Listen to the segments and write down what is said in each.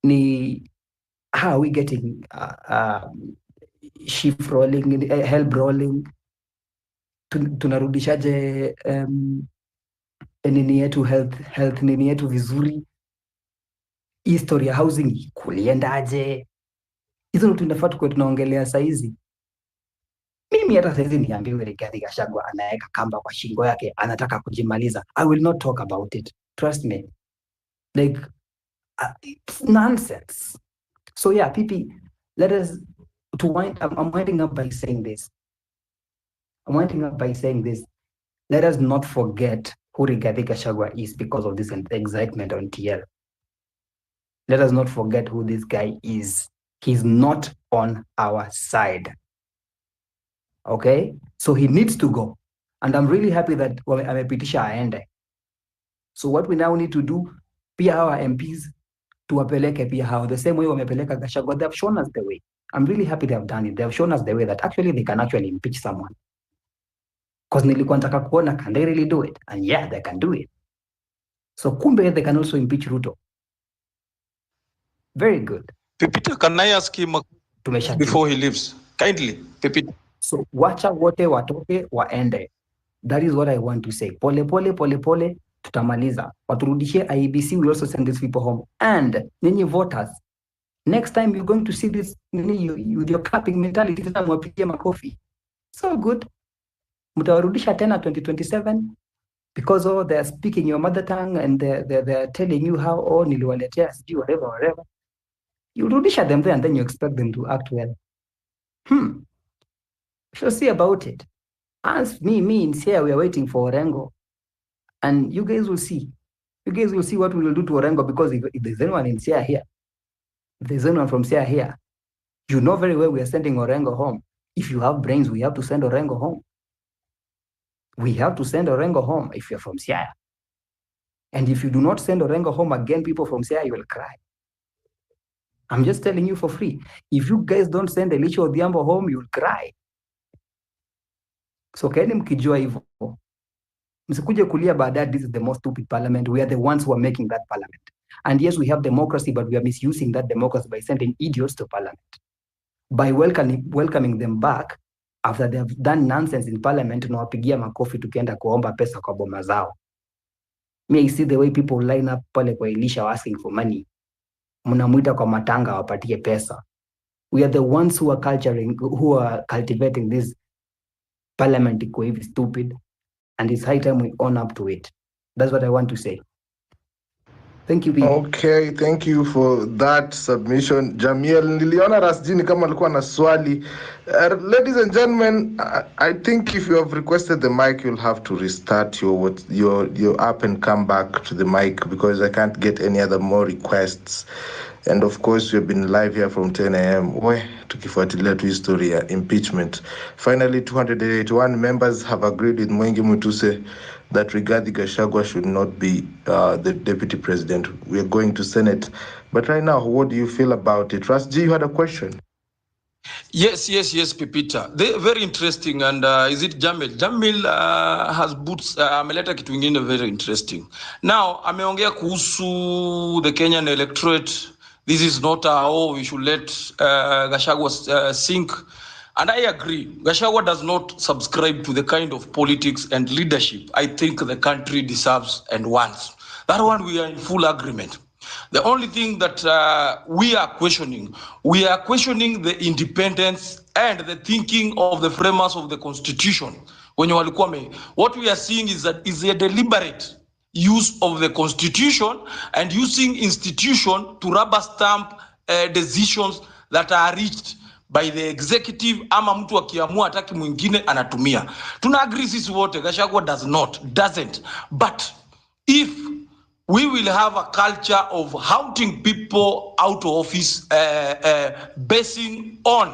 ni how are we getting shift rolling, help rolling, tunarudishaje nini yetu health nini yetu vizuri, history ya housing kuliendaje. Hizo ndo tunafaa tukuwe tunaongelea saizi. Mimi hata saizi niambiwe Rigathi Gachagwa anaweka kamba kwa shingo yake, anataka kujimaliza, I will not talk about it, trust me. Like it's nonsense. So yeah, PP, let us I'm winding up by saying this. Let us not forget who Rigathi Gachagwa is because of this excitement on TL. Let us not forget who this guy is. He's not on our side. Okay? So he needs to go. And I'm really happy that amepitisha aende. So what we now need to do, pia our MPs, tuwapeleke pia hao. The same way wamepeleka Gachagwa, they have shown us the way. I'm really happy they have done it. They have shown us the way that actually they can actually impeach someone. Because nilikuwa nataka kuona, can they really do it? And yeah, they can do it. So kumbe they can also impeach Ruto. Very good. Pepita, can I ask him before he leaves? Kindly, Pepita. So wacha wote watoke waende. That is what I want to say. Pole pole, tutamaliza. Waturudishie IEBC, we also send these people home. And ninyi voters, next time you're going to see this, with your clapping mentality, tena mwapigie makofi. So good. Mtawarudisha tena 2027 because they're speaking your mother tongue and they're telling you how niliwaletea sijui whatever. You rudisha them there and then you expect them to act well. Shall see about it. As me in Siaya, we are waiting for Orengo. And you guys will see. You guys will see what we will do to Orengo, because if there's anyone in Siaya here, if there's anyone from Siaya here, you know very well we are sending Orengo home. If you have brains, we have to send Orengo home. We have to send Orengo home if you're from Siaya. And if you do not send Orengo home again, people from Siaya, you will cry. I'm just telling you for free. If you guys don't send Elisha Odhiambo home, you'll cry. So kaeni mkijua hivyo. Msikuje kulia baadaye, this is the most stupid parliament. We are the ones who are making that parliament. And yes, we have democracy, but we are misusing that democracy by sending idiots to parliament. By welcoming them back after they have done nonsense in parliament, tunawapigia makofi tukienda kuomba pesa kwa boma zao. Me, I see the way people line up pale kwa Elisha asking for money. Mnamuita kwa matanga wapatie pesa. We are the ones who are cultivating this parliament iko hivi stupid, and it's high time we own up to it. That's what I want to say. Thank you, people. Okay, thank you for that submission. Jamiel, niliona Rasjini kama alikuwa na swali. Ladies and gentlemen, I think if you have requested the mic, you'll have to restart your app and come back to the mic, because I can't get any other more requests. And of course, we've been live here from 10 a.m. tukifuatilia tu history ya impeachment. Finally, 281 members have agreed with Mwengi Mutuse that Rigathi Gachagwa should not be the deputy president. We are going to Senate. But right now, what do you feel about it? Rasji, you had a question? Yes, Pepita. Very interesting. And is it Jamil? Jamil has boots, ameleta kitu ingine very interesting. Now, ameongea kuhusu the Kenyan electorate. This is not we should let Gachagwa sink. And I agree. Gachagwa does not subscribe to the kind of politics and leadership I think the country deserves and wants. That one we are in full agreement. The only thing that we are questioning the independence and the thinking of the framers of the Constitution. What we are seeing is that is a deliberate use of the Constitution and using institution to rubber stamp decisions that are reached by the executive, ama mtu akiamua ataki mwingine anatumia. Tuna agree sisi wote, Gachagua doesn't. But if we will have a culture of hounding people out of office basing on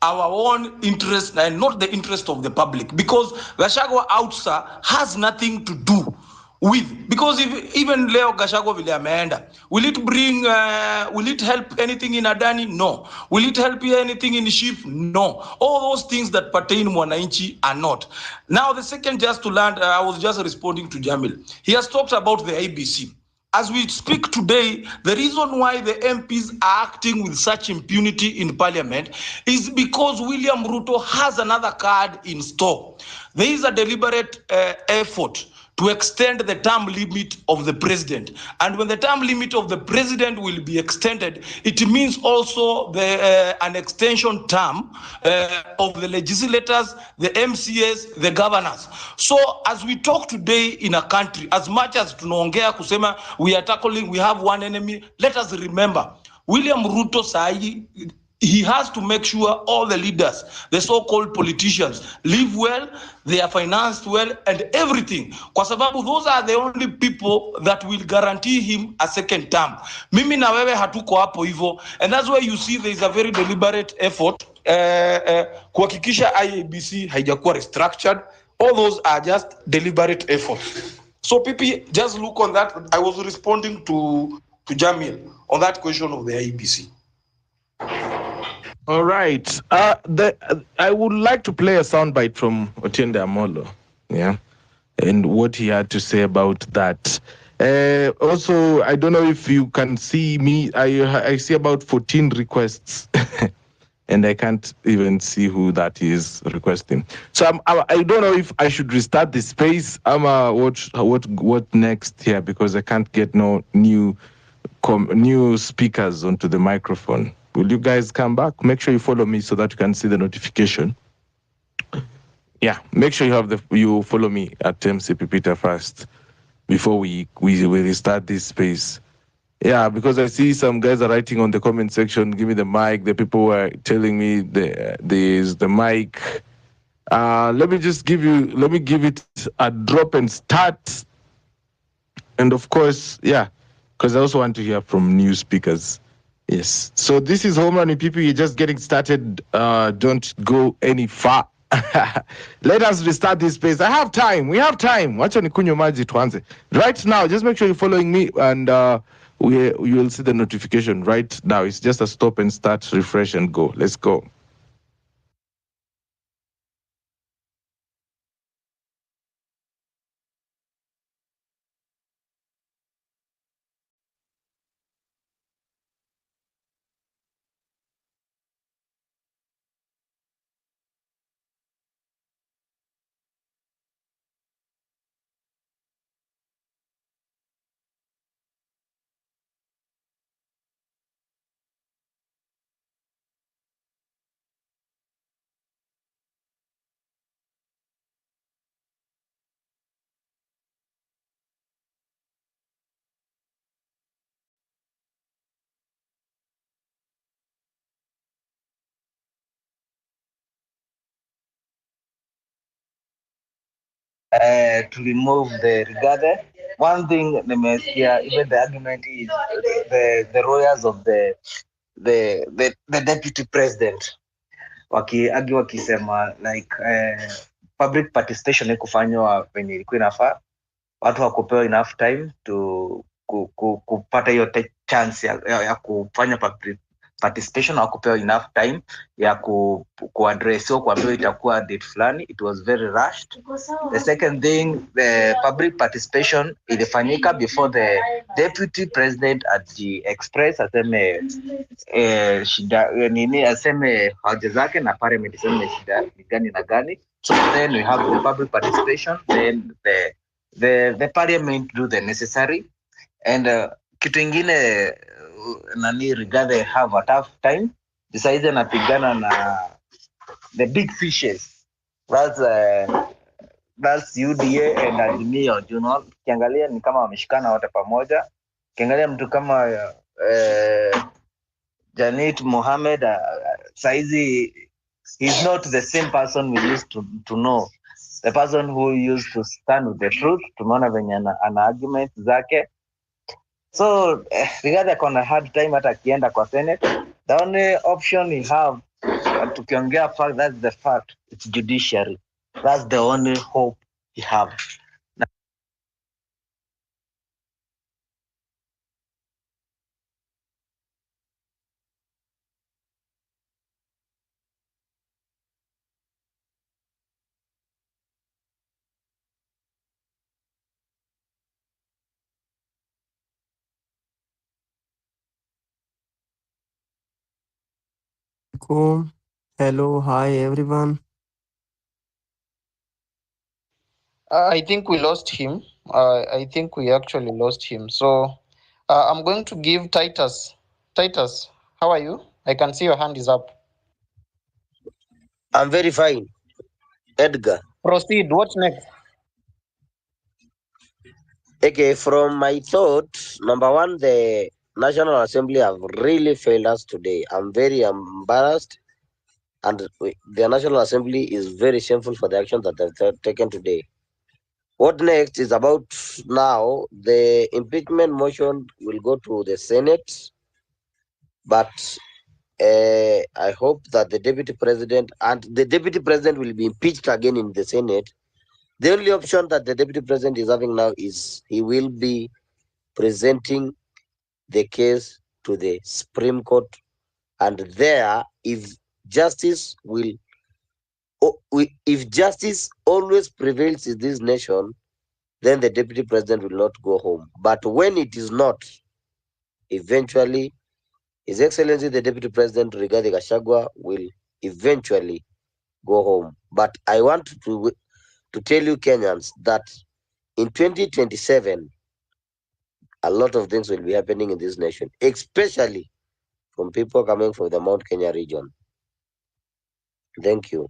our own interest and not the interest of the public, because Gachagua outside has nothing to do with, because if even Leo Gachagua vile ameenda, will it help anything in Adani? No. Will it help anything in Shif? No. All those things that pertain mwananchi are not. Now the second, just to land, I was just responding to Jamil. He has talked about the ABC. As we speak today, the reason why the MPs are acting with such impunity in Parliament is because William Ruto has another card in store. There is a deliberate effort to extend the term limit of the president. And when the term limit of the president will be extended, it means also an extension term of the legislators, the MCAs, the governors. So as we talk today in a country, as much as tunaongea kusema we are tackling, we have one enemy, let us remember, William Ruto sahi, he has to make sure all the leaders, the so-called politicians, live well, they are financed well, and everything. Kwa sababu those are the only people that will guarantee him a second term. Mimi na wewe hatuko hapo hivyo, and that's why you see there is a very deliberate effort kuhakikisha IEBC haijakuwa restructured. All those are just deliberate efforts. So PP, just look on that. I was responding to Jamil on that question of the IEBC. All right. I would like to play a soundbite from Otiende Amolo, yeah, and what he had to say about that. Also, I don't know if you can see me. I see about 14 requests, and I can't even see who that is requesting. So I don't know if I should restart the space. What next here, because I can't get no new speakers onto the microphone. Will you guys come back? Make sure you follow me so that you can see the notification. Yeah, make sure you follow me at MCP Peter first before we restart this space. Yeah, because I see some guys are writing on the comment section, give me the mic. The people were telling me there's the mic. Let me give it a drop and start. And of course, yeah, because I also want to hear from new speakers. Yes. So this is Home Run People. You're just getting started. Don't go any far. Let us restart this space. I have time. We have time. Wacha nikunywe maji tuanze. Right now, just make sure you're following me, and you will see the notification right now. It's just a stop and start, refresh and go. Let's go. To remove the Rigathi. One thing nimesikia, even the argument is the lawyers of the deputy president wakisema like public participation ikufanywa venye ilikuwa inafaa, watu wakupewa enough time to kupata hiyo chance ya kufanya public participation, wakupewa enough time ya kuaddress, sio kuambiwa itakuwa date fulani. It was very rushed. The second thing, the public participation ilifanyika before the deputy president express aseme shida nini, aseme hoja zake na parliament iseme shida ni gani na gani. So then we have the public participation, then the parliament do the necessary. And kitu ingine nani Rigathi have a tough time besides anapigana na the big fishes, that's UDA and Azimio, you know. Kiangalia ni kama wameshikana wote pamoja. Kiangalia mtu kama Janet Mohammed saizi, he's not the same person we used to know, the person who used to stand with the truth. Tumeona venye ana argument zake. So Rigathi akona hard time hata akienda kwa Senate. The only option he have, tukiongea fact, that's the fact, it's judiciary. That's the only hope he have. Assalamualaikum. Hello, hi everyone. I think we lost him. I think we actually lost him. So I'm going to give Titus. Titus, how are you? I can see your hand is up. I'm very fine, Edgar. Proceed. What's next? Okay, from my thoughts, number one, the National Assembly have really failed us today. I'm very embarrassed, and the National Assembly is very shameful for the action that they've taken today. What next is about now, the impeachment motion will go to the Senate, but I hope that the deputy president will be impeached again in the Senate. The only option that the deputy president is having now is he will be presenting the case to the Supreme Court, and there, if justice always prevails in this nation, then the deputy president will not go home. But when it is not, eventually, His Excellency the Deputy President Rigathi Gachagwa will eventually go home. But I want to tell you Kenyans that in 2027, a lot of things will be happening in this nation, especially from people coming from the Mount Kenya region. Thank you.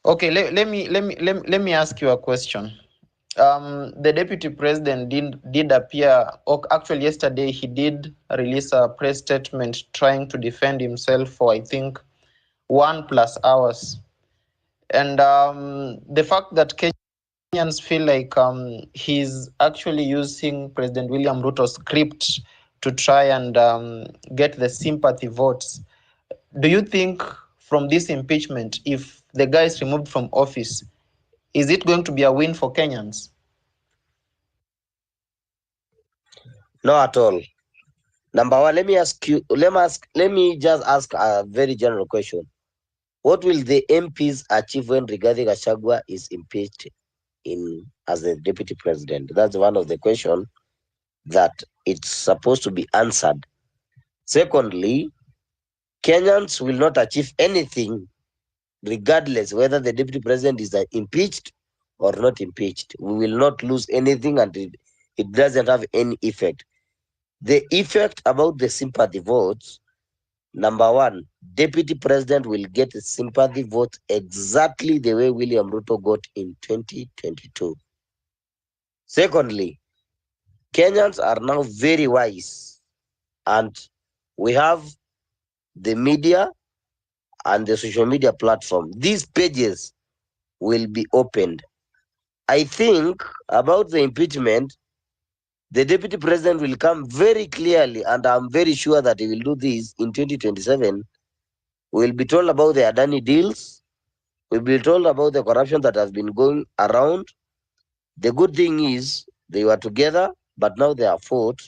Okay, let me ask you a question. The deputy president did appear, or actually yesterday he did release a press statement trying to defend himself for I think 1+ hours, and the fact that Kenyans feel like he's actually using President William Ruto's script to try and get the sympathy votes. Do you think from this impeachment, if the guy is removed from office, is it going to be a win for Kenyans? No, at all. Number one, let me just ask a very general question. What will the MPs achieve when Rigathi Gachagua is impeached as the deputy president? That's one of the questions that it's supposed to be answered. Secondly, Kenyans will not achieve anything regardless whether the deputy president is impeached or not impeached. We will not lose anything, and it doesn't have any effect. The effect about the sympathy votes, number one, deputy president will get a sympathy vote exactly the way William Ruto got in 2022. Secondly, Kenyans are now very wise, and we have the media and the social media platform. These pages will be opened. I think about the impeachment, the deputy president will come very clearly, and I'm very sure that he will do this in 2027. We'll be told about the Adani deals. We'll be told about the corruption that has been going around. The good thing is they were together, but now they are fought.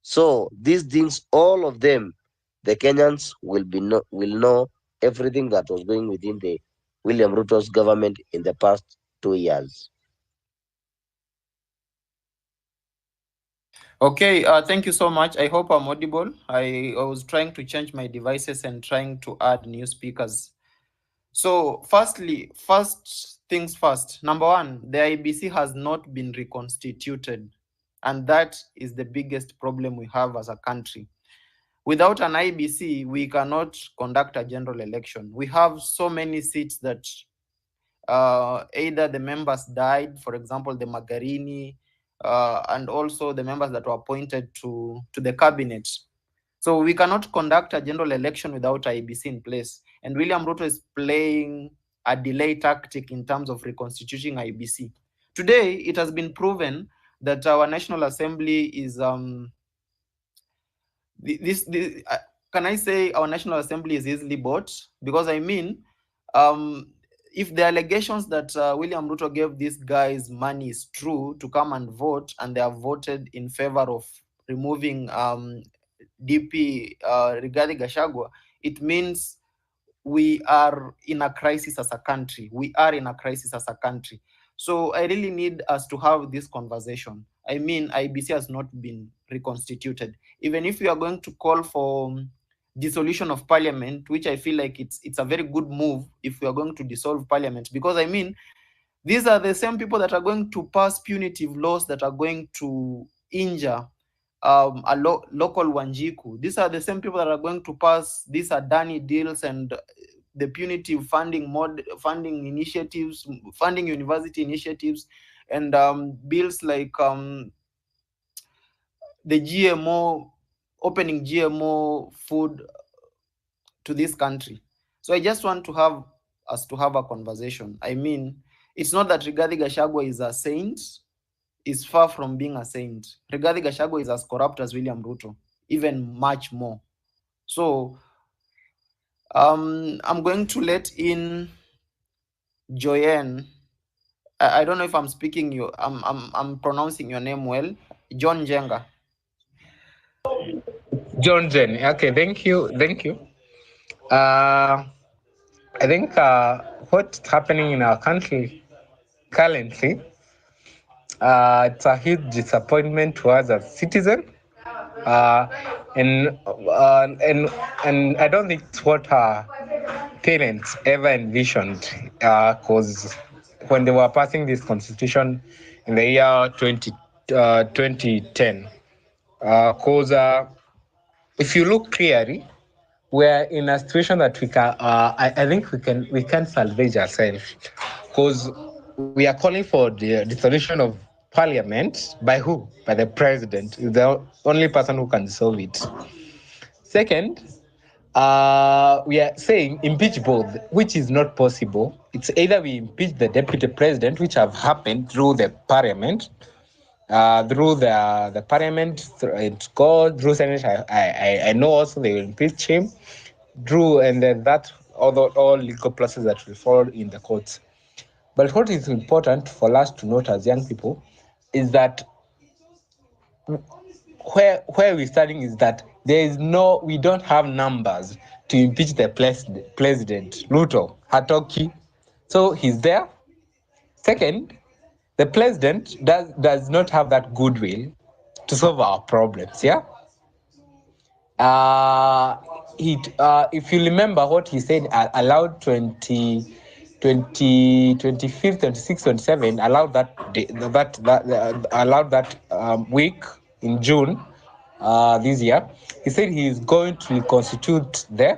So these things, all of them, the Kenyans will know everything that was going within the William Ruto's government in the past 2 years. Okay, thank you so much. I hope I'm audible. I was trying to change my devices and trying to add new speakers. So first things first. Number one, the IBC has not been reconstituted. And that is the biggest problem we have as a country. Without an IBC, we cannot conduct a general election. We have so many seats that either the members died, for example, the Magarini, and also the members that were appointed to the cabinet. So we cannot conduct a general election without IBC in place. And William Ruto is playing a delay tactic in terms of reconstituting IBC. Today, it has been proven that our National Assembly is can I say our National Assembly is easily bought? Because I mean, if the allegations that William Ruto gave these guys money is true to come and vote, and they have voted in favor of removing DP Rigathi Gachagua, it means we are in a crisis as a country. We are in a crisis as a country. So I really need us to have this conversation. I mean, IBC has not been reconstituted. Even if we are going to call for dissolution of parliament, which I feel like it's a very good move if we are going to dissolve parliament, because I mean, these are the same people that are going to pass punitive laws that are going to injure local Wanjiku. These are the same people that are going to pass these Adani deals and the punitive funding initiatives, funding university initiatives, and bills like the GMO, opening GMO food to this country. So I just want to have us to have a conversation. I mean, it's not that Rigathi Gachagwa is a saint, is far from being a saint. Rigathi Gachagwa is as corrupt as William Ruto, even much more. So I'm going to let in Joanne. I don't know if I'm speaking you. I'm pronouncing your name well. John Jenga. John Jen. Okay, thank you. I think what's happening in our country currently, it's a huge disappointment to us as citizens, and I don't think it's what our parents ever envisioned, because when they were passing this constitution in the year 2010, because if you look clearly, we're in a situation that we can. I think we can salvage ourselves, because we are calling for the dissolution of parliament. By who? By the president. Is the only person who can dissolve it. Second, we are saying impeach both, which is not possible. It's either we impeach the deputy president, which have happened through the parliament, through the parliament, it's called through Senate. I know also they will impeach him, through, and then that all legal process that will follow in the courts. But what is important for us to note as young people is that where we're starting is that we don't have numbers to impeach the president Ruto Hatoki, so he's there. Second, the president does not have that goodwill to solve our problems. Yeah. If you remember what he said, allowed 25th, 26th, 27, allowed allowed that week in June this year. He said he is going to reconstitute the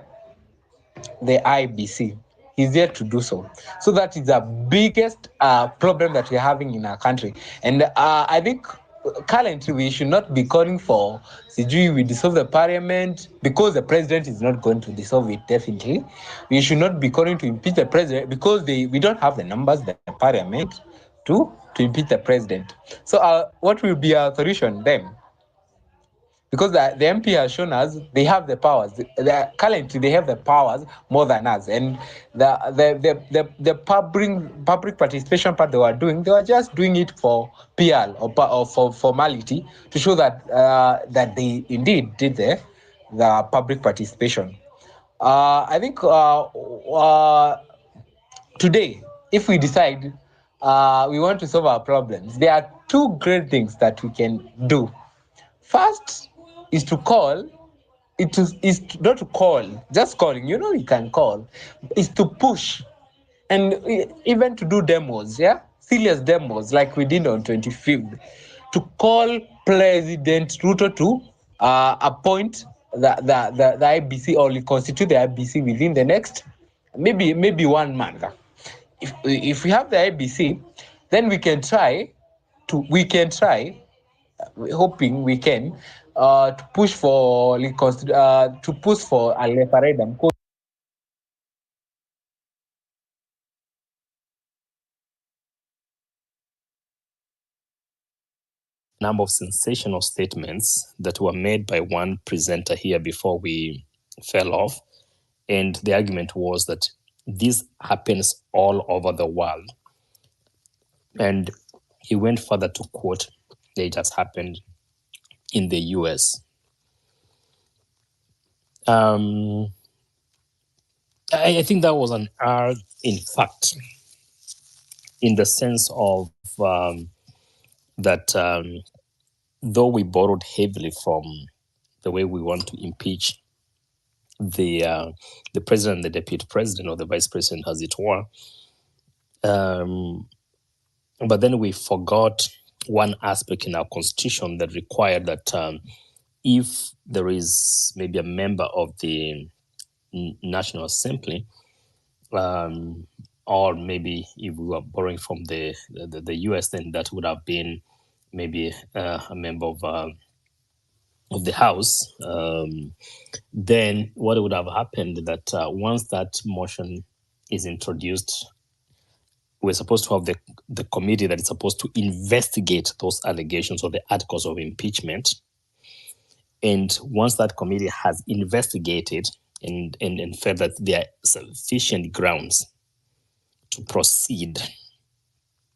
IBC. He's there to do so. So that is the biggest problem that we're having in our country. And I think currently we should not be calling for CG we dissolve the parliament, because the president is not going to dissolve it, definitely. We should not be calling to impeach the president because we don't have the numbers, the parliament, to impeach the president. So what will be our solution then? Because the MP has shown us they have the powers. Currently, they have the powers more than us. And the public participation part they were just doing it for PR or for formality to show that that they indeed did the public participation. I think today, if we decide we want to solve our problems, there are two great things that we can do. First is to call. Is not to call, just calling. You can call. Is to push, and even to do demos, yeah, serious demos like we did on 25th, to call President Ruto to appoint the IBC or reconstitute the IBC within the next maybe 1 month. If we have the IBC, then we can try, hoping we can to push for a referendum. Number of sensational statements that were made by one presenter here before we fell off, and the argument was that this happens all over the world, and he went further to quote that it has happened in the US. I think that was an error, in fact, in the sense of that though we borrowed heavily from the way we want to impeach the president and the deputy president, or the vice president, as it were. But then we forgot one aspect in our constitution that required that if there is maybe a member of the National Assembly, or maybe if we were borrowing from the US, then that would have been maybe a member of the House. Then what would have happened that once that motion is introduced, we're supposed to have the committee that is supposed to investigate those allegations or the articles of impeachment. And once that committee has investigated and felt that there are sufficient grounds to proceed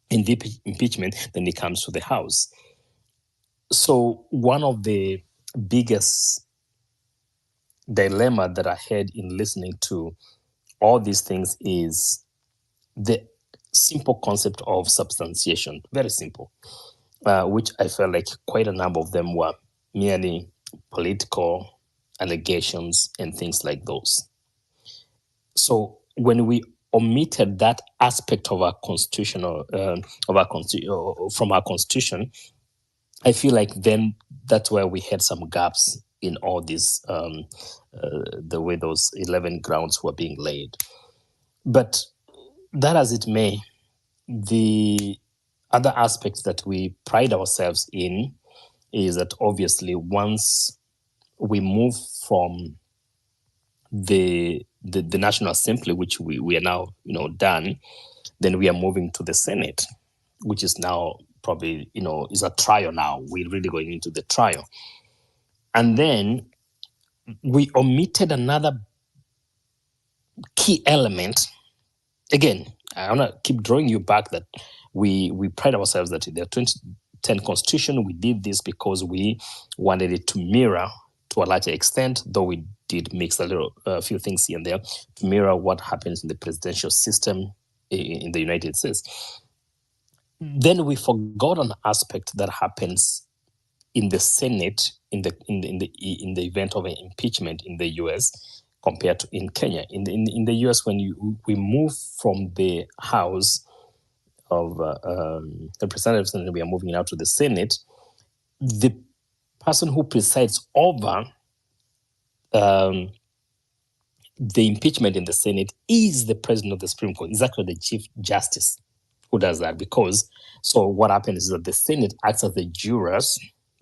in the impeachment, then it comes to the House. So one of the biggest dilemma that I had in listening to all these things is the simple concept of substantiation, very simple, which I felt like quite a number of them were merely political allegations and things like those. So when we omitted that aspect of our constitutional, from our constitution, I feel like then that's where we had some gaps in all this, the way those 11 grounds were being laid. But that as it may, the other aspects that we pride ourselves in is that obviously once we move from the National Assembly, which we are now done, then we are moving to the Senate, which is now probably is a trial now. We're really going into the trial. And then we omitted another key element. Again, I want to keep drawing you back that we pride ourselves that in the 2010 Constitution, we did this because we wanted it to mirror, to a larger extent, though we did mix a few things here and there, to mirror what happens in the presidential system in the United States. Then we forgot an aspect that happens in the Senate in the event of an impeachment in the US compared to in Kenya. In the US, when we move from the House of Representatives and we are moving out to the Senate, the person who presides over the impeachment in the Senate is the president of the Supreme Court. It's actually the Chief Justice who does that, because so what happens is that the Senate acts as the jurors,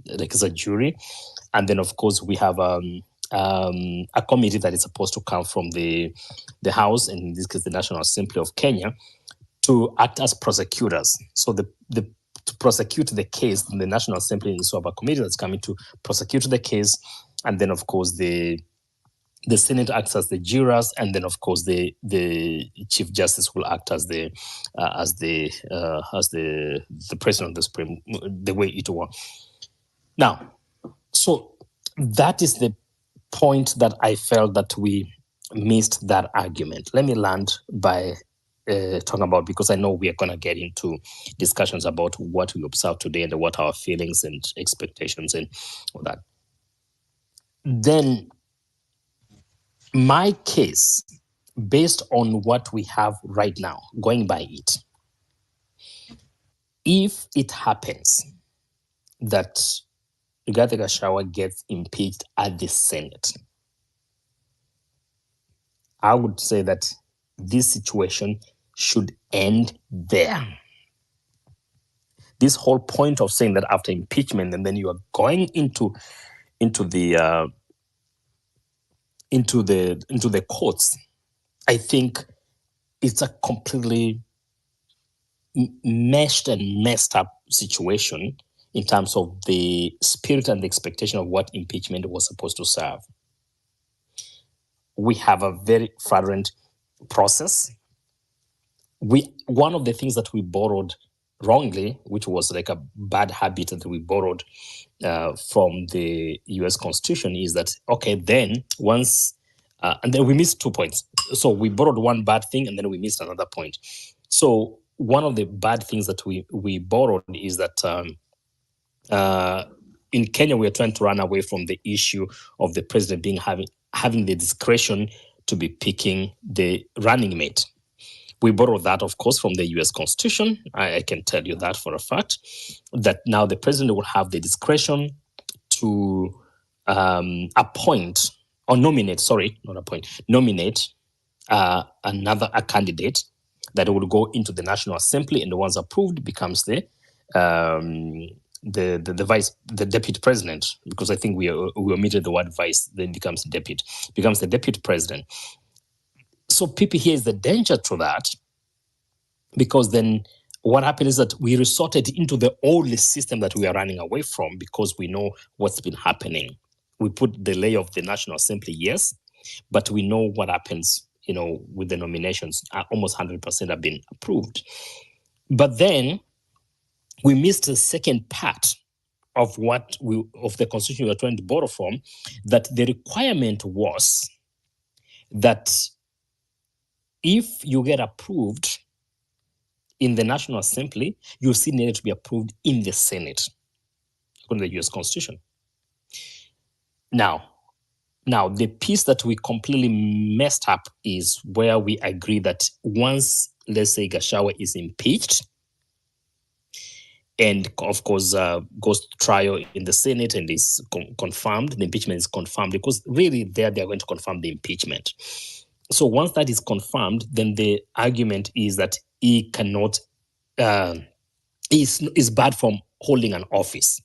like as a jury, and then of course we have a committee that is supposed to come from the House, and in this case the National Assembly of Kenya, to act as prosecutors. So to prosecute the case, the National Assembly is sort of a committee that's coming to prosecute the case, and then of course the Senate acts as the jurors, and then of course the Chief Justice will act as the president of the Supreme, the way it was. Now, so that is the point that I felt that we missed that argument. Let me land by talking about, because I know we are going to get into discussions about what we observed today and what our feelings and expectations and all that. Then my case, based on what we have right now, going by it, if it happens that Rigathi Gachagwa gets impeached at the Senate, I would say that this situation should end there. This whole point of saying that after impeachment and then you are going into the courts, I think it's a completely meshed and messed up situation in terms of the spirit and the expectation of what impeachment was supposed to serve. We have a very fraudulent process. One of the things that we borrowed wrongly, which was like a bad habit that we borrowed from the US Constitution, is that, okay, then once, and then we missed 2 points. So we borrowed one bad thing and then we missed another point. So one of the bad things that we borrowed is that in Kenya, we are trying to run away from the issue of the president having the discretion to be picking the running mate. We borrowed that, of course, from the US Constitution. I can tell you that for a fact, that now the president will have the discretion to nominate a candidate that will go into the National Assembly, and the ones approved becomes the deputy president, because I think we omitted the word vice, then becomes the deputy president. So people, here is the danger to that, because then what happened is that we resorted into the old system that we are running away from, because we know what's been happening. We put the layer of the National Assembly, yes, but we know what happens, with the nominations. Almost 100% have been approved. But then we missed the second part of the Constitution we are trying to borrow from, that the requirement was that if you get approved in the National Assembly, you still need to be approved in the Senate, according to the US Constitution. Now, the piece that we completely messed up is where we agree that once, let's say, Gachagwa is impeached, and of course goes to trial in the Senate and is confirmed, the impeachment is confirmed, because really they are going to confirm the impeachment. So once that is confirmed, then the argument is that he cannot, is barred from holding an office.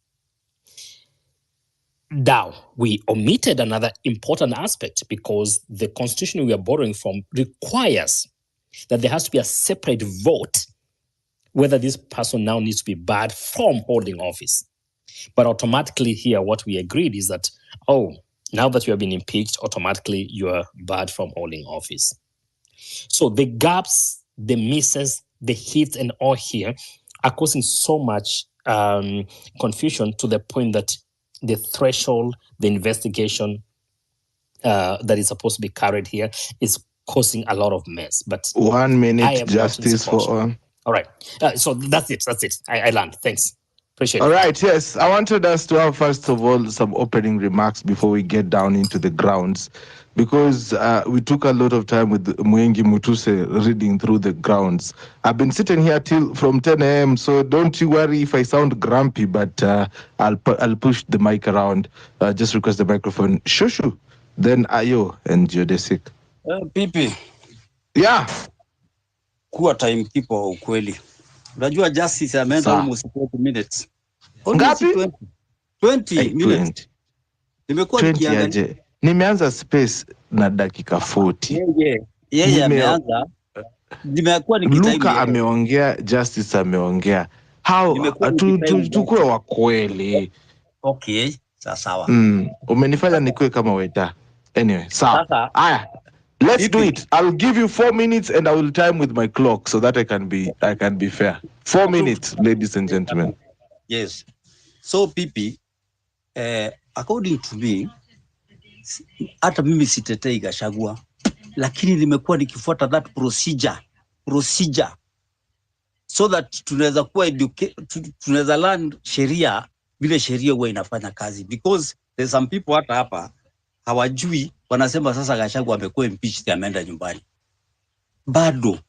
Now, we omitted another important aspect, because the Constitution we are borrowing from requires that there has to be a separate vote whether this person now needs to be barred from holding office. But automatically here, what we agreed is that, now that you have been impeached, automatically you are barred from holding office. So the gaps, the misses, the hits, and all here are causing so much confusion, to the point that the threshold, the investigation that is supposed to be carried here is causing a lot of mess. But 1 minute, justice for all. All right. So that's it. I learned. Thanks. Appreciate it. All right. Yes. I wanted us to have, first of all, some opening remarks before we get down into the grounds, because we took a lot of time with Mwengi Mutuse reading through the grounds. I've been sitting here from 10 a.m., so don't you worry if I sound grumpy, but I'll push the mic around. Just request the microphone. Shushu, then Ayo and Geodesic. Pipi. Yeah. Kuwa timekeeper wa ukweli. Unajua justice ameenda almost 20 minutes. Ngapi? 20 minutes. Nimekuwa nikiangalia. Nimeanza space na dakika 40. Yeye ameanza. Nimekuwa nikitime. Luka ameongea, Justice ameongea. Tukue wa kweli. Okay, sawa. Umenifanya nikuwe kama weta. Anyway, sawa. Aya. Let's do it. I'll give you 4 minutes and I will time with my clock so that I can be fair. 4 minutes, ladies and gentlemen. Yes. So Pipi, according to me, hata mimi sitetei Gachagua, lakini nimekuwa nikifuata that procedure so that tunaweza learn sheria vile sheria huwa inafanya kazi, because there's some people hata hapa hawajui, wanasema sasa Gachagua amekuwa impeached, ameenda nyumbani. Bado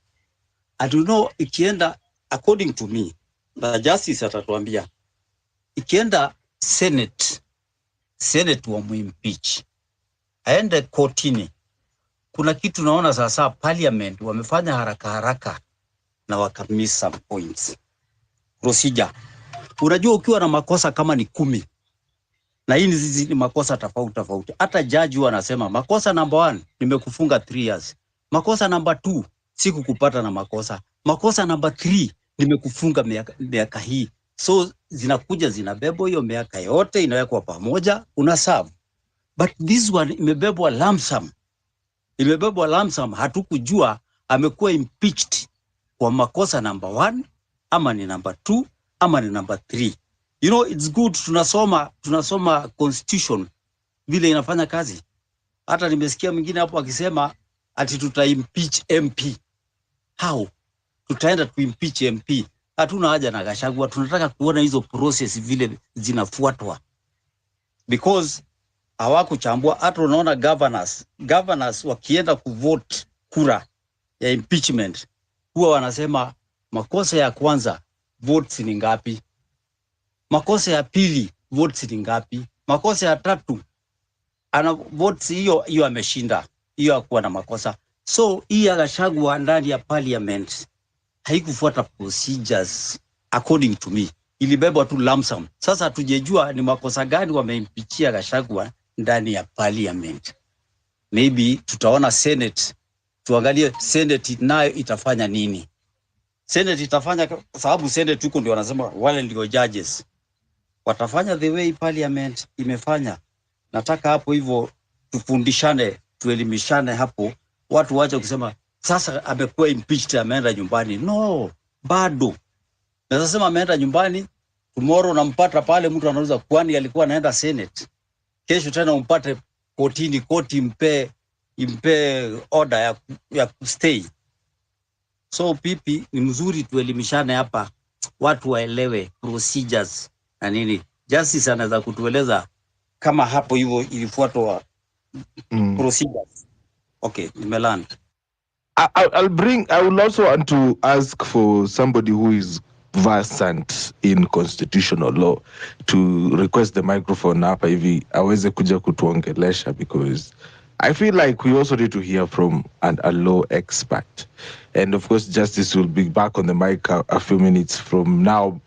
I don't know, ikienda according to me, the justice atatuambia, ikienda Senate wa muimpeach, aende kotini. Kuna kitu naona sasa Parliament wamefanya haraka na wakamiss some points. Procedure. Unajua ukiwa na makosa kama ni 10, na hizi ni makosa tofauti. Hata judge anasema makosa number 1 nimekufunga 3 years. Makosa number 2 sikukupata na makosa. Makosa number 3 nimekufunga miaka hii. So zinakuja zinabebwa hiyo miaka yote inawekwa pamoja, unasabu. But this one imebebwa lump sum. Hatukujua amekuwa impeached kwa makosa number 1 ama ni number 2 ama ni number 3. You know, it's good tunasoma constitution vile inafanya kazi. Hata nimesikia mwingine hapo akisema ati tuta-impeach MP. How? Tutaenda tu-impeach MP. Hatuna haja na Gachagua, tunataka kuona hizo process vile zinafuatwa. because hawakuchambua. Hata unaona governors wakienda kuvote kura ya impeachment huwa wanasema makosa ya kwanza votes ni ngapi, makosa ya pili votes ni ngapi, makosa ya tatu ana votes hiyo ameshinda, hiyo hakuwa na makosa. So hii ya Gachagua ndani ya parliament haikufuata procedures according to me, ilibebwa tu lump sum. Sasa hatujejua ni makosa gani wameimpichia Gachagua ndani ya parliament. Maybe tutaona Senate, tuangalie Senate nayo itafanya nini. Senate itafanya, sababu Senate huko ndio wanasema wale ndio judges, watafanya the way parliament imefanya. Nataka hapo hivyo tufundishane, tuelimishane hapo, watu waje kusema sasa amekuwa impeached ameenda nyumbani. No, bado. Naweza sema ameenda nyumbani, tomorrow nampata pale mtu anauliza kwani alikuwa anaenda Senate. Kesho tena umpate kotini, koti impe order ya kustay. So pipi ni mzuri tuelimishane hapa, watu waelewe procedures na nini. Justice anaweza kutueleza kama hapo hivyo ilifuatwa procedures. Okay, nimeland. I will also want to ask for somebody who is versant in constitutional law to request the microphone hapa hivi aweze kuja kutuongelesha, because I feel like we also need to hear from a law expert. And of course, Justice will be back on the mic a few minutes from now.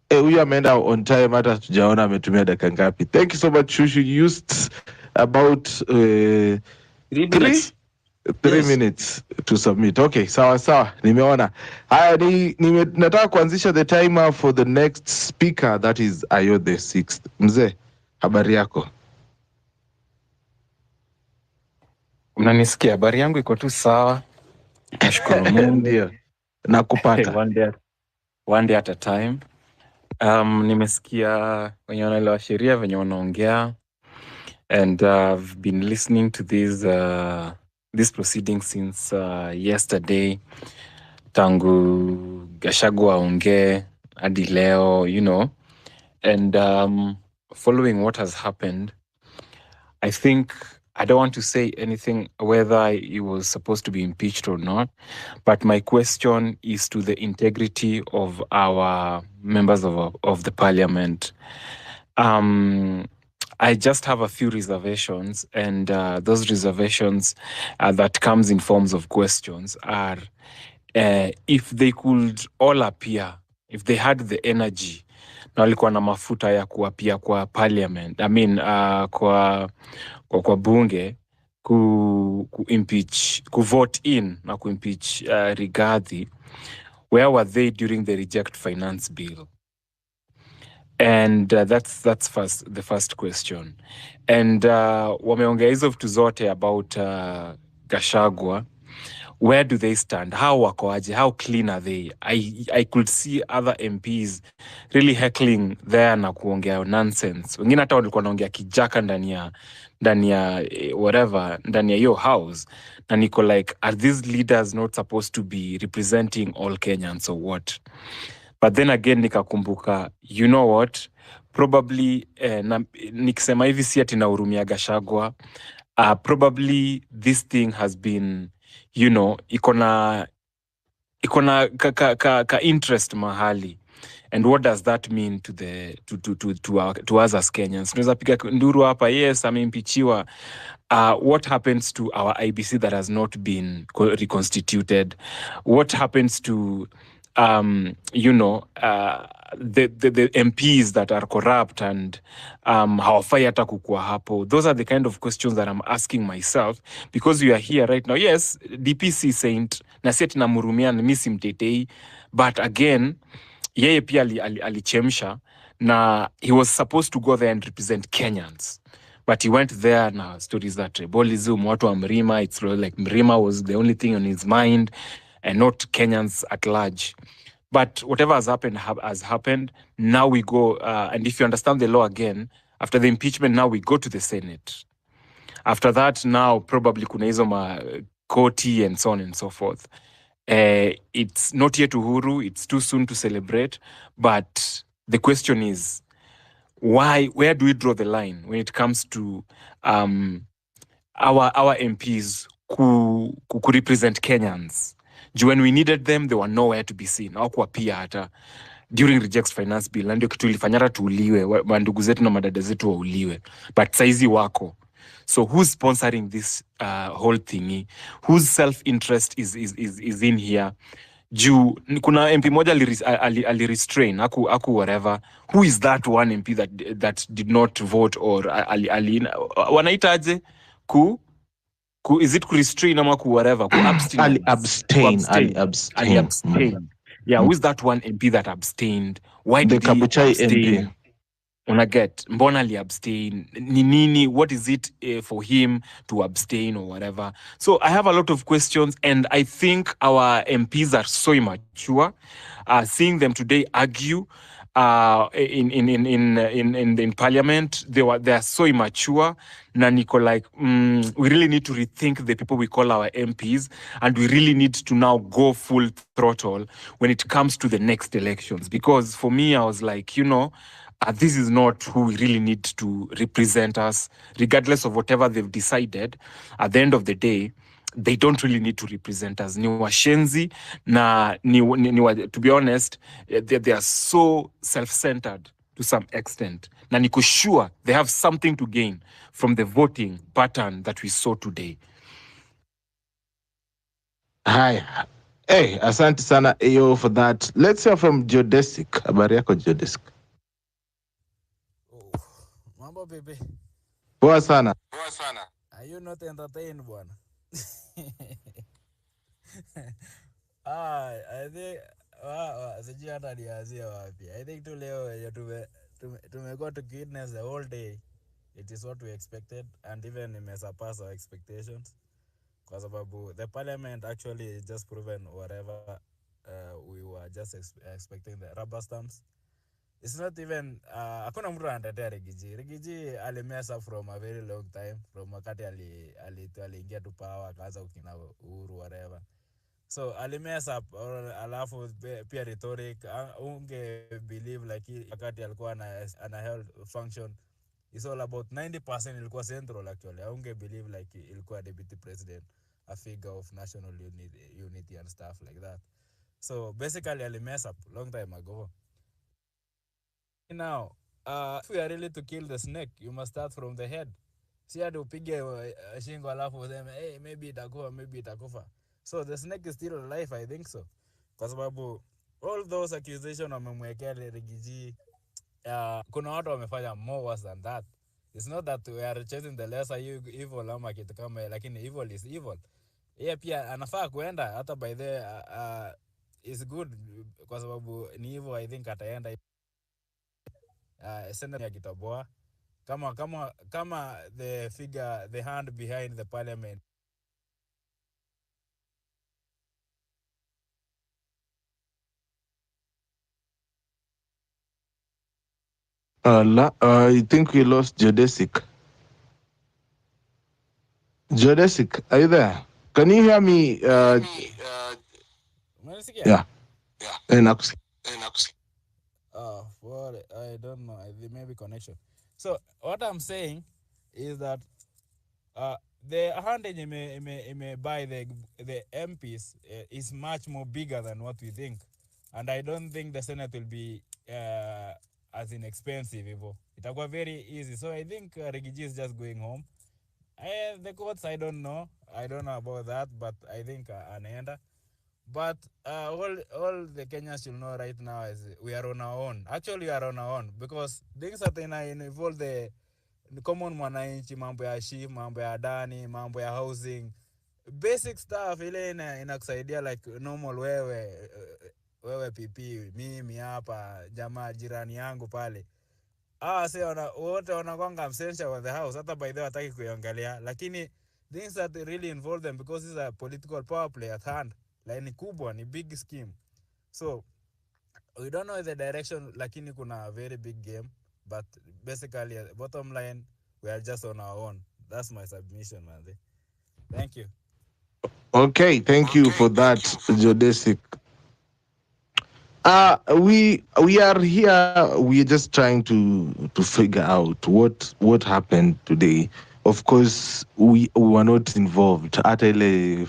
Huyu ameenda on time, hata tujaona ametumia dakika ngapi. Thank you so much, Shushu. You used about 3 minutes to submit. Okay, sawa. Nimeona. Haya, nataka kuanzisha the timer for the next speaker, that is Ayo the 6th. Mzee, habari yako? Unanisikia? Habari yangu iko tu sawa. Nashukuru Mungu. Ndio. Nakupata. One day at a time. Nimesikia wenye wanaelewa sheria venye wanaongea, and I've been listening to this proceeding since yesterday, tangu Gachagua aongee hadi leo, you know, and following what has happened, I think I don't want to say anything whether he was supposed to be impeached or not, but my question is to the integrity of our members of the parliament. I just have a few reservations, and those reservations that comes in forms of questions are if they could all appear, if they had the energy, na walikuwa na mafuta ya kuapia kwa parliament, I mean kwa bunge impeach, vote in na impeach Rigathi, where were they during the reject finance bill? And that's the first question. And wameongea hizo vitu zote about Gachagua. Where do they stand? How wako aje? How clean are they? I could see other MPs really heckling there na kuongea nonsense. Wengine hata walikuwa wanaongea kijaka ndani ya whatever, ndani ya your house. Na niko like, are these leaders not supposed to be representing all Kenyans or what? But then again nikakumbuka, you know what? Probably nikisema hivi si ati nahurumia Gachagua. Probably this thing has been, you know, ikona ka interest mahali. And what does that mean to us as Kenyans? Tunaweza piga nduru hapa, yes, ameimpeachiwa. What happens to our IBC that has not been reconstituted? What happens to you know, the MPs that are corrupt and hawafai hata kukua hapo? Those are the kind of questions that I'm asking myself, because we are here right now. Yes, DPC saint na seti na murumia na misi mtetei, but again yeye pia alichemsha na he was supposed to go there and represent Kenyans, but he went there na stories that tribalism, watu wa Mrima, it's like Mrima was the only thing on his mind and not Kenyans at large. But whatever has happened has happened. Now we go, and if you understand the law again, after the impeachment, now we go to the Senate. After that, now probably kuna hizo koti and so on and so forth. It's not yet Uhuru, it's too soon to celebrate, but the question is, where do we draw the line when it comes to our MPs who represent Kenyans? When we needed them, they were nowhere to be seen. Hawakuwa pia hata during rejects finance bill, na ndio kitu ilifanya hata tuuliwe, mandugu zetu na madada zetu wauliwe, but saizi wako. So who's sponsoring this whole thingy? Whose self-interest is in here? Juu kuna MP moja ali-restrain aku whatever. Who is that one MP that did not vote or wanaitaje is it restrain ama whatever abstain. Yeah, who is that one MP that abstained? Why did he abstain? Unaget, mbona ali abstain? Nini, what is it for him to abstain or whatever? So I have a lot of questions, and I think our MPs are so immature. Seeing them today argue in Parliament, they are so immature. Na niko like, we really need to rethink the people we call our MPs, and we really need to now go full throttle when it comes to the next elections. Because for me, I was like, this is not who we really need to represent us, regardless of whatever they've decided. At the end of the day, they don't really need to represent us. Ni washenzi, to be honest, they are so self-centered to some extent. Na niko sure they have something to gain from the voting pattern that we saw today. Hi. Hey, asante sana Ayo for that. Let's hear from Geodesic. Habari yako Geodesic? Mambo baby. Poa sana. Are you not entertained, bwana? I think sijui hata nianzie wapi. I think tu leo wenye tumekuwa tukiwitness the whole day. It is what we expected, and even imesurpass our expectations. Kwa sababu the parliament actually just proven whatever we were just expecting, the rubber stamps. It's not even hakuna mtu anatetea Rigiji. Rigiji alimess up from a very long time, from wakati aliingia tu power akaanza ukina Uhuru whatever. So alimess up, alafu pia rhetoric unge believe like wakati alikuwa ana held function, it's all about 90% ilikuwa central actually. Unge believe like ilikuwa deputy president, a figure of national unity and stuff like that. So basically alimess up long time ago. Now, if we are really to kill the snake, you must start from the head. Si hadi upige shingo alafu useme, hey, maybe itakufa. So the snake is still alive, I think so. Kwa sababu all those accusations wamemwekea Rigiji, kuna watu wamefanya more worse than that. It's not that we are chasing the lesser evil ama kitu kama, lakini evil is evil. Yeah, pia anafaa kuenda hata by the is good kwa sababu ni evil. I think ataenda Senate akitoboa kama the figure, the hand behind the parliament. I think we lost Geodesic. Geodesic, are you there? Can you hear me? Yeah. Well, I don't know. Maybe connection. So what I'm saying is that the handage may buy the MPs is much more bigger than what we think, and I don't think the Senate will be as inexpensive. Itakuwa very easy. So I think Rigiji is just going home. The courts, I don't know about that, but I think anaenda. But all the Kenyans should know right now is we are on our own. Actually, we are on our own because things that involve the common mwananchi, mambo ya shift, mambo ya dani, mambo ya housing, basic stuff ile inakusaidia like normal wewe pipi, mimi hapa, jamaa jirani yangu pale. Wote wanakwanga absential of the house, hata by the way hataki kuiongelea, lakini things that really involve them because it's a political power play at hand. Like ni kubwa, ni big scheme. So we don't know the direction, lakini kuna a very big game, but basically bottom line we are just on our own. That's my submission, man. Thank you. Okay, thank you for that, Geodesic. We are here. We're just trying to figure out what happened today. Of course, we were not involved. Hata ile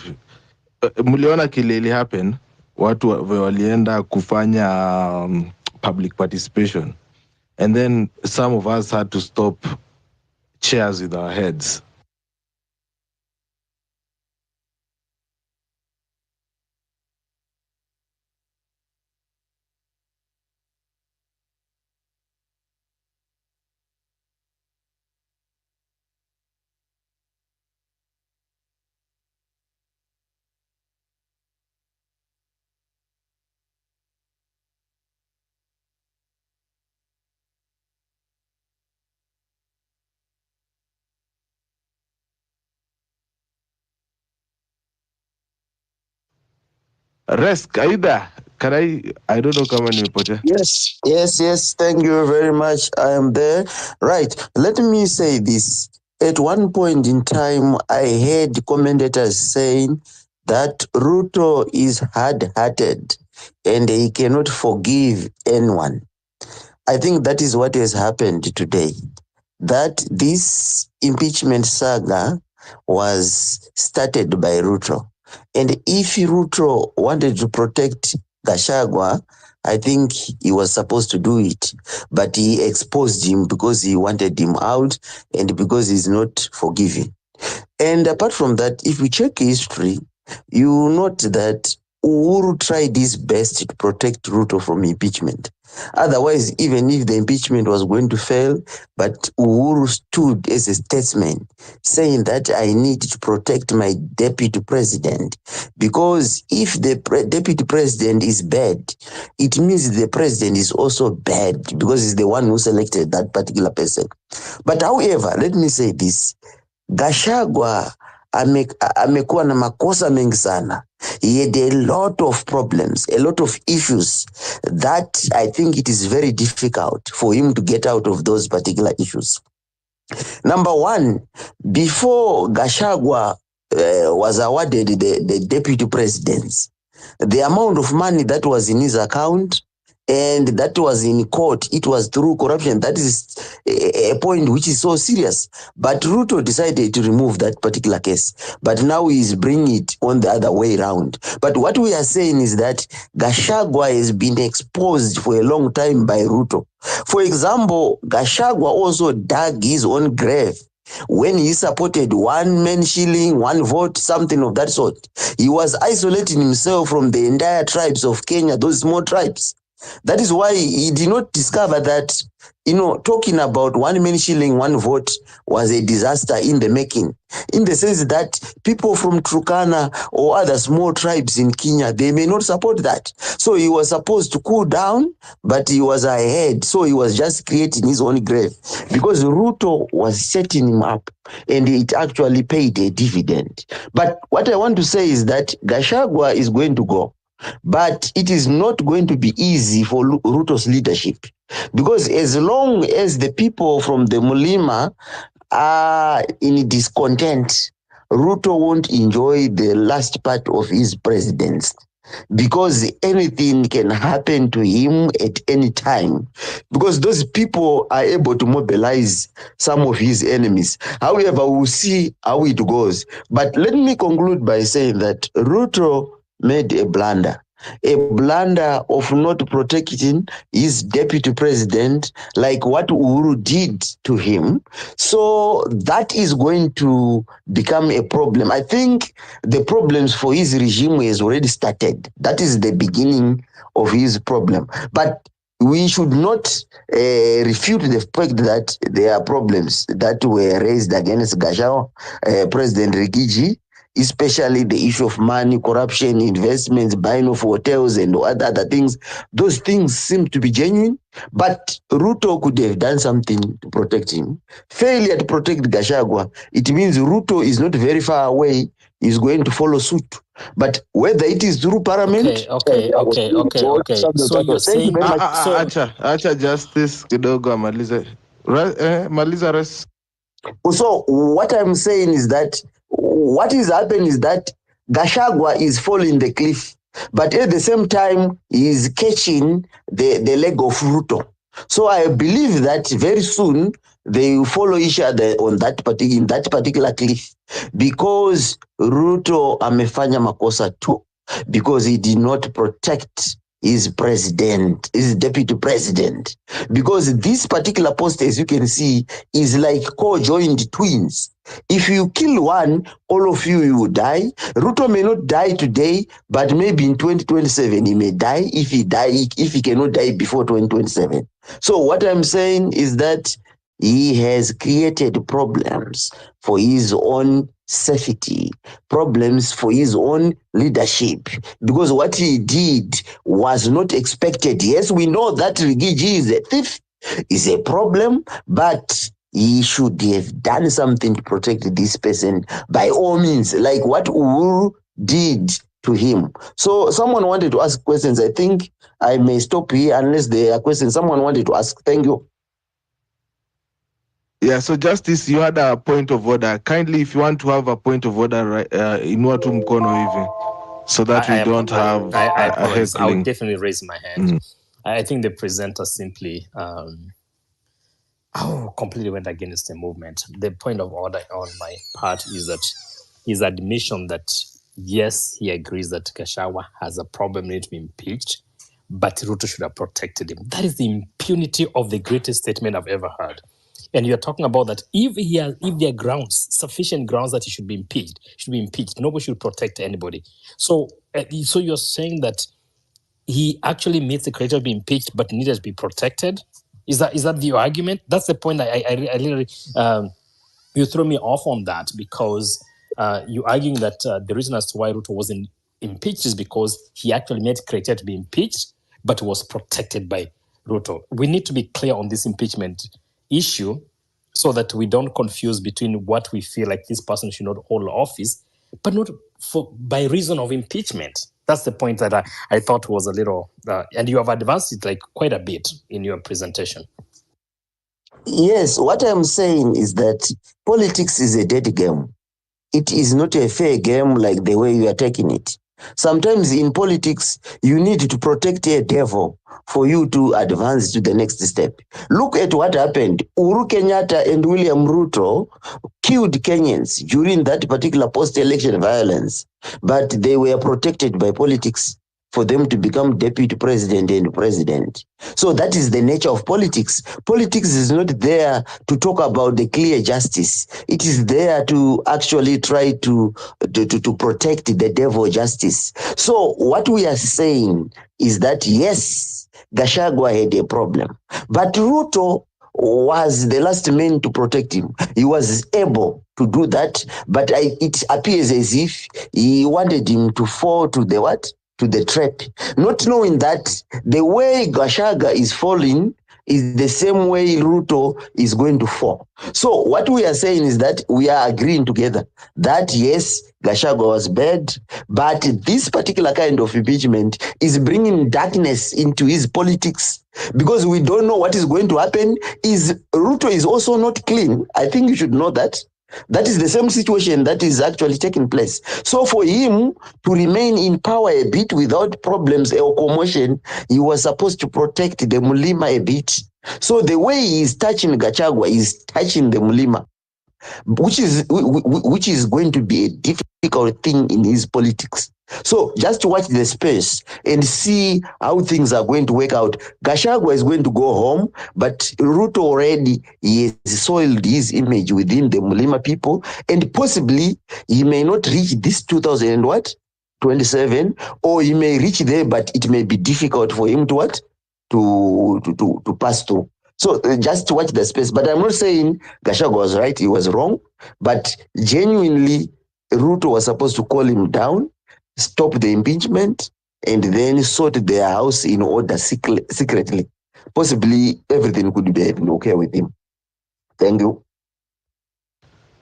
mliona kile ili happen, watu walienda kufanya public participation, and then some of us had to stop chairs with our heads. Resk, are you there? Can I don't know kama nimepotea. Yes. Thank you very much. I am there. Right. Let me say this. At one point in time, I heard commentators saying that Ruto is hard-hearted and he cannot forgive anyone. I think that is what has happened today. That this impeachment saga was started by Ruto. And if Ruto wanted to protect Gachagua, I think he was supposed to do it. But he exposed him because he wanted him out and because he's not forgiving. And apart from that, if we check history, you note that Uhuru tried his best to protect Ruto from impeachment. Otherwise, even if the impeachment was going to fail, but Uhuru stood as a statesman, saying that I need to protect my deputy president. Because if the deputy president is bad, it means the president is also bad because he's the one who selected that particular person. But however, let me say this. Gachagua amekuwa na makosa mengi sana. He had a lot of problems, a lot of issues that I think it is very difficult for him to get out of those particular issues. Number one, before Gachagua was awarded the deputy presidency, the amount of money that was in his account and that was in court, it was through corruption. That is a point which is so serious. But Ruto decided to remove that particular case. But now he is bringing it on the other way around. But what we are saying is that Gachagua has been exposed for a long time by Ruto. For example, Gachagua also dug his own grave when he supported one man shilling, one vote, something of that sort. He was isolating himself from the entire tribes of Kenya, those small tribes. That is why he did not discover that, talking about one man shilling, one vote was a disaster in the making. In the sense that people from Turkana or other small tribes in Kenya, they may not support that. So he was supposed to cool down, but he was ahead. So he was just creating his own grave because Ruto was setting him up and it actually paid a dividend. But what I want to say is that Gachagua is going to go. But it is not going to be easy for Ruto's leadership because as long as the people from the Mulima are in discontent, Ruto won't enjoy the last part of his presidency because anything can happen to him at any time because those people are able to mobilize some of his enemies. However, we'll see how it goes. But let me conclude by saying that Ruto made a blunder of not protecting his deputy president like what Uhuru did to him. So that is going to become a problem. I think the problems for his regime has already started. That is the beginning of his problem. But we should not refute the fact that there are problems that were raised against Gachagua, President Rigathi, especially the issue of money, corruption, investments, buying of hotels and other things. Those things seem to be genuine, but Ruto could have done something to protect him. Failure to protect Gachagua, it means Ruto is not very far away, is going to follow suit. But whether it is through Parliament, Okay. So you're thank you saying very much. Acha justice kidogo amalize. Maliza res. So what I'm saying is that what is happening is that Gachagua is falling the cliff but at the same time, he is catching the leg of Ruto. So I believe that very soon they will follow each other on in that particular cliff, because Ruto amefanya makosa too, because he did not protect his deputy president. Because this particular post, as you can see, is like co-joined twins. If you kill one, all of you will die. Ruto may not die today, but maybe in 2027 he may die if he cannot die before 2027. So what I'm saying is that he has created problems for his own safety, problems for his own leadership, because what he did was not expected. Yes, we know that Rigiji is a thief, is a problem, but he should have done something to protect this person by all means, like what Uhuru did to him. So someone wanted to ask questions. I think I may stop here unless there are questions someone wanted to ask. Thank you. Yeah, so Justice, you had a point of order. Kindly, if you want to have a point of order, inua tu mkono hivi, so that we don't have I a apologize. I would heckling. definitely raise my hand. I think the presenter simply completely went against the movement. The point of order on my part is that his admission that yes, he agrees that Gachagua has a problem, need to be impeached, but Ruto should have protected him. That is the impunity of the greatest statement I've ever heard. And you're talking about that if there are grounds, sufficient grounds that he should be impeached. Nobody should protect anybody. So you're saying that he actually meets the criteria to be impeached, but needed to be protected? Is that the argument? That's the point. I literally you threw me off on that, because you're arguing that the reason as to why Ruto wasn't impeached is because he actually met criteria to be impeached, but was protected by Ruto. We need to be clear on this impeachment issue so that we don't confuse between what we feel like this person should not hold office, but not by reason of impeachment. That's the point that I thought was a little, and you have advanced it like quite a bit in your presentation. Yes, what I'm saying is that politics is a dead game. It is not a fair game like the way you are taking it. Sometimes in politics, you need to protect a devil for you to advance to the next step. Look at what happened. Uhuru Kenyatta and William Ruto killed Kenyans during that particular post-election violence, but they were protected by politics for them to become deputy president and president. So that is the nature of politics. Politics is not there to talk about the clear justice. It is there to actually try to protect the devil justice. So what we are saying is that yes, Gachagua had a problem, but Ruto was the last man to protect him. He was able to do that, but it appears as if he wanted him to fall to the what? To the trap, not knowing that the way Gachagua is falling is the same way Ruto is going to fall. So what we are saying is that we are agreeing together that yes, Gachagua was bad, but this particular kind of impeachment is bringing darkness into his politics, because we don't know what is going to happen. Ruto is also not clean. I think you should know that. That is the same situation that is actually taking place. So for him to remain in power a bit without problems or commotion, he was supposed to protect the Mulima a bit. So the way he is touching Gachagua is touching the Mulima, which is going to be a difficult thing in his politics. So just watch the space and see how things are going to work out. Gachagua is going to go home, but Ruto already he has soiled his image within the Mulima people, and possibly he may not reach this 2027, or he may reach there, but it may be difficult for him to to pass through. So just watch the space. But I'm not saying Gachagua was right, he was wrong, but genuinely Ruto was supposed to call him down, stop the impeachment, and then sort their house in order secretly. Possibly everything could be okay with him. Thank you.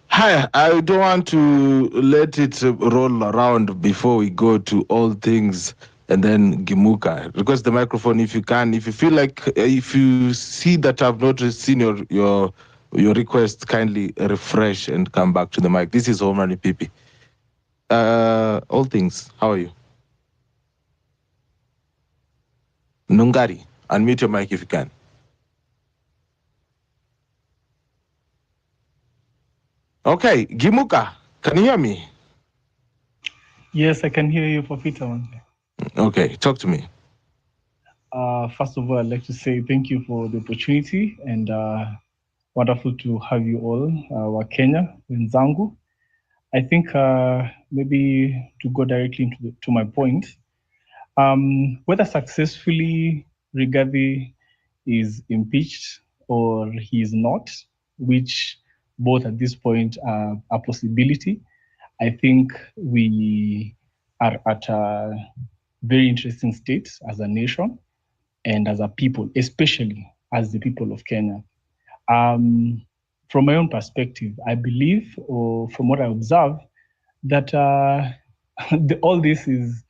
Hi, I don't want to let it roll around before we go to all things and then Gimuka. Request the microphone if you can. If you feel like, if you see that I've not seen your request, kindly refresh and come back to the mic. This is Omani Pipi. All things, how are you? Nungari, unmute your mic if you can. Okay, Gimuka, can you hear me? Yes, I can hear you, Professor. Okay, talk to me. First of all, I'd like to say thank you for the opportunity and wonderful to have you all, Wakenya, wenzangu. I think maybe to go directly to my point, whether successfully Rigathi is impeached or he is not, which both at this point are a possibility, I think we are at a very interesting state as a nation and as a people, especially as the people of Kenya. From my own perspective, I believe, or from what I observe, that all this is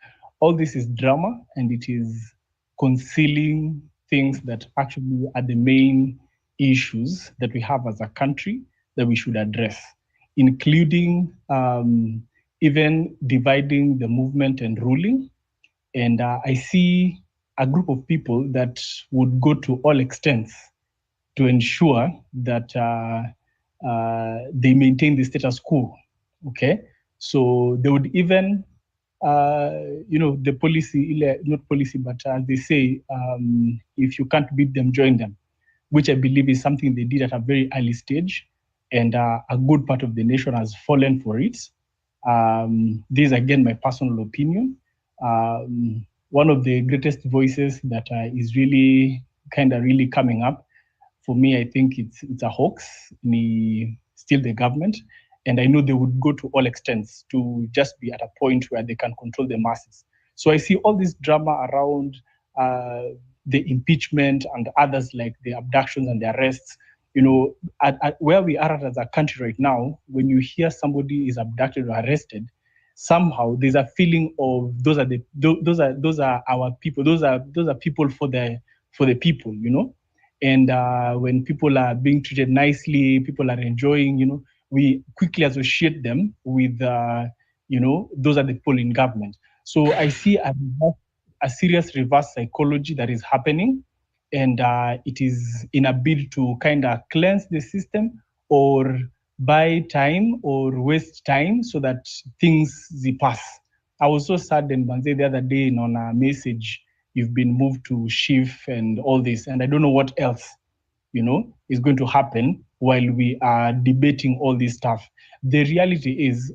drama, and it is concealing things that actually are the main issues that we have as a country that we should address, including even dividing the movement and ruling. And I see a group of people that would go to all extents to ensure that they maintain the status quo. Okay, so they would even, the policy, not policy, but as they say, if you can't beat them, join them, which I believe is something they did at a very early stage, and a good part of the nation has fallen for it. This is again my personal opinion. One of the greatest voices that is really really coming up for me, I think it's a hoax, still the government. And I know they would go to all extents to just be at a point where they can control the masses. So I see all this drama around the impeachment and others like the abductions and the arrests. At where we are as a country right now, when you hear somebody is abducted or arrested, somehow there's a feeling of those are our people. Those are people for the people, And when people are being treated nicely, people are enjoying, we quickly associate them with, those are the people in government. So I see a serious reverse psychology that is happening, and it is in a bid to cleanse the system or buy time or waste time so that things pass. I was so saddened, Banze, the other day on a message, you've been moved to chief and all this, and I don't know what else, is going to happen while we are debating all this stuff. The reality is,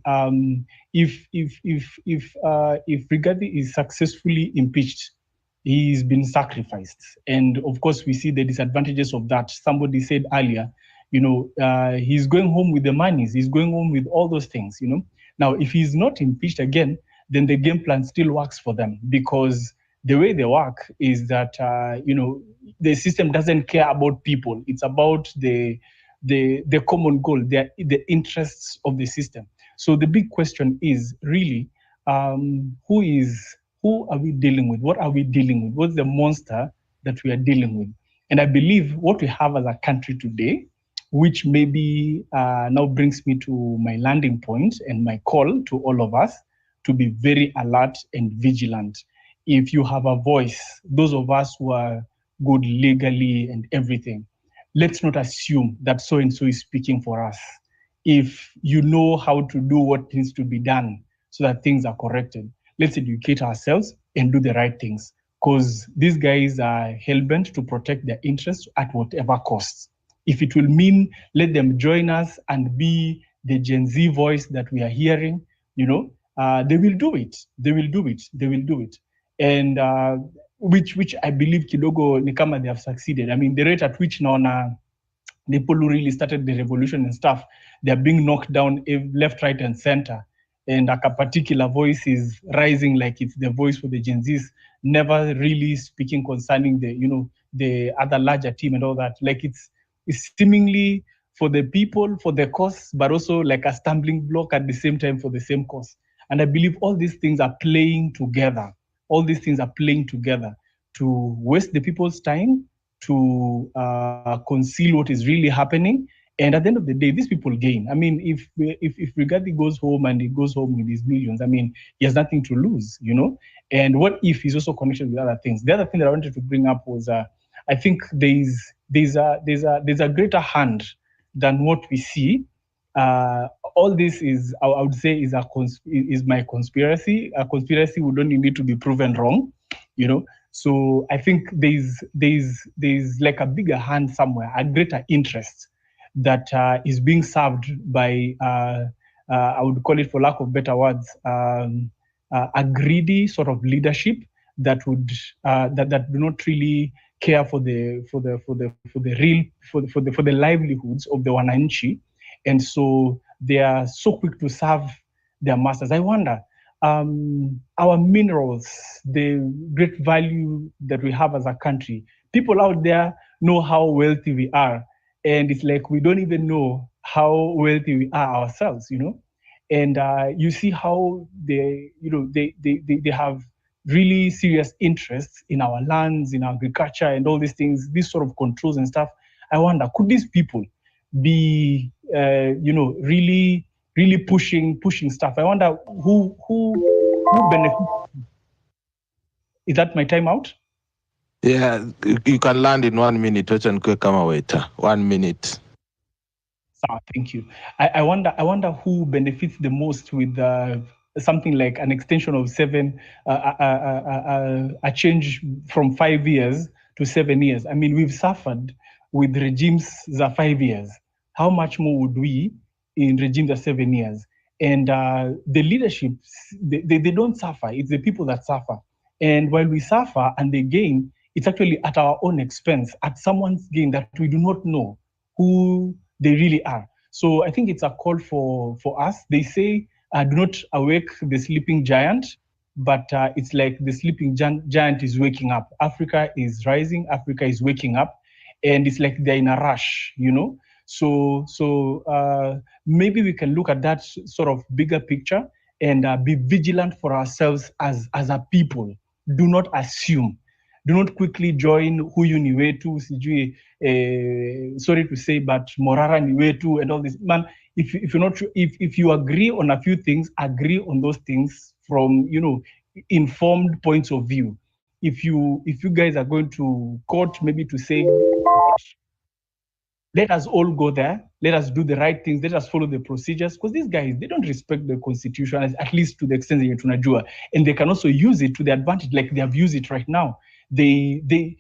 if Rigathi is successfully impeached, he's been sacrificed, and of course we see the disadvantages of that. Somebody said earlier, he's going home with the monies, he's going home with all those things. Now, if he's not impeached again, then the game plan still works for them, because the way they work is that the system doesn't care about people. It's about the common goal, the interests of the system. So the big question is really, who are we dealing with? What are we dealing with? What's the monster that we are dealing with? And I believe what we have as a country today, which maybe now brings me to my landing point and my call to all of us to be very alert and vigilant. If you have a voice, those of us who are good legally and everything, let's not assume that so-and-so is speaking for us. If you know how to do what needs to be done so that things are corrected, let's educate ourselves and do the right things, because these guys are hell-bent to protect their interests at whatever cost. If it will mean let them join us and be the Gen Z voice that we are hearing, they will do it. They will do it. They will do it. And which I believe kidogo ni kama they have succeeded. I mean, the rate at which naona the people who really started the revolution and stuff, they're being knocked down left, right, and center. And like a particular voice is rising like it's the voice for the Gen Zs, never really speaking concerning the other larger team and all that. Like it's seemingly for the people, for the cause, but also like a stumbling block at the same time for the same cause. And I believe all these things are playing together. All these things are playing together to waste the people's time, to conceal what is really happening, And at the end of the day, these people gain. I mean, if Rigathi goes home and he goes home with his millions, I mean, he has nothing to lose, you know. And what if he's also connected with other things? The other thing that I wanted to bring up was, I think there's a greater hand than what we see. All this is, I would say, is my conspiracy. A conspiracy would only need to be proven wrong, you know. So I think there's like a bigger hand somewhere, a greater interest that is being served by, I would call it, for lack of better words, a greedy sort of leadership that would that do not really care for the livelihoods of the wananchi, and so they are so quick to serve their masters. I wonder, our minerals, the great value that we have as a country, people out there know how wealthy we are, and it's like we don't even know how wealthy we are ourselves, you know. And you see how they have really serious interests in our lands, in agriculture, and all these things, these sort of controls and stuff. I wonder, could these people be, really pushing stuff? I wonder who benefits. Is that my time out? Yeah, you can land in 1 minute. Wacha nikuwe kama waiter. 1 minute. Thank you. I wonder who benefits the most with something like an extension of 7, a change from 5 years to 7 years. I mean, we've suffered with regimes that 5 years. How much more would we in regimes that 7 years? And the leadership, they don't suffer. It's the people that suffer. And while we suffer and they gain, it's actually at our own expense, at someone's gain that we do not know who they really are. So I think it's a call for us. They say, do not awake the sleeping giant, but it's like the sleeping giant is waking up. Africa is rising, Africa is waking up, and it's like they're in a rush, you know? So maybe we can look at that sort of bigger picture and be vigilant for ourselves as a people. Do not assume. Do not quickly join huyu ni wetu, sijui, sorry to say, but Morara ni wetu and all this. Man, if you agree on a few things, agree on those things from, you know, informed points of view. If you guys are going to court, maybe to say, let us all go there, let us do the right things, let us follow the procedures, because these guys, they don't respect the constitution, at least to the extent that tunajua, and they can also use it to their advantage, like they have used it right now. It's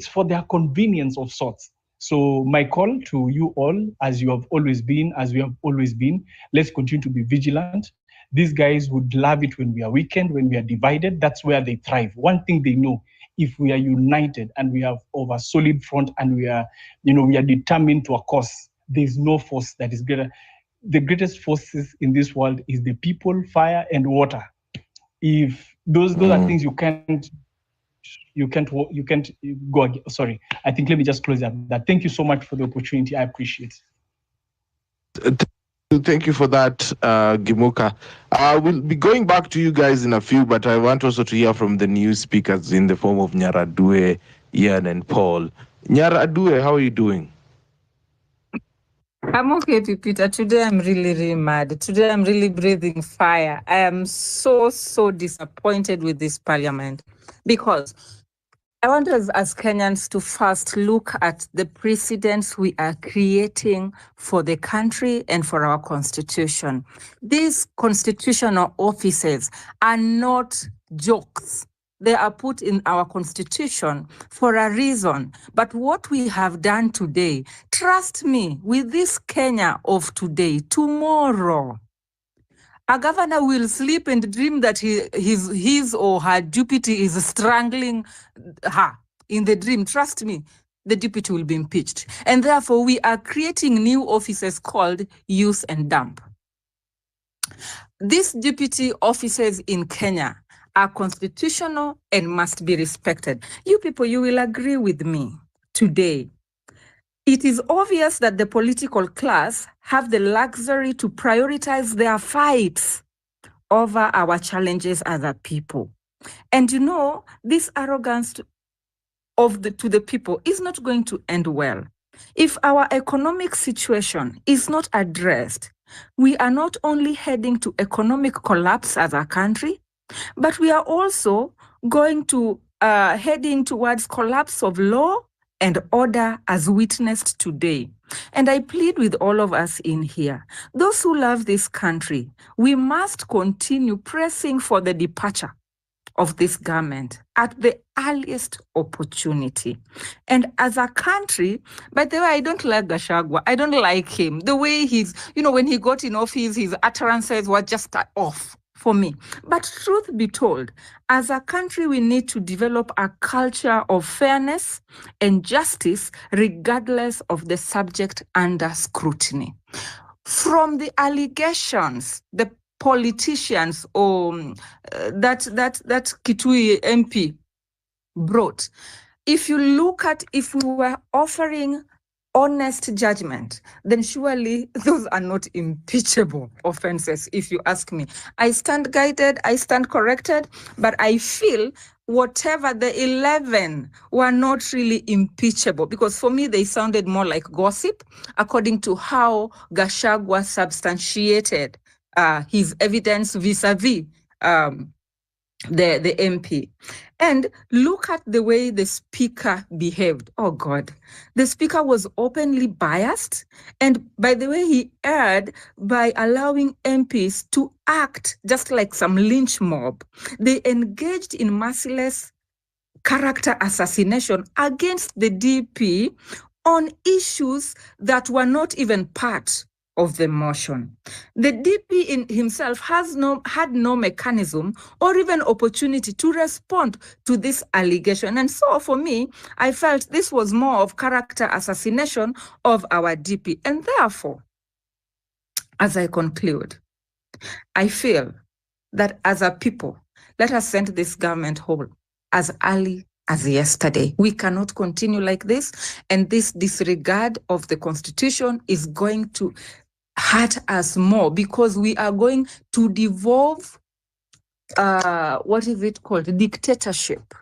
for their convenience of sorts. So my call to you all, as you have always been, as we have always been, let's continue to be vigilant. These guys would love it when we are weakened, when we are divided. That's where they thrive. One thing they know, if we are united and we have over solid front and we are determined to a cause, there's no force that is greater. The greatest forces in this world is the people, fire, and water. If those are things you can't go again. Sorry, I think let me just close that. Thank you so much for the opportunity. I appreciate it. Thank you for that, Gimuka. We'll be going back to you guys in a few, but I want also to hear from the new speakers in the form of Nyaradue, Ian, and Paul. Nyaradue, how are you doing? I'm okay, Peter. Today I'm really mad. Today I'm really breathing fire. I am so disappointed with this parliament, because I want us as Kenyans to first look at the precedents we are creating for the country and for our constitution. These constitutional offices are not jokes. They are put in our constitution for a reason. But what we have done today, trust me, with this Kenya of today, tomorrow, a governor will sleep and dream that his or her deputy is strangling her in the dream. Trust me, the deputy will be impeached. And therefore, we are creating new offices called use and dump. These deputy offices in Kenya are constitutional and must be respected. You people, you will agree with me today. It is obvious that the political class have the luxury to prioritize their fights over our challenges as a people. And you know, this arrogance to the people is not going to end well. If our economic situation is not addressed, we are not only heading to economic collapse as a country, but we are also going to heading towards collapse of law and order as witnessed today. And I plead with all of us in here, those who love this country, we must continue pressing for the departure of this government at the earliest opportunity. And as a country, by the way, I don't like Gachagua. I don't like him. The way he's, when he got in office, his utterances were just off for me. But truth be told, as a country, we need to develop a culture of fairness and justice, regardless of the subject under scrutiny. From the allegations, the politicians that Kitui MP brought, if you look at, if we were offering honest judgment, then surely those are not impeachable offenses, if you ask me. I stand guided, I stand corrected, but I feel whatever the 11 were not really impeachable, because for me, they sounded more like gossip, according to how Gachagua substantiated his evidence vis-a-vis the MP. And look at the way the speaker behaved. Oh God, the speaker was openly biased. And by the way, he erred by allowing MPs to act just like some lynch mob. They engaged in merciless character assassination against the DP on issues that were not even part of the motion. The DP in himself had no mechanism or even opportunity to respond to this allegation. And so for me, I felt this was more of character assassination of our DP. And therefore, as I conclude, I feel that as a people, let us send this government home as early as yesterday. We cannot continue like this, and this disregard of the Constitution is going to hurt us more, because we are going to devolve, what is it called, dictatorship,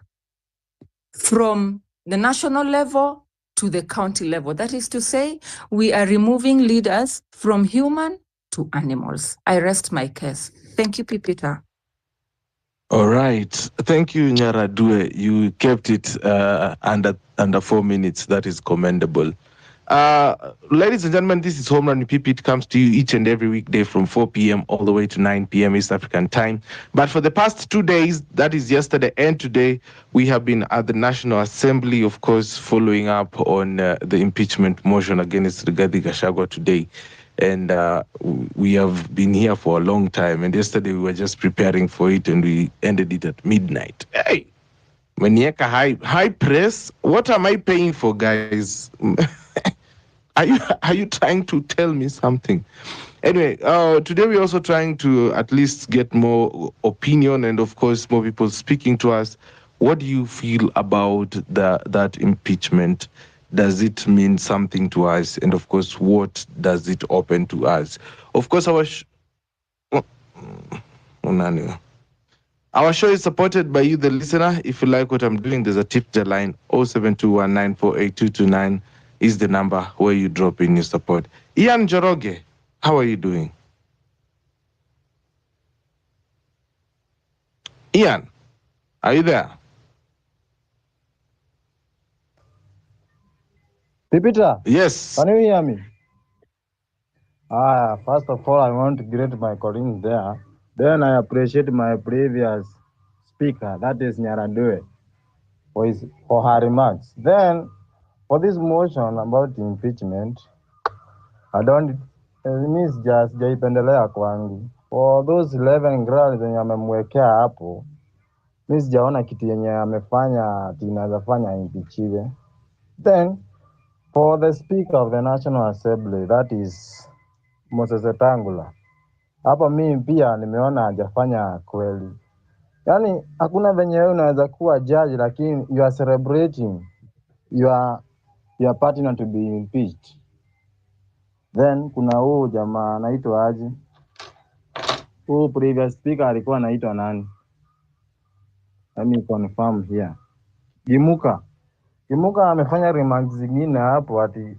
from the national level to the county level. That is to say, we are removing leaders from human to animals. I rest my case. Thank you, Pipita. All right. Thank you, Nyaradue. You kept it under 4 minutes. That is commendable. Ladies and gentlemen, this is Home Run PP. It comes to you each and every weekday from 4 p.m. all the way to 9 p.m. East African time. But for the past 2 days, that is yesterday and today, we have been at the National Assembly, of course, following up on the impeachment motion against Rigathi Gachagwa today. And we have been here for a long time. And yesterday we were just preparing for it, and we ended it at midnight. Hey, Manieka high press. What am I paying for, guys? Are you trying to tell me something? Anyway, today we're also trying to at least get more opinion and, of course, more people speaking to us. What do you feel about that impeachment? Does it mean something to us? And, of course, what does it open to us? Of course, our show is supported by you, the listener. If you like what I'm doing, there's a tip jar line. 0721948229 is the number where you drop in your support. Ian Joroge, how are you doing? Ian, are you there? Pipita? Yes. Can you hear me? First of all, I want to greet my colleagues there. Then I appreciate my previous speaker, that is Nyaradue, for her remarks. Then, for this motion about impeachment, I don't, miss just jaipendelea kwangu. For those 11 girls zenye amemwekea hapo, miss sijaona kitu yenye amefanya tinaweza fanya impeachiwe. Then, for the Speaker of the National Assembly, that is Moses Wetangula, hapa mimi pia nimeona hajafanya kweli. Yaani hakuna venye wewe unaweza kuwa judge lakini you are celebrating your partner to be impeached. Then kuna huu jamaa anaitwa aje? Huu previous speaker alikuwa anaitwa nani? Let me confirm here. Gimuka amefanya remarks zingine hapo ati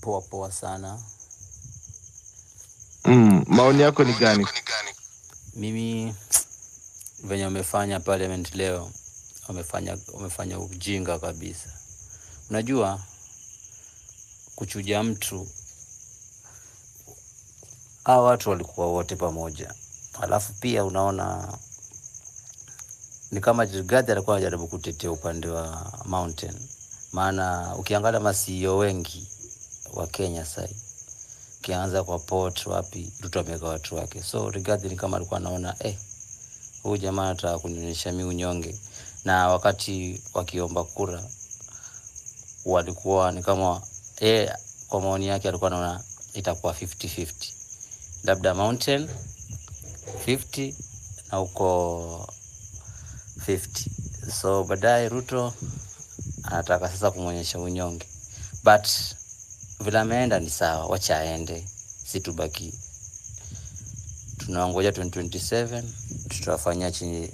Poa poa sana. Maoni yako ni gani? Mimi venye wamefanya parliament leo, wamefanya ujinga kabisa. Unajua kuchuja mtu, hao watu walikuwa wote pamoja. Alafu pia unaona ni kama Rigathi alikuwa anajaribu kutetea upande wa Mountain. Maana ukiangalia ma-CEO wengi wa Kenya sasa, ukianza kwa Port wapi, Ruto ameweka watu wake. So Rigathi ni kama alikuwa anaona huyu jamaa anataka kunionyesha mimi unyonge. Na wakati wakiomba kura walikuwa ni kama kwa maoni yake alikuwa anaona itakuwa 50-50. Labda Mountain 50 na uko 50. So baadaye Ruto anataka sasa kumuonyesha unyonge. But vile ameenda ni sawa, wacha aende. Si tubaki tunaongoja 2027 tutafanya chini.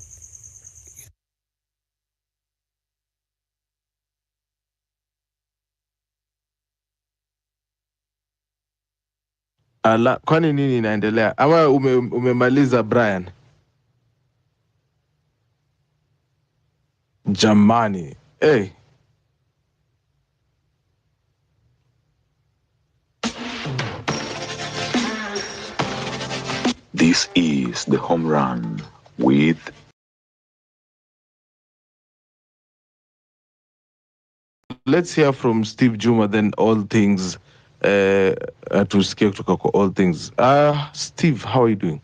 Ala, kwani nini inaendelea? Ama umemaliza Brian? Jamani, This is the home run with Let's hear from Steve Juma, then all things tusikie kutoka kwa all things. Steve, how are you doing?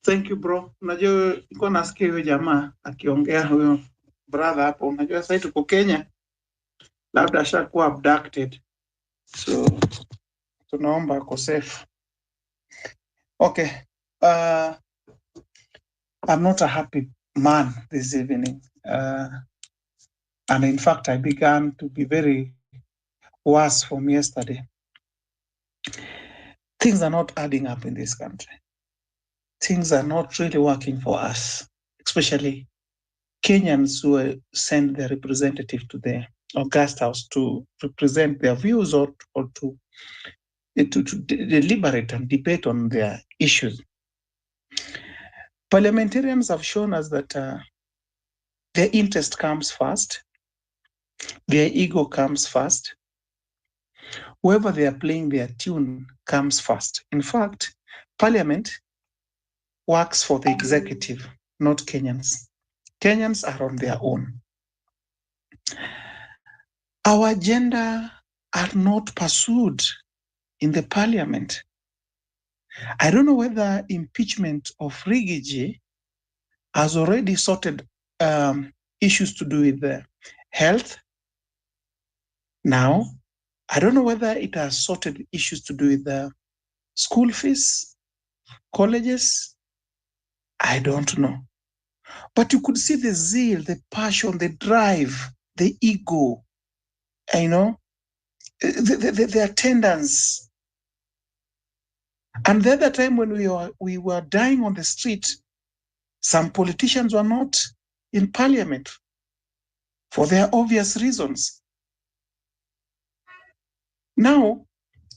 Thank you bro. Unajua nilikuwa nasikia huyo jamaa akiongea, huyo brother hapo. Unajua sasa tuko Kenya, labda ashakuwa abducted, so tunaomba ako safe. Okay, I'm not a happy man this evening, and in fact I began to be very worse from yesterday. Things are not adding up in this country. Things are not really working for us, especially Kenyans who send their representative to the August House to represent their views or to deliberate and debate on their issues. Parliamentarians have shown us that their interest comes first, their ego comes first. Whoever they are playing their tune comes first. In fact, Parliament works for the executive, not Kenyans. Kenyans are on their own. Our agenda are not pursued in the Parliament. I don't know whether impeachment of Rigathi has already sorted issues to do with the health. Now, I don't know whether it has sorted issues to do with the school fees, colleges. I don't know. But you could see the zeal, the passion, the drive, the ego, the attendance. And the other time when we were dying on the street, some politicians were not in Parliament for their obvious reasons. Now,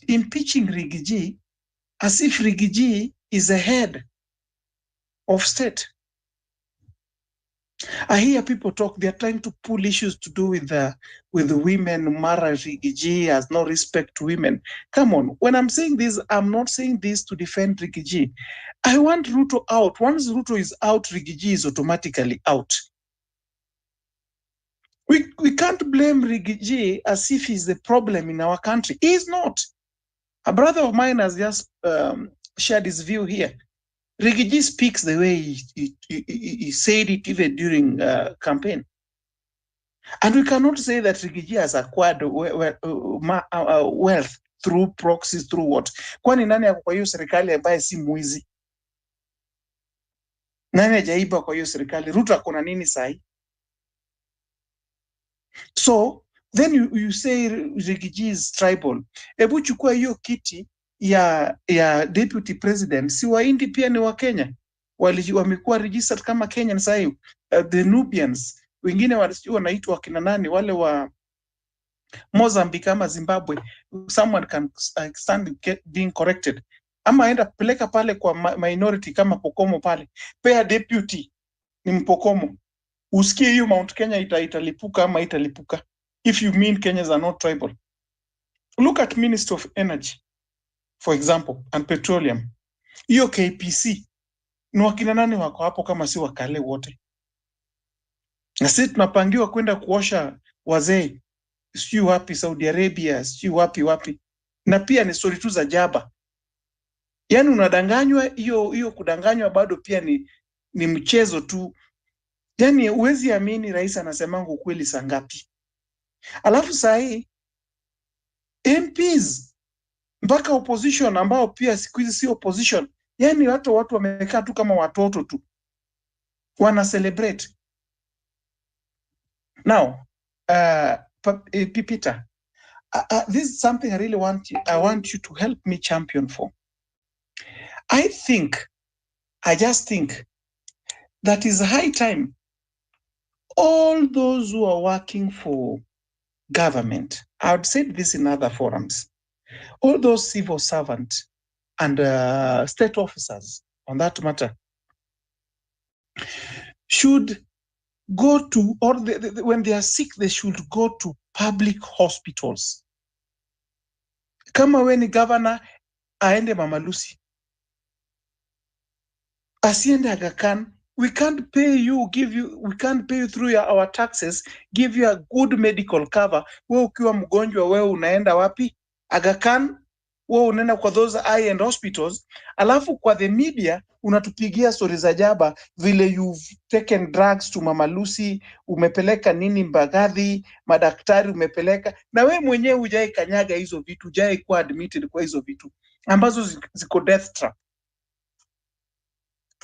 impeaching Rigathi as if Rigathi is the head of state. I hear people talk, they're trying to pull issues to do with the women. Mara Rigathi has no respect to women. Come on, when I'm saying this, I'm not saying this to defend Rigathi. I want Ruto out. Once Ruto is out, Rigathi is automatically out. We can't blame Rigathi as if he's the problem in our country. He's not. A brother of mine has just shared his view here. Rigathi speaks the way he said it even during campaign. And we cannot say that Rigathi has acquired wealth through proxies, through what? Kwani nani yako kwa hiyo serikali ambaye si mwizi? Nani hajaiba kwa hiyo serikali? Ruto akona nini sahi? So then you say Rigathi is tribal. Ebu chukua hiyo kiti ya deputy president, si Wahindi pia ni wa Kenya, wamekuwa registered kama Kenyan sahi. The Nubians, wengine wanaitwa kina nani wale wa Mozambique ama Zimbabwe, someone can stand being corrected. Ama aenda peleka pale kwa minority kama Pokomo pale, pea deputy ni Mpokomo, usikie hiyo Mount Kenya italipuka ama italipuka, if you mean Kenyans are not tribal. Look at Minister of Energy for example and Petroleum, hiyo KPC ni wakina nani wako hapo kama si wakale wote? Na sisi tunapangiwa kwenda kuosha wazee sijui wapi Saudi Arabia, sijui wapi, na pia ni story tu za jaba. Yani unadanganywa, hiyo kudanganywa bado pia ni mchezo tu. Yani huwezi amini rais anasemanga ukweli saa ngapi. Alafu saa hii MPs mpaka opposition ambao pia siku hizi si opposition, yani watu wamekaa tu kama watoto tu wana celebrate. Now Peter, this is something I really want you to help me champion for. I just think that is high time all those who are working for government, I would say this in other forums, all those civil servants and state officers on that matter should go to, or when they are sick, they should go to public hospitals. Kama we ni governor, aende Mama Lucy, asiende Aga Khan. We can't pay you through our taxes, give you a good medical cover. Wewe ukiwa mgonjwa, wewe unaenda wapi? Aga Khan, wewe unaenda kwa those high-end hospitals, alafu kwa the media unatupigia stories za jaba vile you've taken drugs to Mama Lucy, umepeleka nini Mbagathi, madaktari umepeleka, na wewe mwenyewe hujai kanyaga hizo vitu, hujai kuwa admitted kwa hizo vitu ambazo ziko death trap.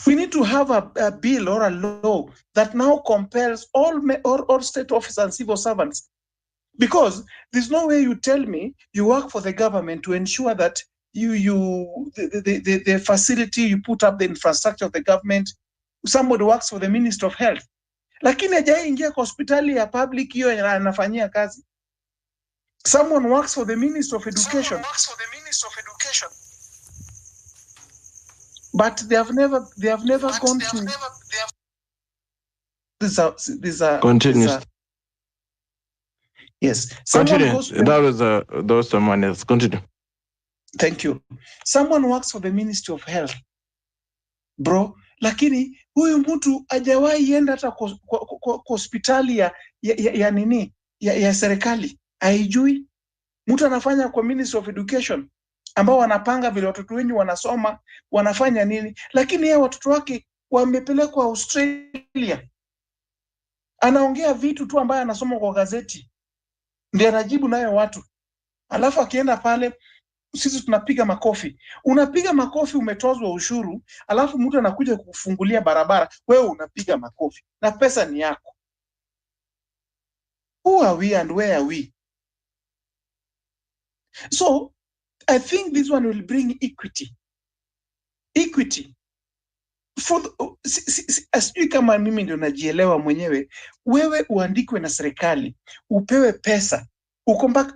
We need to have a bill or a law that now compels all state officers and civil servants, because there's no way you tell me you work for the government to ensure that the facility you put up, the infrastructure of the government, somebody works for the Minister of Health, lakini hajaingia kwa hospitali ya public hiyo anafanyia kazi. Someone works for the Minister of Education. But they have never gone to. These are Continuous. Yes. Continue. That was those someone else. Continue. Thank you. Someone works for the Ministry of Health, bro. Lakini huyu mtu hajawahi enda hata kwa hospitali ya nini ya serikali, haijui. Mtu anafanya kwa Ministry of Education, ambao wanapanga vile watoto wenyu wanasoma, wanafanya nini, lakini yeye watoto wake wamepelekwa Australia. Anaongea vitu tu ambaye anasoma kwa gazeti, ndiye anajibu nayo watu. Alafu akienda pale, sisi tunapiga makofi. Unapiga makofi, umetozwa ushuru, alafu mtu anakuja kufungulia barabara, wewe unapiga makofi na pesa ni yako. Who are we and where are we? So I think this one will bring equity. For asijui kama mimi ndio najielewa mwenyewe. Wewe uandikwe na serikali, upewe pesa,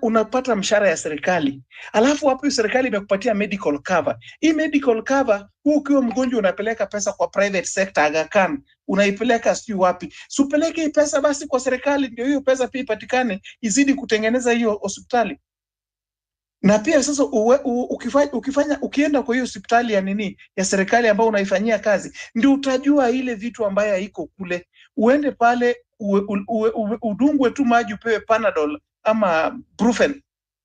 unapata mshahara ya serikali, alafu hapo serikali imekupatia medical cover. Hii medical cover, ukiwa mgonjwa unapeleka pesa kwa private sector, Aga Khan, unaipeleka sijui wapi. Supeleke hii pesa basi kwa serikali, ndio hiyo pesa pia ipatikane, izidi kutengeneza hiyo hospitali. Na pia sasa ukienda kwa hiyo hospitali ya nini ya serikali ambayo unaifanyia kazi, ndio utajua ile vitu ambayo haiko kule. Uende pale udungwe tu maji, upewe Panadol ama Brufen,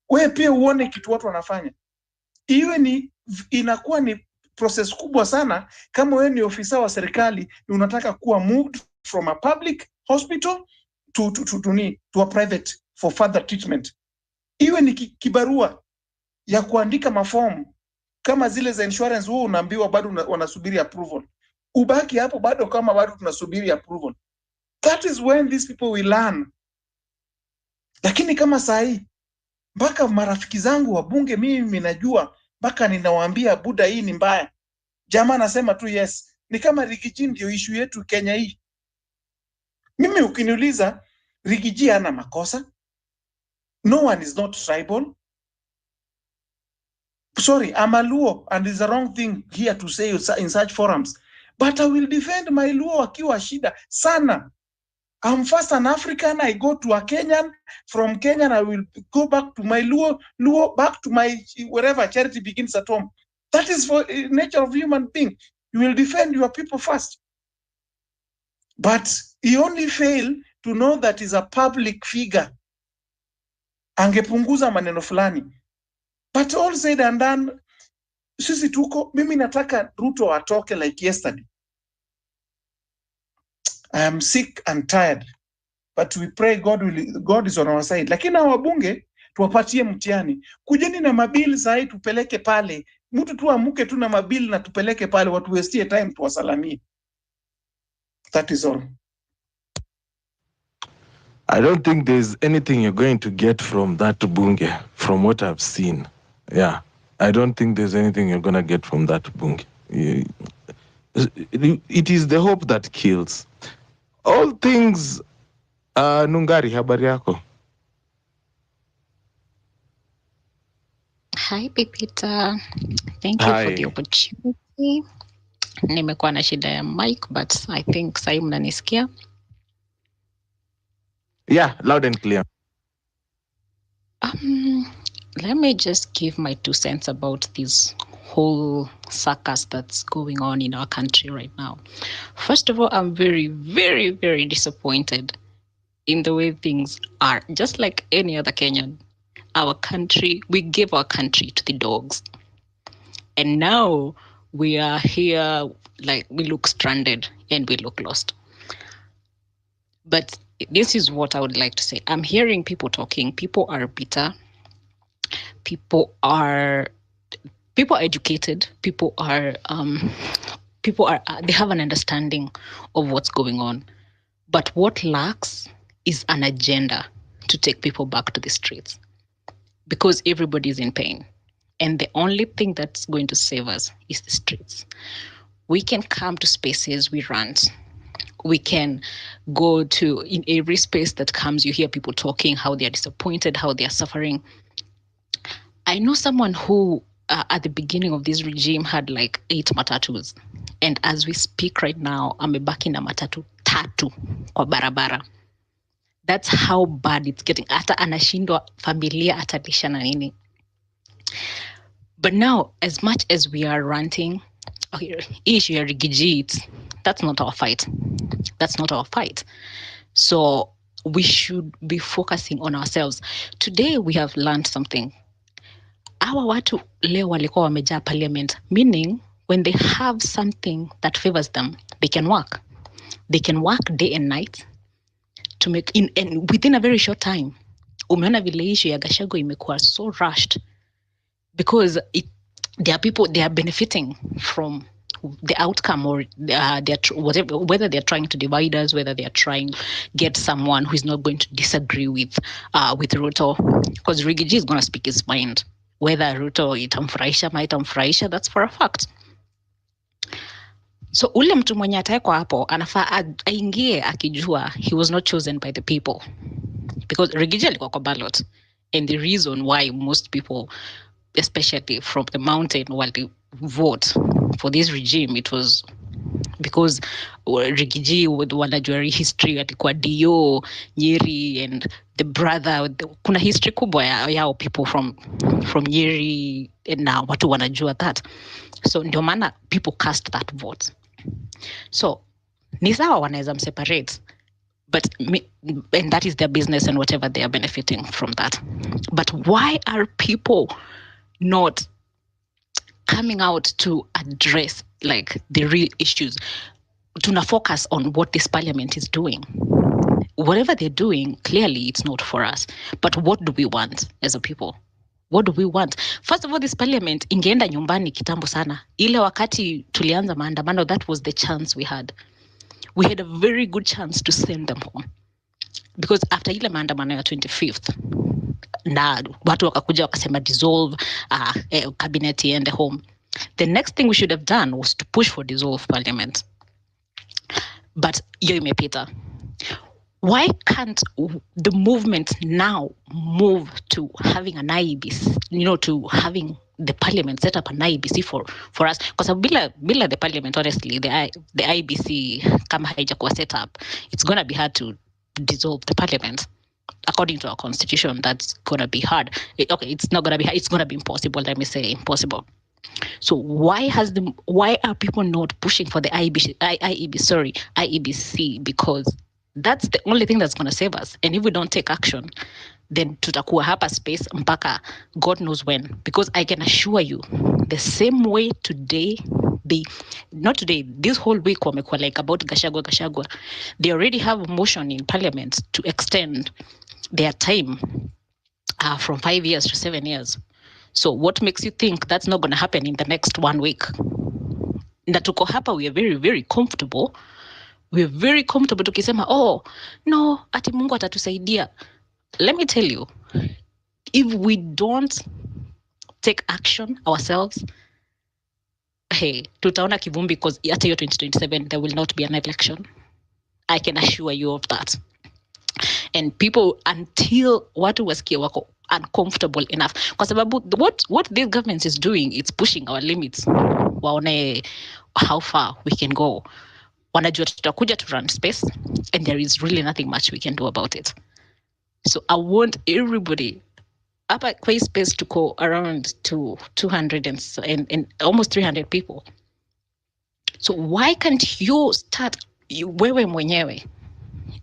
wewe pia uone kitu watu wanafanya. Iwe inakuwa ni process kubwa sana. Kama wewe ni ofisa wa serikali ni unataka kuwa moved from a public hospital to a private for further treatment, iwe ni kibarua ya kuandika mafomu kama zile za insurance, wewe unaambiwa bado wanasubiri approval, ubaki hapo bado kama bado tunasubiri approval. That is when these people will learn. Lakini kama saa hii mpaka marafiki zangu wabunge mimi najua, mpaka ninawaambia buda hii ni mbaya, jamaa anasema tu yes. Ni kama Rigathi ndio issue yetu Kenya hii. Mimi ukiniuliza, Rigiji hana makosa. No one is not tribal. Sorry, I'm a Luo, and it's the wrong thing here to say in such forums. But I will defend my Luo akiwa shida sana. I'm first an African, I go to a Kenyan, from Kenyan I will go back to my Luo, back to my wherever charity begins at home. That is for nature of human being. You will defend your people first. But he only failed to know that he's a public figure. Angepunguza maneno fulani. But all said and done, sisi tuko, mimi nataka Ruto atoke like yesterday. I am sick and tired. But we pray God is on our side. Lakini na wabunge tuwapatie mtihani. Kujeni na mabili sahi tupeleke pale. Mtu tu amuke tu na mabili na tupeleke pale, watu wastie time tuwasalamie. That is all. I don't think there's anything you're going to get from that bunge, from what I've seen. Yeah, I don't think there's anything you're going to get from that bunge. It is the hope that kills. All things, Nungari, habari yako? Hi, Pipita. Thank you for the opportunity. Nimekuwa na shida ya mic, but I think sahi mnanisikia. Yeah, loud and clear. Let me just give my 2 cents about this whole circus that's going on in our country right now. First of all, I'm very, very, very disappointed in the way things are. Just like any other Kenyan, our country, we gave our country to the dogs. And now we are here, like we look stranded and we look lost. But this is what I would like to say. I'm hearing people talking. People are bitter. People are educated. People are they have an understanding of what's going on. But what lacks is an agenda to take people back to the streets, because everybody's in pain. And the only thing that's going to save us is the streets. We can come to spaces, we rant. We can go to, in every space that comes, you hear people talking, how they are disappointed, how they are suffering. I know someone who, at the beginning of this regime, had like 8 matatus. And as we speak right now, amebaki na matatu 3 kwa barabara. That's how bad it's getting. Hata anashindwa familia atalisha na nini. But now, as much as we are ranting, issue ya Rigiji, that's not our fight. That's not our fight. So we should be focusing on ourselves. Today we have learned something. Hawa watu leo walikuwa wamejaa parliament, meaning when they have something that favors them, they can work. They can work day and night to make and within a very short time. Umeona vile issue ya Gachagwa imekuwa so rushed because there are people, they are benefiting from the outcome, or whatever, whether they're trying to divide us, whether they're trying to get someone who is not going to disagree with Ruto, because Rigiji is going to speak his mind. Whether Ruto itamfurahisha ma itamfurahisha, that's for a fact. So ule mtu mwenye ataekwa hapo anafaa aingie akijua he was not chosen by the people, because Rigiji alikuwa kwa ballot, and the reason why most people, especially from the mountain, while they vote for this regime, it was because Rigiji, wanajua history, alikuwa Dio, Nyeri, and the brother, kuna history kubwa yao people from Nyeri, and now watu wanajua that. So ndio maana people cast that vote. So ni sawa wanaweza mseparate, and that is their business and whatever they are benefiting from that. But why are people not coming out to address like the real issues? Tuna focus on what this parliament is doing. Whatever they're doing, clearly it's not for us. But what do we want as a people? What do we want? First of all, this parliament ingeenda nyumbani kitambo sana. Ile wakati tulianza maandamano, that was the chance we had. We had a very good chance to send them home. Because after ile maandamano ya 25th, na watu wakakuja wakasema dissolve cabinet iende home. The next thing we should have done was to push for dissolve parliament. But hiyo imepita. Why can't the movement now move to having an IEBC, to having the parliament set up an IEBC for us? Because bila the parliament, honestly, the IEBC kama haijakuwa set up, it's going to be hard to dissolve the parliament. According to our constitution, that's going to be hard. It's not going to be hard. It's going to be impossible. Let me say impossible. So why are people not pushing for the IEBC? Because that's the only thing that's going to save us. And if we don't take action, then tutakuwa hapa space mpaka God knows when. Because I can assure you, the same way today, this whole week wamekuwa like about Gachagwa, they already have a motion in parliament to extend their time from 5 years to 7 years. So what makes you think that's not going to happen in the next 1 week? Na tuko hapa, we are very, very comfortable. We are very comfortable tukisema, oh, no, ati Mungu atatusaidia. Let me tell you, if we don't take action ourselves, hey, tutaona kivumbi, because at year 2027, there will not be an election. I can assure you of that. And people, until watu wasikie wako uncomfortable enough, kwa sababu what this government is doing, it's pushing our limits. Waone how far we can go. Wanajua tutakuja to run space, and there is really nothing much we can do about it. So I want everybody up at Quay space to go around to 200 and almost 300 people. So why can't you start wewe mwenyewe?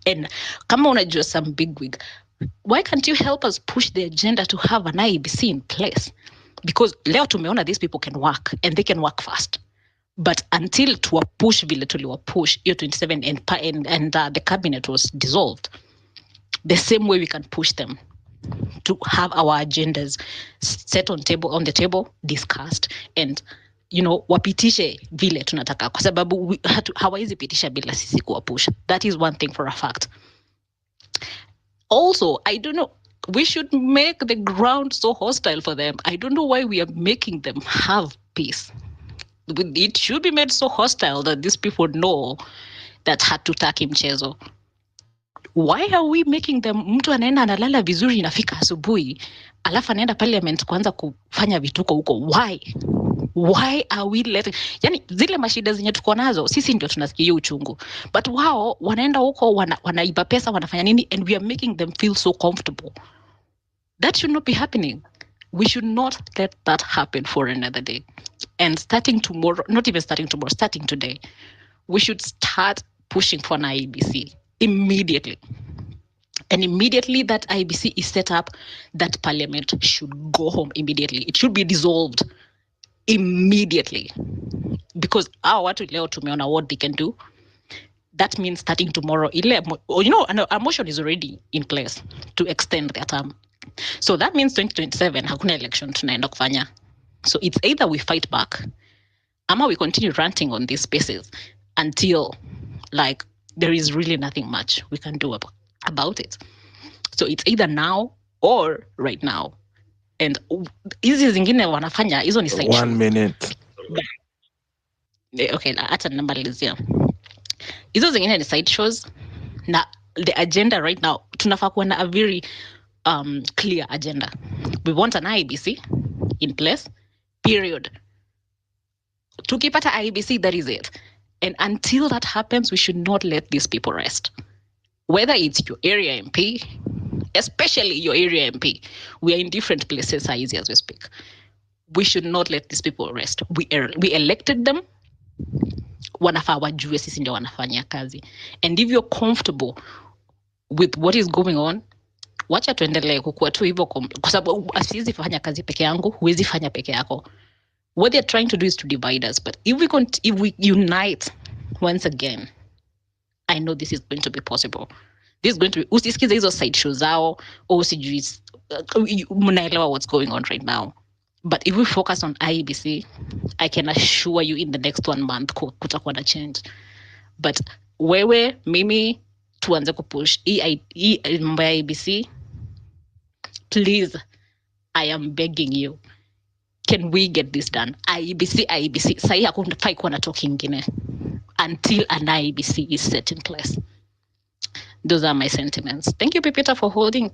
And kama unajua some bigwig, why can't you help us push the agenda to have an IEBC in place? Because leo tumeona these people can work, and they can work fast. But until tuwa push vile tuliwa push year 27 and the cabinet was dissolved, the same way we can push them to have our agendas set on the table, discussed, and wapitishe vile tunataka, kwa sababu hawaizi pitisha bila sisi kuwa push. That is one thing for a fact. Also, I don't know, we should make the ground so hostile for them. I don't know why we are making them have peace. It should be made so hostile that these people know that hatutaki mchezo. Why are we making them, mtu anaenda analala vizuri, inafika asubuhi, alafu anaenda parliament kuanza kufanya vituko huko? Why are we letting, yani zile mashida zenye tuko nazo sisi ndio tunasikia uchungu, but wao wanaenda huko wanaiba pesa, wanafanya nini, and we are making them feel so comfortable. That should not be happening. We should not let that happen for another day. And starting tomorrow, not even starting tomorrow, starting today, we should start pushing for an IEBC immediately. And immediately that IEBC is set up, that parliament should go home immediately. It should be dissolved immediately. Because our watu leo tumeona what they can do. That means starting tomorrow, a motion is already in place to extend their term. So that means 2027, hakuna election tunaenda kufanya. So it's either we fight back, ama we continue ranting on these spaces until there is really nothing much we can do about it. So it's either now or right now. And hizi zingine wanafanya, hizo ni side 1 minute. Okay, hata namalizia. Hizo zingine ni side shows. Na the agenda right now, tunafaa kuwa na a very clear agenda. We want an IEBC in place, period. Tukipata IEBC, that is it. And until that happens, we should not let these people rest. Whether it's your area MP, especially your area MP, we are in different places as we speak. We should not let these people rest. We elected them. Wanafaa wajue sisi ndio wanafanya kazi. And if you're comfortable with what is going on, wacha tuendelee kukua tu hivyo, kwa sababu asiwezi fanya kazi peke yangu, huwezi fanya peke yako. What they're trying to do is to divide us. But if we unite once again, I know this is going to be possible. This is going to be, usisikize hizo side shows zao, sijui mnaelewa what's going on right now. But if we focus on IEBC, I can assure you in the next 1 month, kutakuwa na change. But wewe, mimi, tuanze kupush mambo ya IEBC, please, I am begging you. Can we get this done? IEBC. Sahi hakufai kuwa na talking ingine until an IEBC is set in place. Those are my sentiments. Thank you, Pipita, for hosting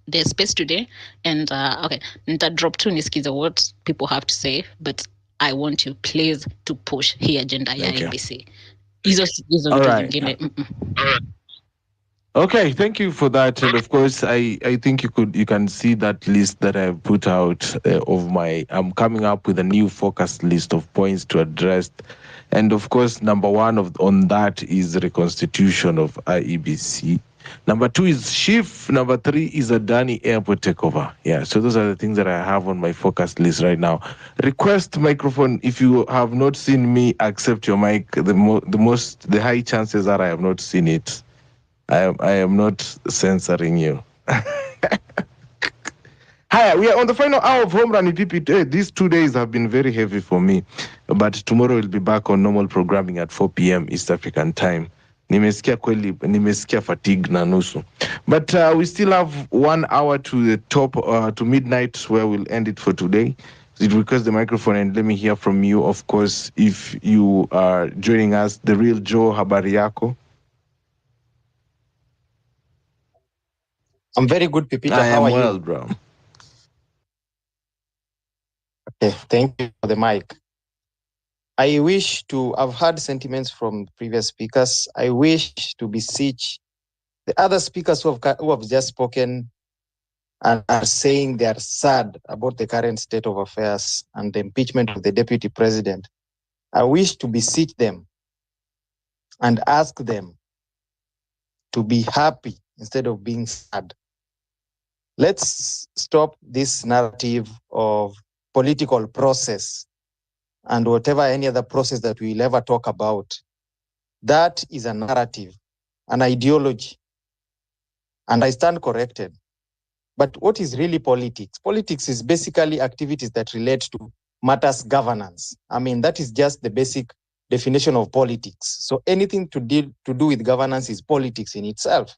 the space today. And okay, nita drop two nisikize what people have to say, but I want you please to push hii agenda ya Okay. IEBC. Hizo All vitu right. zingine. Okay, thank you for that. And of course, I think you can see that list that I've put out I'm coming up with a new focused list of points to address. And of course, number one on that is the reconstitution of IEBC. Number two is SHIF. Number three is Adani airport takeover. Yeah, so those are the things that I have on my focused list right now. Request microphone. If you have not seen me accept your mic, the high chances are I have not seen it. I am not censoring you. Hi, we are on the final hour of Home Run with PPT. These 2 days have been very heavy for me, but tomorrow we'll be back on normal programming at 4 p.m. East African time. Nimesikia fatigue na nusu. But we still have 1 hour to the top, to midnight, where we'll end it for today. It request the microphone and let me hear from you. Of course, if you are joining us, the real Joe, habari yako? I'm very good, Pipita. I How am are well, you? bro. Okay, thank you for the mic. I wish to have heard sentiments from previous speakers. I wish to beseech the other speakers who have just spoken and are saying they are sad about the current state of affairs and the impeachment of the deputy president. I wish to beseech them and ask them to be happy instead of being sad. Let's stop this narrative of political process and whatever any other process that we'll ever talk about. That is a narrative, an ideology, and I stand corrected. But what is really politics? Politics is basically activities that relate to matters governance. I mean, that is just the basic definition of politics. So anything to do with governance is politics in itself.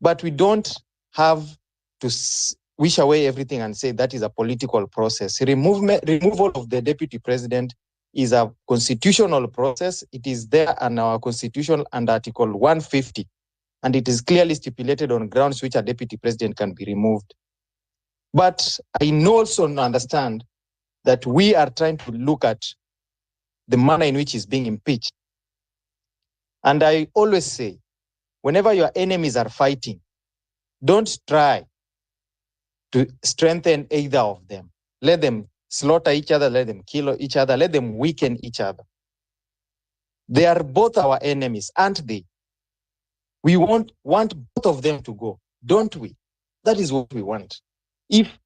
But we don't have to wish away everything and say that is a political process. Removal of the deputy president is a constitutional process. It is there in our constitution under Article 150, and it is clearly stipulated on grounds which a deputy president can be removed. But I also understand that we are trying to look at the manner in which he's being impeached. And I always say, whenever your enemies are fighting, don't try to strengthen either of them. Let them slaughter each other, let them kill each other, let them weaken each other. They are both our enemies, aren't they? We want both of them to go, don't we? That is what we want. If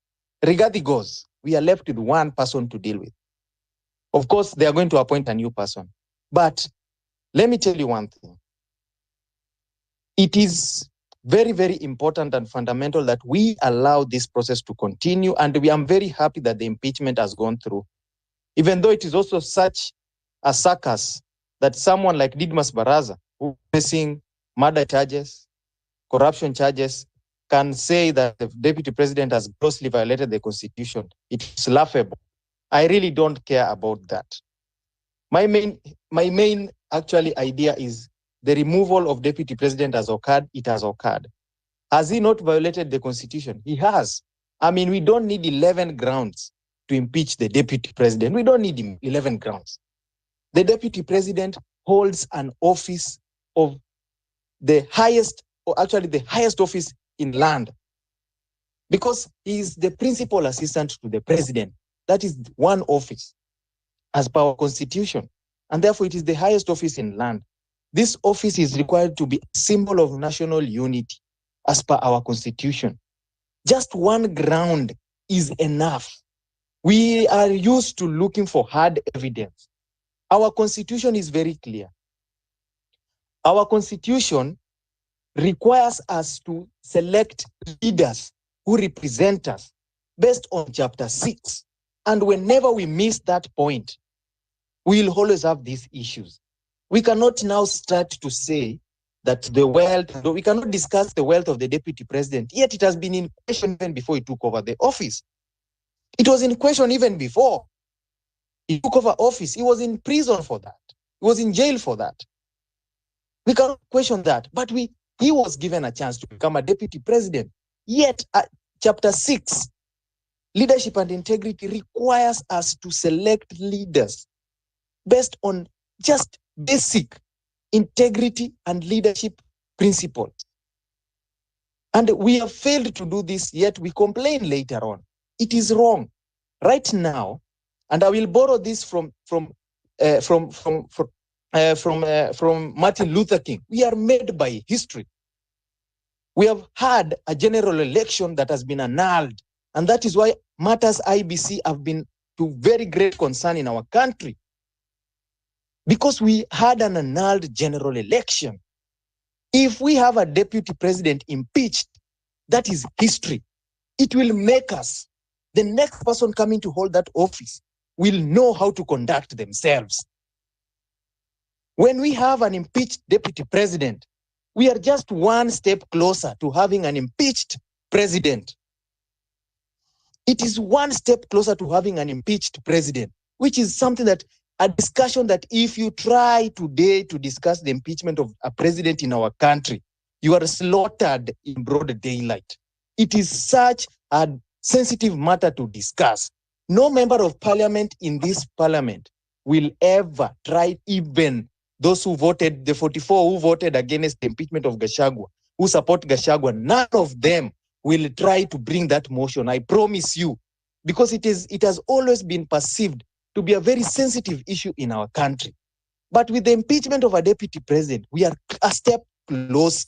Rigathi goes, we are left with one person to deal with. Of course, they are going to appoint a new person. But let me tell you one thing. It is very, very important and fundamental that we allow this process to continue. And I'm very happy that the impeachment has gone through. Even though it is also such a circus that someone like Didmas Baraza, who is facing murder charges, corruption charges, can say that the deputy president has grossly violated the constitution. It's laughable. I really don't care about that. My main actually idea is the removal of deputy president has occurred. It has occurred. Has he not violated the constitution? He has. I mean, we don't need 11 grounds to impeach the deputy president. We don't need 11 grounds. The deputy president holds an office of the highest, or actually the highest office in land, because he is the principal assistant to the president. That is one office as per our constitution. And therefore it is the highest office in land. This office is required to be a symbol of national unity as per our constitution. Just one ground is enough. We are used to looking for hard evidence. Our constitution is very clear. Our constitution requires us to select leaders who represent us based on chapter 6. And whenever we miss that point, we'll always have these issues. We cannot now start to say that the wealth, we cannot discuss the wealth of the deputy president, yet it has been in question even before he took over the office. It was in question even before he took over office. He was in prison for that. He was in jail for that. We cannot question that. But he was given a chance to become a deputy president. Yet, chapter 6, leadership and integrity requires us to select leaders based on just basic integrity and leadership principles. And we have failed to do this, yet we complain later on. It is wrong. Right now, and I will borrow this from Martin Luther King. We are made by history. We have had a general election that has been annulled, and that is why matters IBC have been to very great concern in our country, because we had an annulled general election. If we have a deputy president impeached, that is history. It will make us, the next person coming to hold that office will know how to conduct themselves. When we have an impeached deputy president, we are just one step closer to having an impeached president. It is one step closer to having an impeached president, which is something that, a discussion that if you try today to discuss the impeachment of a president in our country, you are slaughtered in broad daylight. It is such a sensitive matter to discuss. No member of parliament in this parliament will ever try, even those who voted, the 44 who voted against the impeachment of Gachagua, who support Gachagua, none of them will try to bring that motion. I promise you, because it has always been perceived to be a very sensitive issue in our country. But with the impeachment of a deputy president, we are a step close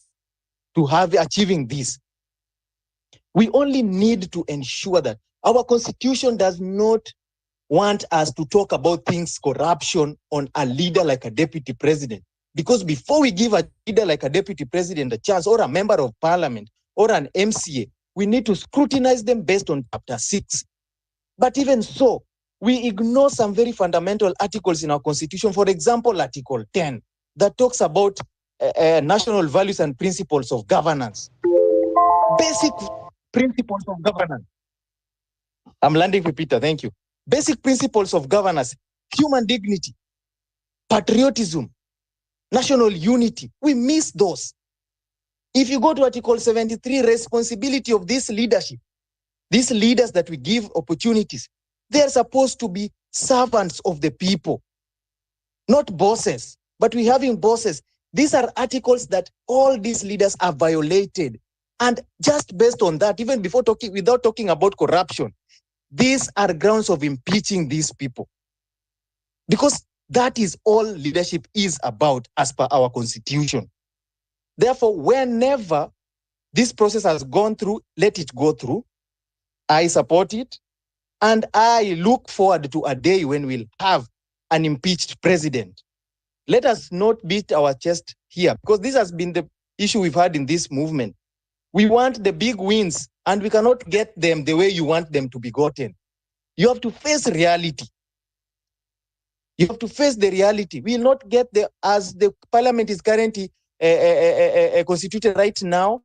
to achieving this. We only need to ensure that our constitution does not want us to talk about things, corruption, on a leader like a deputy president. Because before we give a leader like a deputy president a chance, or a member of parliament, or an MCA, we need to scrutinize them based on chapter 6. But even so, we ignore some very fundamental articles in our constitution. For example, Article 10, that talks about national values and principles of governance. Basic principles of governance. I'm landing with Peter, thank you. Basic principles of governance: human dignity, patriotism, national unity. We miss those. If you go to Article 73, responsibility of this leadership, these leaders that we give opportunities, they are supposed to be servants of the people, not bosses. But we having bosses. These are articles that all these leaders are violated. And just based on that, even before without talking about corruption, these are grounds of impeaching these people. Because that is all leadership is about as per our constitution. Therefore, whenever this process has gone through, let it go through. I support it. And I look forward to a day when we'll have an impeached president. Let us not beat our chest here, because this has been the issue we've had in this movement. We want the big wins, and we cannot get them the way you want them to be gotten. You have to face reality. You have to face the reality. We will not get there as the parliament is currently constituted right now.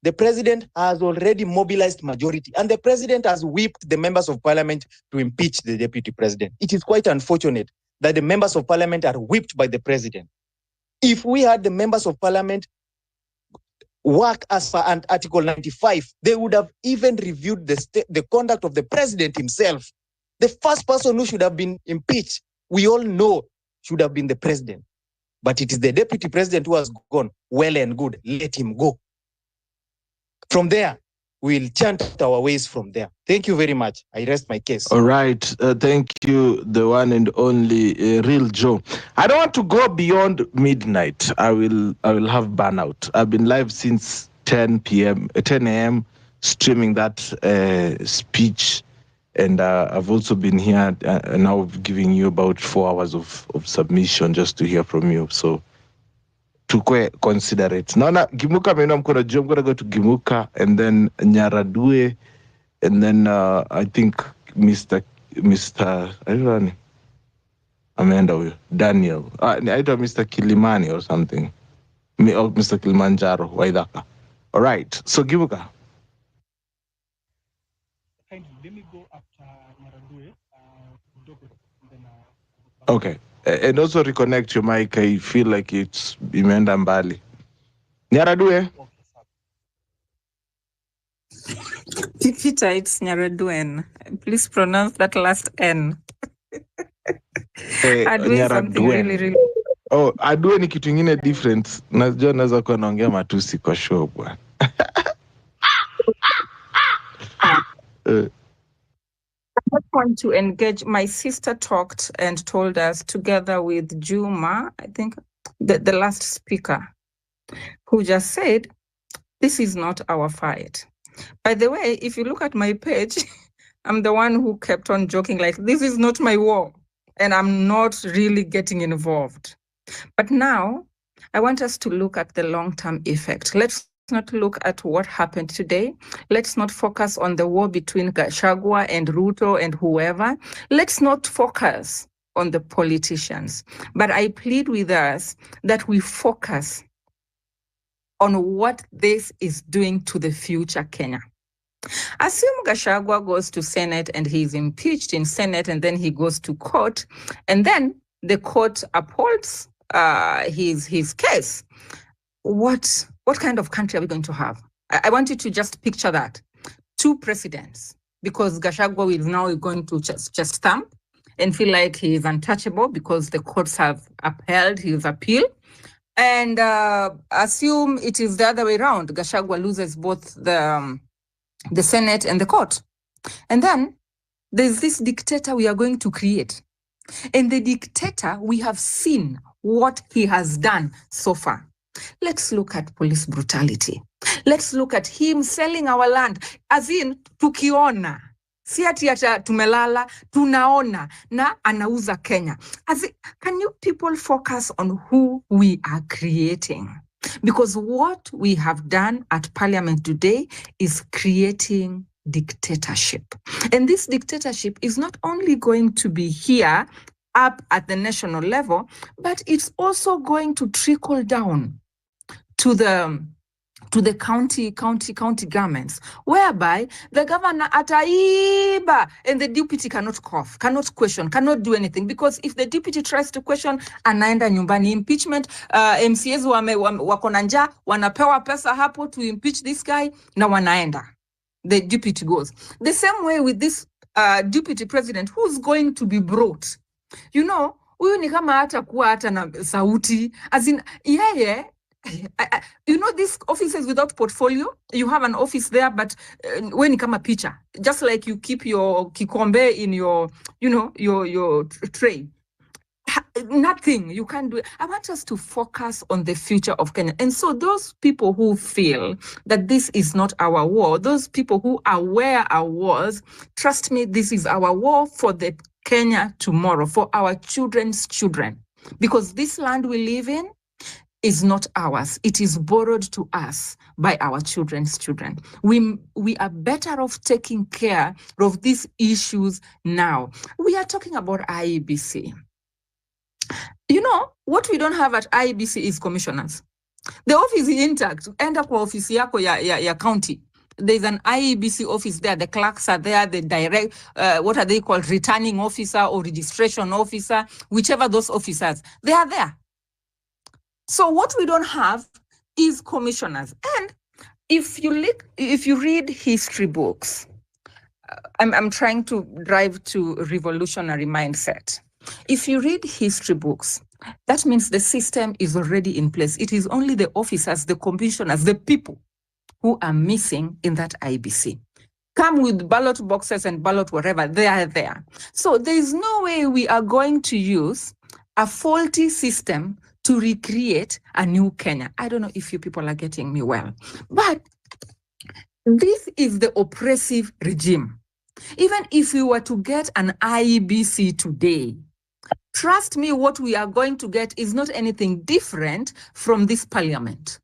The president has already mobilized majority, and the president has whipped the members of parliament to impeach the deputy president. It is quite unfortunate that the members of parliament are whipped by the president. If we had the members of parliament work as per Article 95, they would have even reviewed the conduct of the president himself. The first person who should have been impeached, we all know, should have been the president. But it is the deputy president who has gone. Well and good, let him go. From there, we'll chant our ways from there. Thank you very much. I rest my case. All right. Thank you, the one and only Real Joe. I don't want to go beyond midnight. I will have burnout. I've been live since 10 a.m. streaming that speech. And I've also been here now giving you about 4 hours of submission just to hear from you. So tukwe considerate. Naona Gimuka ameinua mkono juu. I'm going to go to Gimuka and then Nyaradue and then I think Mr. I don't know. Ameenda huyo. Daniel. Aitwa Mr. Kilimani or something. Or Mr. Kilimanjaro. Waidaka. All right. So Gimuka. Kindly, let me go after Nyaradue, and then Okay. And also reconnect your mic. I feel like it's imeenda mbali. Nyaradue? Peter, it's Nyaraduen. Please pronounce that last N. Adwe is something really, really. Oh, adue ni kitu ingine different. Najua naweza kuwa naongea matusi kwa show bwana. I just want to engage. My sister talked and told us, together with Juma, I think the last speaker, who just said, this is not our fight. By the way, if you look at my page, I'm the one who kept on joking, like, this is not my war, and I'm not really getting involved. But now, I want us to look at the long-term effect. Let's not look at what happened today. Let's not focus on the war between Gachagua and Ruto and whoever. Let's not focus on the politicians. But I plead with us that we focus on what this is doing to the future Kenya. Assume Gachagua goes to Senate and he's impeached in Senate, and then he goes to court, and then the court upholds his case. What kind of country are we going to have? I want you to just picture that. 2 presidents, because Gachagua is now going to just stamp and feel like he is untouchable because the courts have upheld his appeal. And assume it is the other way around. Gachagua loses both the Senate and the court. And then there's this dictator we are going to create. And the dictator, we have seen what he has done so far. Let's look at police brutality. Let's look at him selling our land. As in, tukiona. Si ati ata tumelala, tunaona na anauza Kenya. As in, can you people focus on who we are creating? Because what we have done at Parliament today is creating dictatorship. And this dictatorship is not only going to be here up at the national level, but it's also going to trickle down to the county governments, whereby the governor ataiba and the deputy cannot cough, cannot question, cannot do anything, because if the deputy tries to question, anaenda nyumbani. Impeachment, MCAs wako na njaa, wanapewa pesa hapo to impeach this guy, na wanaenda. The deputy goes. The same way with this deputy president who's going to be brought. You know, huyu ni kama hata kuwa hata na sauti, as in, you know, these offices without portfolio, you have an office there, but when you come a picture, just like you keep your kikombe in your, you know, your tray. Nothing, you can't do it. I want us to focus on the future of Kenya. And so those people who feel that this is not our war, those people who are where our wars, trust me, this is our war for the Kenya tomorrow, for our children's children. Because this land we live in is not ours. It is borrowed to us by our children's children. We are better off taking care of these issues now. We are talking about IEBC. You know, what we don't have at IEBC is commissioners. The office is intact. Enda kwa office yako ya county. There's an IEBC office there. The clerks are there. The direct, what are they called? Returning officer or registration officer, whichever those officers, they are there. So what we don't have is commissioners. And if you read history books, I'm trying to drive to revolutionary mindset. If you read history books, that means the system is already in place. It is only the officers, the commissioners, the people who are missing in that IBC. Come with ballot boxes and ballot whatever, they are there. So there is no way we are going to use a faulty system to recreate a new Kenya. I don't know if you people are getting me well, but this is the oppressive regime. Even if we were to get an IEBC today, trust me, what we are going to get is not anything different from this parliament.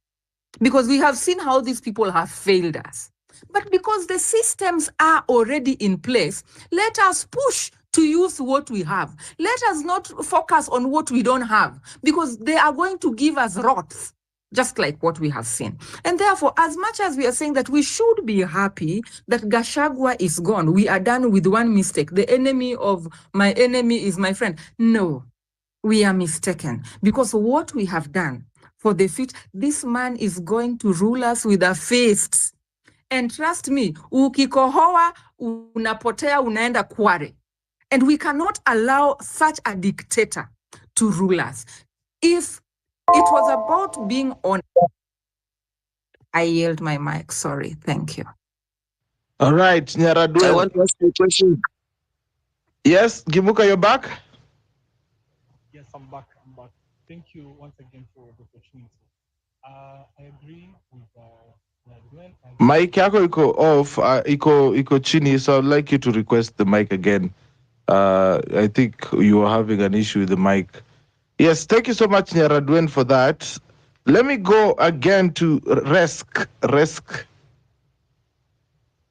Because we have seen how these people have failed us. But because the systems are already in place, let us push to use what we have. Let us not focus on what we don't have, because they are going to give us rots. just like what we have seen. And therefore, as much as we are saying that we should be happy that Gachagua is gone, we are done with one mistake. The enemy of my enemy is my friend. No, we are mistaken, because what we have done for the future, this man is going to rule us with a fist. And trust me, ukikohoa unapotea unaenda Kware. And we cannot allow such a dictator to rule us. If it was about being honest, I yield my mic. Sorry. Thank you. All right, Nyaradwe. I want to ask you a question. Yes, Gimuka, you're back? Yes, I'm back. Thank you once again for the opportunity. I agree with Gwen. Mic yako iko off, iko chini, so I'd like you to request the mic again. I think you are having an issue with the mic. Yes, thank you so much, Nyaradwen, for that. Let me go again to Resk.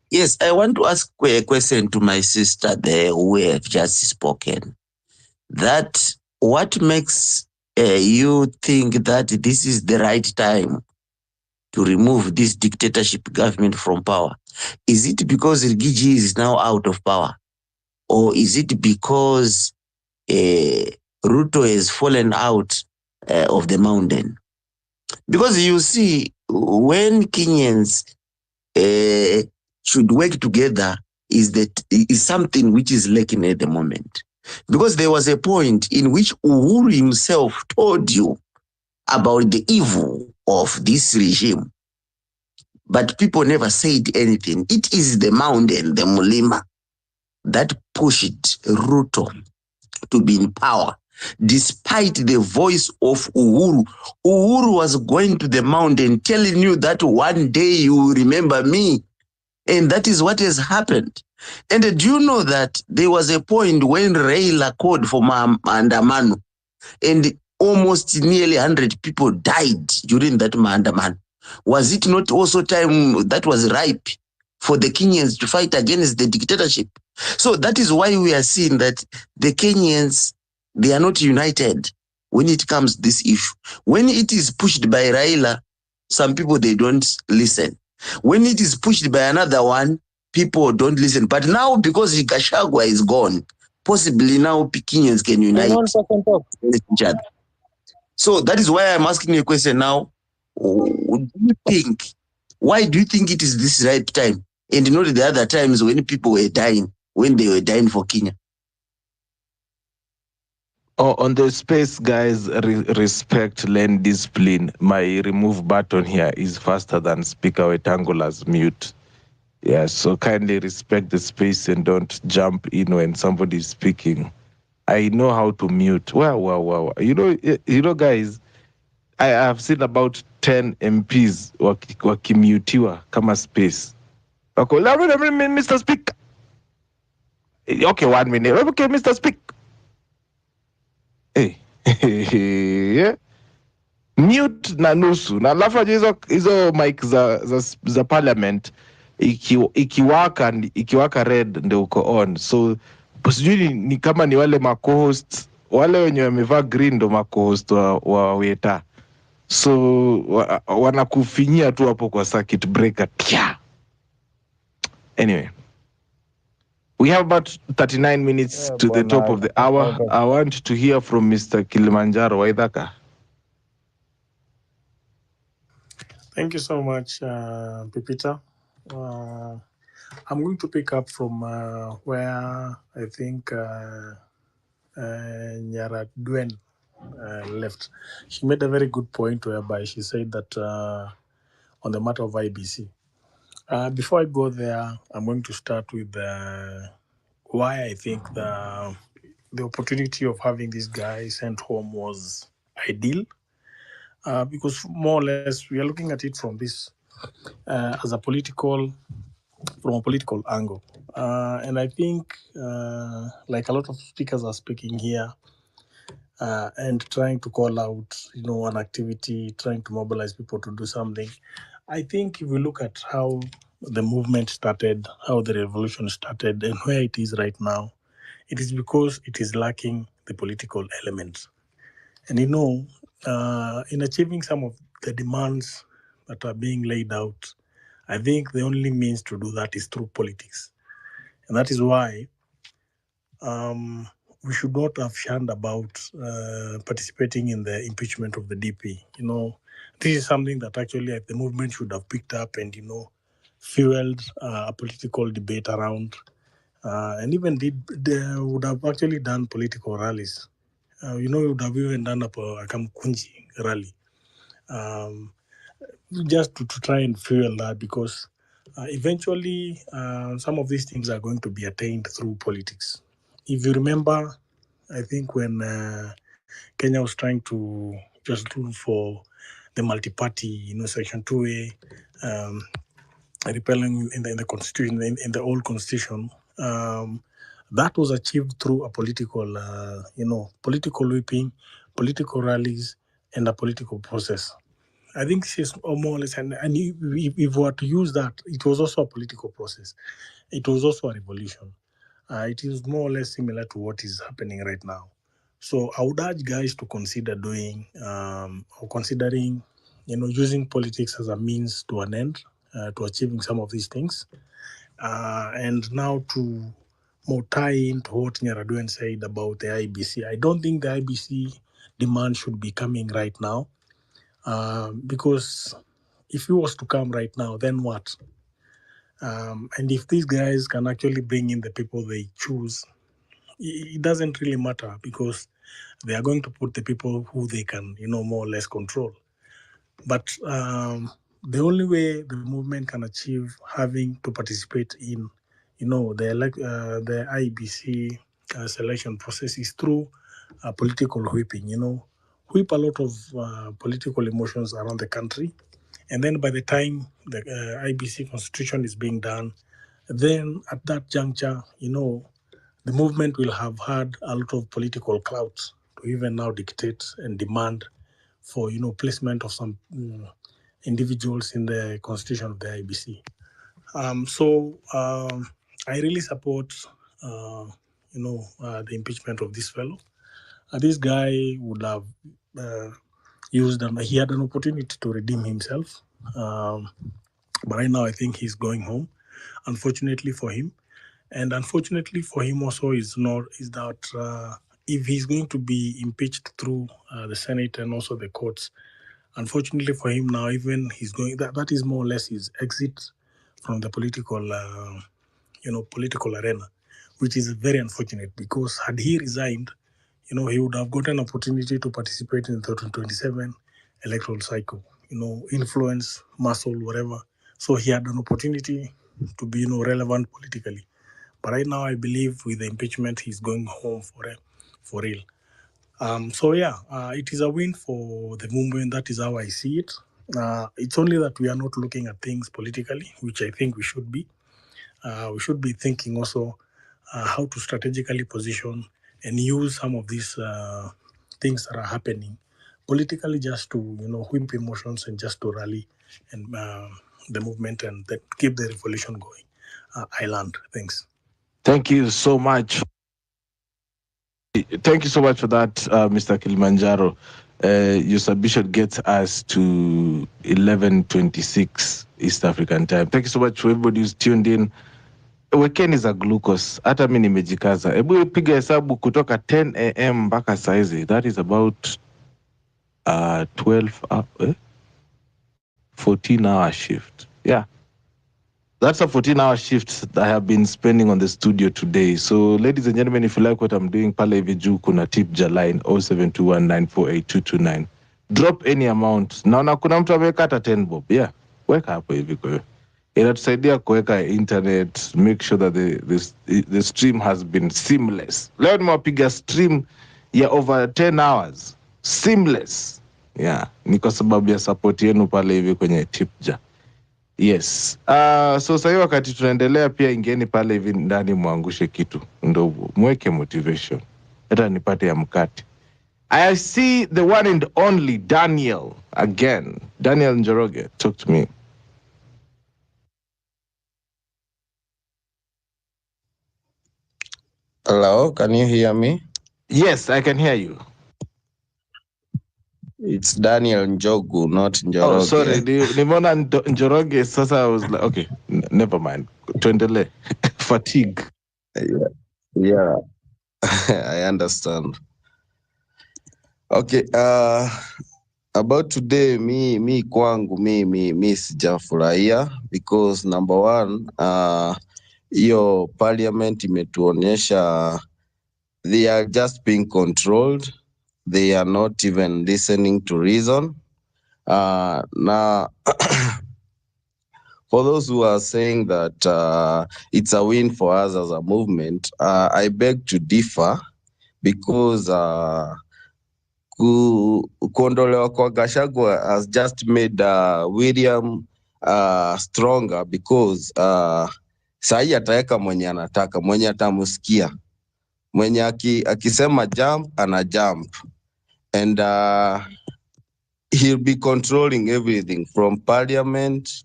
Yes, I want to ask a question to my sister there who have just spoken. That what makes you think that this is the right time to remove this dictatorship government from power? Is it because Rigiji is now out of power? Or is it because Ruto has fallen out of the mountain? Because you see, when Kenyans should work together is something which is lacking at the moment. Because there was a point in which Uhuru himself told you about the evil of this regime, but people never said anything. It is the mountain, the Mulima, that pushed Ruto to be in power. Despite the voice of Uhuru, Uhuru was going to the mountain telling you that one day you will remember me. And that is what has happened. And do you know that there was a point when Raila called for Maandamano, and almost nearly 100 people died during that Maandamano? Was it not also time that was ripe for the Kenyans to fight against the dictatorship? So that is why we are seeing that the Kenyans, they are not united when it comes to this issue. When it is pushed by Raila, some people, they don't listen. When it is pushed by another one, people don't listen. But now, because Gachagua is gone, possibly now Kenyans can unite with each other. So that is why I'm asking you a question now. Why do you think it is this right time? And not the other times when people were dying, when they were dying for Kenya? Oh, on the space, guys, respect, lend discipline. My remove button here is faster than Speaker Wetangula's mute. Yeah, so kindly respect the space and don't jump in when somebody's speaking. I know how to mute. Wow. You know, guys, I have seen about 10 MPs wakimutiwa kama space. Mr. Speaker. Okay, 1 minute. Okay, Mr. Speaker. Hey. Yeah. Mute na nusu na alafu hizo mic za parliament ikiwaka red ndio uko on, so sijui ni kama ni wale macohost wale wenye wamevaa green ndo macohost wa weta, so wanakufinyia tu hapo kwa circuit breaker. Anyway, we have about 39 minutes to the top of the hour. I want to hear from Mr. Kilimanjaro Waithaka. Thank you so much, Pipita. I'm going to pick up from where I think Nyara Duen left. She made a very good point whereby she said that on the matter of IBC. Before I go there, I'm going to start with why I think the opportunity of having this guy sent home was ideal. Because more or less we are looking at it from this as a political angle, and I think like a lot of speakers are speaking here and trying to call out, an activity, trying to mobilize people to do something. I think if we look at how the movement started, how the revolution started, and where it is right now, it is because it is lacking the political elements. And in achieving some of the demands that are being laid out, I think the only means to do that is through politics. And that is why we should not have shunned about participating in the impeachment of the DP. This is something that actually the movement should have picked up and, fueled a political debate around, and even they would have actually done political rallies. We would have even done a Kamkunji rally, just to try and fuel that, because eventually some of these things are going to be attained through politics. If you remember, I think when Kenya was trying to just look for the multi-party, Section 2A, repealing in the constitution, in the old constitution, that was achieved through a political, political whipping, political rallies, and a political process. I think this is more or less, and if we were to use that, it was also a political process. It was also a revolution. It is more or less similar to what is happening right now. So I would urge guys to consider doing or considering, using politics as a means to an end, to achieving some of these things. And now to more tie into what Nyaraduen said about the IBC. I don't think the IBC demand should be coming right now, because if it was to come right now, then what? And if these guys can actually bring in the people they choose, it doesn't really matter, because they are going to put the people who they can, more or less control. But the only way the movement can achieve having to participate in, the IBC selection process is through political whipping. Whip a lot of political emotions around the country, and then by the time the IBC constitution is being done, then at that juncture, the movement will have had a lot of political clout to even now dictate and demand for, placement of some individuals in the constitution of the IBC. I really support, the impeachment of this fellow. This guy would have used them. He had an opportunity to redeem himself, but right now I think he's going home. Unfortunately for him, and unfortunately for him also is that if he's going to be impeached through the Senate and also the courts, unfortunately for him now, even he's going that is more or less his exit from the political political arena, which is very unfortunate, because had he resigned, he would have got an opportunity to participate in the 2027 electoral cycle, influence, muscle, whatever. So he had an opportunity to be, relevant politically. But right now, I believe with the impeachment, he's going home for real. It is a win for the movement. That is how I see it. It's only that we are not looking at things politically, which I think we should be. We should be thinking also how to strategically position and use some of these things that are happening politically, just to whip emotions and just to rally and the movement and keep the revolution going. I land. Thanks. Thank you so much. Thank you so much for that, Mr. Kilimanjaro. Your submission gets us to 11:26 East African time. Thank you so much for everybody who's tuned in. Weekend is a glucose. Hata mi nimejikaza. Hebu piga hesabu kutoka 10 a.m. mpaka saizi. That is about 14-hour shift. Yeah. That's a 14-hour shift that I have been spending on the studio today. So, ladies and gentlemen, if you like what I'm doing, pale hivi juu kuna tip ja line 0721948229. Drop any amount. Naona kuna mtu ameweka hata 10 bob. Yeah. Weka hapo hivi kwa hiyo. Inatusaidia kuweka internet, make sure that the stream has been seamless. Leo nimewapiga stream ya over 10 hours. Seamless. Yeah. Ni kwa sababu ya support yenu pale hivi kwenye tip ja. Yes. So sasa wakati tunaendelea pia ingeni pale hivi ndani muangushe kitu ndo mweke motivation. Hata nipate ya mkate. I see the one and only Daniel again. Daniel Njoroge, talk to me. Hello, can you hear me? Yes, I can hear you. It's Daniel Njogu, not Njoroge. Oh, sorry. Nimeona Njoroge. Sasa I was like, okay, never mind. Tuendelee. Fatigue. Yeah. I understand. Okay. About today, me kwangu mi sijafurahia because number one, hiyo parliament imetuonyesha they are just being controlled. They are not even listening to reason. Now, for those who are saying that it's a win for us as a movement, I beg to differ because kuondolewa kwa Gachagua has just made William stronger because sahi ataweka mwenye anataka, mwenye atamusikia, mwenye akisema jump ana jump, and he'll be controlling everything from parliament,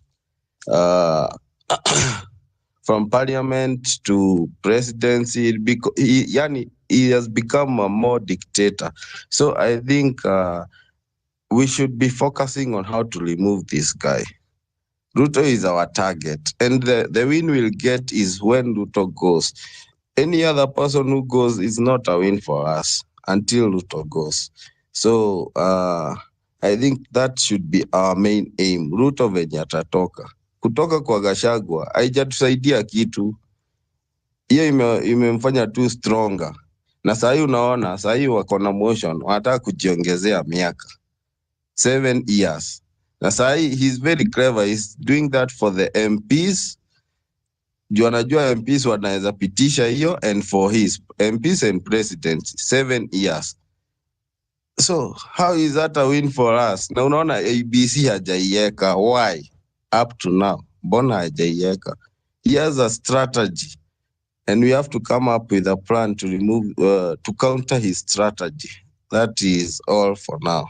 from parliament to presidency. He has become a more dictator. So I think we should be focusing on how to remove this guy. Ruto is our target, and the win we'll get is when Ruto goes. Any other person who goes is not a win for us until Ruto goes. So I think that should be our main aim. Ruto venye atatoka. Kutoka kwa Gachagua haijatusaidia kitu. Hiyo imemfanya tu stronger. Na sahi unaona, sahi wako na motion, wanataka kujiongezea miaka 7 years. Na sahi he's very clever, he's doing that for the MPs. Juu anajua MPs wanaweza pitisha hiyo, and for his MPs and presidents 7 years. So how is that a win for us? Na unaona ABC hajaiweka. Why? Up to now, mbona hajaiweka? He has a strategy, and we have to come up with a plan to remove, to counter his strategy. That is all for now.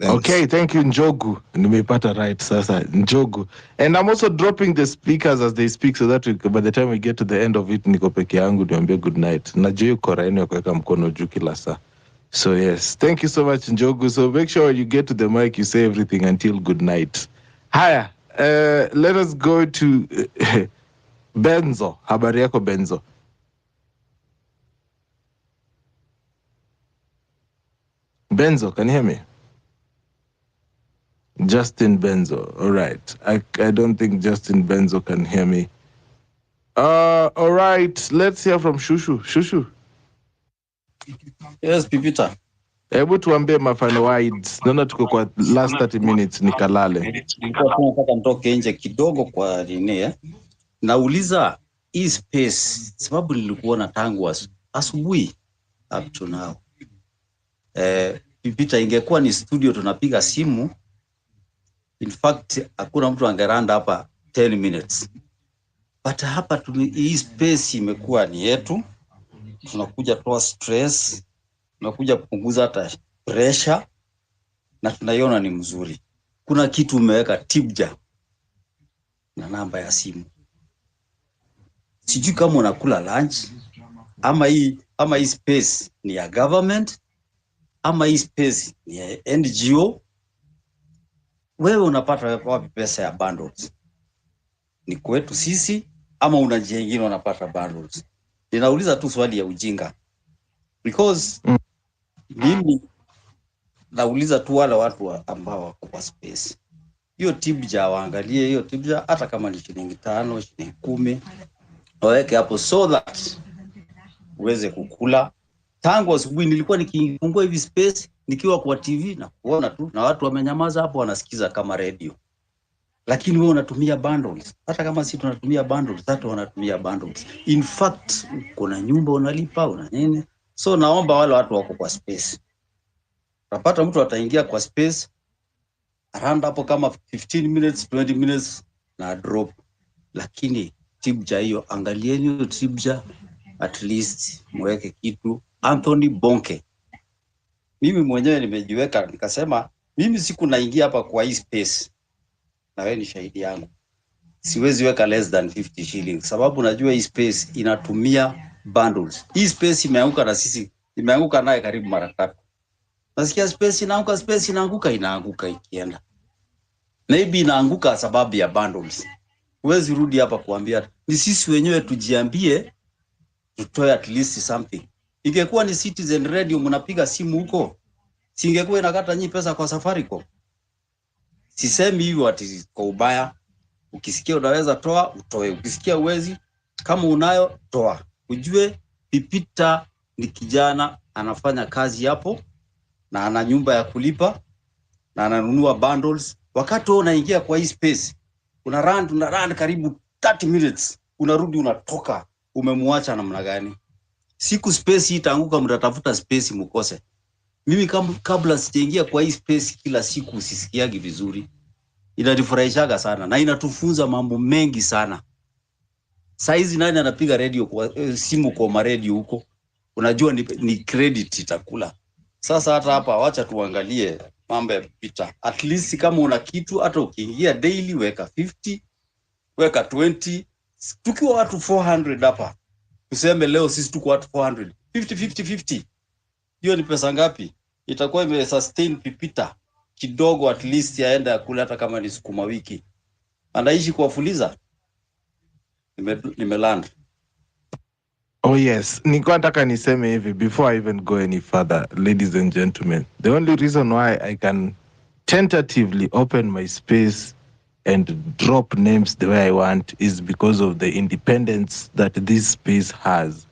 Thanks. Okay, thank you, Njogu. Nimepata right, sasa, Njogu. And I'm also dropping the speakers as they speak so that by the time we get to the end of it, niko peke yangu niambie good night. Najua yuko raini ya kuweka mkono juu kila saa. So yes, thank you so much, Njogu. So make sure you get to the mic, you say everything until good night. Haya, let us go to Benzo. Habari yako, Benzo? Benzo, can you hear me? Justin Benzo. All right. I don't think Justin Benzo can hear me. All right. Let's hear from Shushu. Shushu. Yes, Pipita. Hebu tuambie mafano wides. Naona tuko kwa last 30 minutes nikalale. Nilikuwa tunataka nitoke nje kidogo kwa nini Nauliza hii space sababu nilikuona tangu asubuhi up to now. Pipita, ingekuwa ni studio tunapiga simu. In fact, hakuna mtu angeranda hapa 10 minutes. But hapa hii space imekuwa ni yetu. Tunakuja toa stress, tunakuja kupunguza hata pressure, na tunaiona ni mzuri. Kuna kitu umeweka tibja na namba ya simu. Sijui kama unakula lunch, ama hii space ni ya government, ama hii space ni ya NGO. Wewe unapata wapi pesa ya bundles? Ni kwetu sisi ama una njia nyingine unapata bundles? Ninauliza tu swali ya ujinga. Because mimi nauliza tu wale watu ambao wako kwa space. Hiyo tibja waangalie hiyo tibja, hata kama ni shilingi 5, shilingi 10, waweke hapo so that uweze kukula. Tangu asubuhi nilikuwa nikifungua hivi space nikiwa kwa TV na kuona tu na watu wamenyamaza hapo wanasikiza kama radio. Lakini wewe unatumia bundles. Hata kama si tunatumia bundles, hata wanatumia bundles. In fact, kuna nyumba unalipa, una nini. So naomba wale watu wako kwa space. Unapata mtu ataingia kwa space around hapo kama 15 minutes, 20 minutes na drop. Lakini tibja hiyo, angalieni hiyo tibja, at least mweke kitu. Anthony Bonke. Mimi mwenyewe nimejiweka nikasema mimi siku naingia hapa kwa hii space. Na wewe ni shahidi yangu. Siwezi weka less than 50 shillings sababu najua hii space inatumia bundles. Hii space imeanguka na sisi, imeanguka naye karibu mara 3. Nasikia space inaanguka ikienda. Maybe inaanguka sababu ya bundles. Huwezi rudi hapa kuambia ni sisi wenyewe tujiambie tutoe at least something. Ingekuwa ni Citizen Radio mnapiga simu huko, singekuwa inakata nyinyi pesa kwa Safaricom. Sisemi hivyo ati kwa ubaya. Ukisikia unaweza toa, utoe. Ukisikia uwezi, kama unayo toa. Ujue Pipita ni kijana anafanya kazi hapo na ana nyumba ya kulipa na ananunua bundles. Wakati wewe unaingia kwa hii space, una run karibu 30 minutes, unarudi unatoka, umemwacha namna gani? Siku space itaanguka, mtatafuta space mkose. Mimi kabla sijaingia kwa hii space kila siku usisikiagi vizuri. Inanifurahishaga sana na inatufunza mambo mengi sana. Saizi nani anapiga radio kwa simu kwa radio huko? Unajua ni credit itakula. Sasa hata hapa wacha tuangalie mambo ya Pita. At least kama una kitu hata ukiingia daily weka 50, weka 20, tukiwa watu 400 hapa. Tuseme leo sisi tuko watu 400. 50. Hiyo ni pesa ngapi? Itakuwa imesustain Pipita kidogo, at least aende akule hata kama ni sukuma wiki. Anaishi kwa Fuliza. Nimeland. Oh yes, nilikuwa nataka niseme hivi before I even go any further, ladies and gentlemen. The only reason why I can tentatively open my space and drop names the way I want is because of the independence that this space has.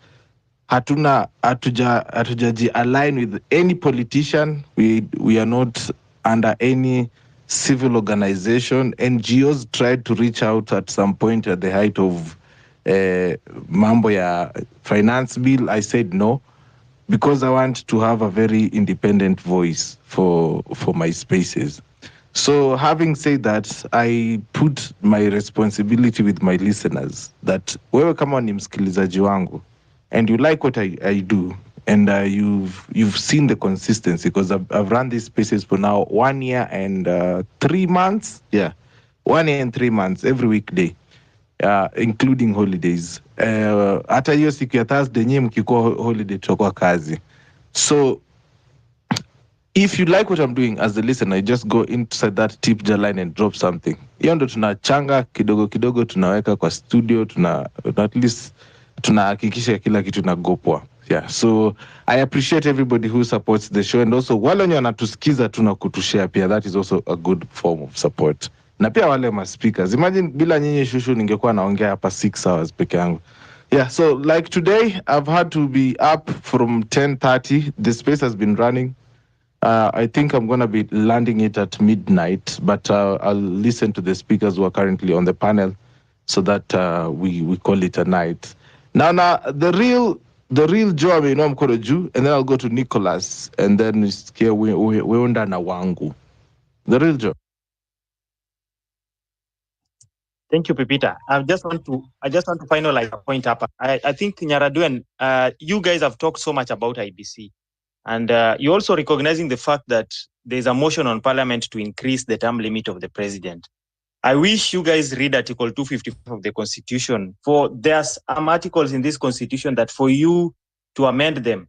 Hatujaji align with any politician. We are not under any civil organization. NGOs tried to reach out at some point at the height of mambo ya finance bill. I said no, because I want to have a very independent voice for my spaces. So having said that, I put my responsibility with my listeners that wewe kama ni msikilizaji wangu and you like what I do, and you've seen the consistency, because I've run these spaces for now 1 year and 3 months. Yeah, 1 year and 3 months every weekday, including holidays. Hata hiyo siku ya Thursday nyinyi mkikuwa holiday tutakuwa kazi. So if you like what I'm doing as a listener, you just go inside that tip jar line and drop something. Hiyo ndo tunachanga kidogo kidogo, tunaweka kwa studio, at least tunahakikisha kila kitu na go poa. Yeah, so I appreciate everybody who supports the show, and also wale wenye wanatusikiza tuna kutushare pia, that is also a good form of support. Na pia wale ma speakers, imagine bila nyinyi shushu ningekuwa naongea hapa 6 hours peke yangu. Yeah, so like today I've had to be up from 10:30. The space has been running. I think I'm going to be landing it at midnight, but I'll listen to the speakers who are currently on the panel so that we call it a night. Now, the real job, you know, I'm called Jew, and then I'll go to Nicholas, and then we under na wangu. The real job. Thank you, Pipita. I just want to finalize a point up. I think Nyaraduen, you guys have talked so much about IBC, and you're also recognizing the fact that there's a motion on Parliament to increase the term limit of the president. I wish you guys read Article 254 of the Constitution. For there's some articles in this Constitution that for you to amend them,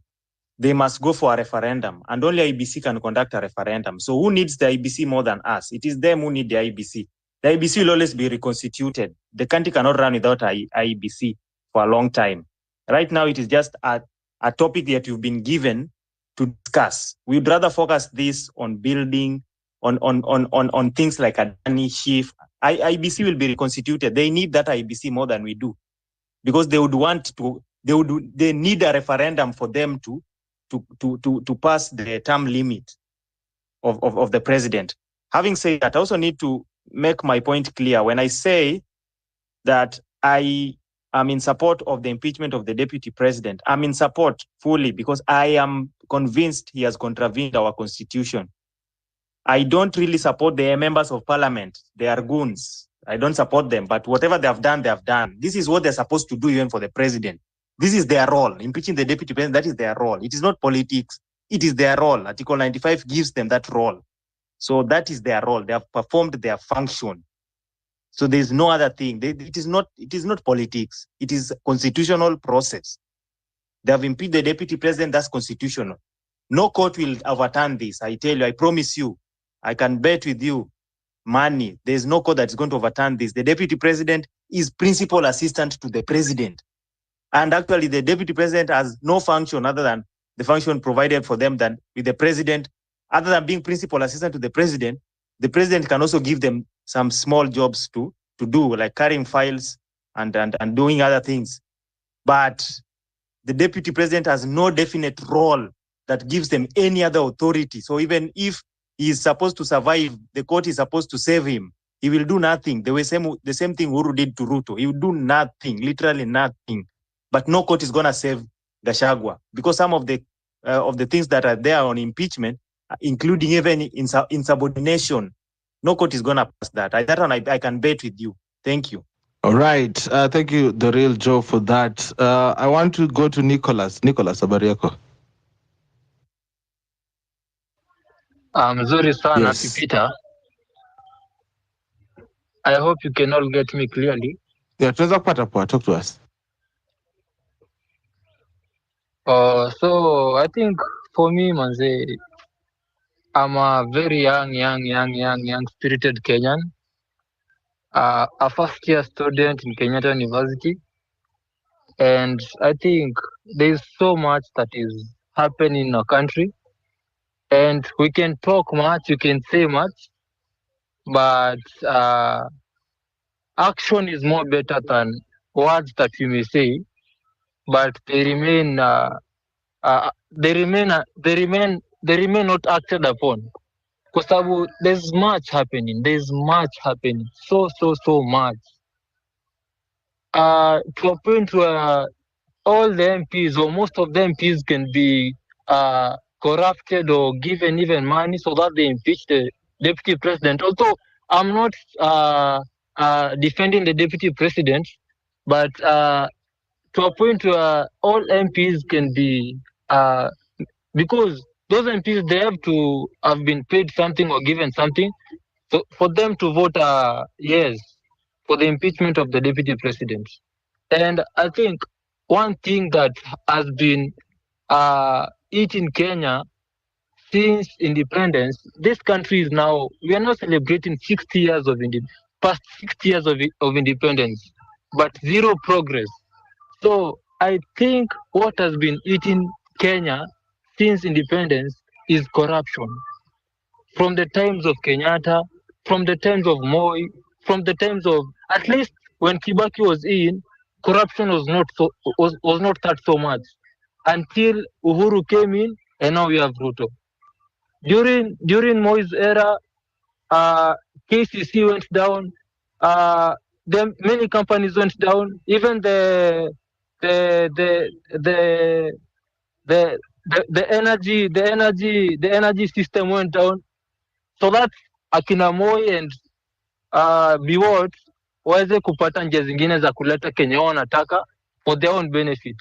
they must go for a referendum, and only IBC can conduct a referendum. So who needs the IBC more than us? It is them who need the IBC. The IBC will always be reconstituted. The country cannot run without IBC for a long time. Right now, it is just a topic that you've been given to discuss. We'd rather focus this on building, on things like a Adani shift. IBC will be reconstituted. They need that IBC more than we do, because they would want to. They need a referendum for them to pass the term limit of the president. Having said that, I also need to make my point clear. When I say that I am in support of the impeachment of the deputy president, I'm in support fully because I am convinced he has contravened our constitution. I don't really support the members of parliament. They are goons. I don't support them, but whatever they have done, they have done. This is what they're supposed to do even for the president. This is their role. Impeaching the deputy president, that is their role. It is not politics. It is their role. Article 95 gives them that role. So that is their role. They have performed their function. So there is no other thing. It is not politics. It is a constitutional process. They have impeached the deputy president. That's constitutional. No court will overturn this. I tell you, I promise you. I can bet with you money. There's no court that's going to overturn this. The deputy president is principal assistant to the president. And actually, the deputy president has no function other than the function provided for them than with the president. Other than being principal assistant to the president can also give them some small jobs to do, like carrying files and doing other things. But the deputy president has no definite role that gives them any other authority. So even if he is supposed to survive, the court is supposed to save him, he will do nothing. The same thing Uhuru did to Ruto. He will do nothing, literally nothing. But no court is going to save Gachagua because some of the things that are there on impeachment, including even insubordination, no court is going to pass that. That one I can bet with you. Thank you. All right. Thank you, the real Joe, for that. I want to go to Nicholas. Nicholas, habari yako? Mzuri sana, Yes. Peter. I hope you can all get me clearly. Yeah, tunaweza kupata poa. Talk to us. So I think for me, manze, I'm a very young spirited Kenyan. A first year student in Kenyatta University. And I think there's so much that is happening in our country. And we can talk much, we can say much, but action is more better than words that you may say. But they remain not acted upon. Because there's much happening. So much. To a point where all the MPs or most of the MPs can be corrupted or given even money so that they impeach the deputy president. Although I'm not defending the deputy president, but to a point where all MPs can be, because those MPs, they have to have been paid something or given something, so for them to vote yes for the impeachment of the deputy president. And I think one thing that has been in Kenya since independence, this country is now, we are now celebrating 60 years of past 60 years of independence, but zero progress. So I think what has been eating Kenya since independence is corruption. From the times of Kenyatta, from the times of Moi, from the times of, at least when Kibaki was in, corruption was not that so much until Uhuru came in, and now we have Ruto. During Moi's era, KCC went down. Many companies went down. Even the energy system went down. So that akina Moi and Biwott waweze kupata njia zingine za kuleta Kenya wanataka for their own benefit.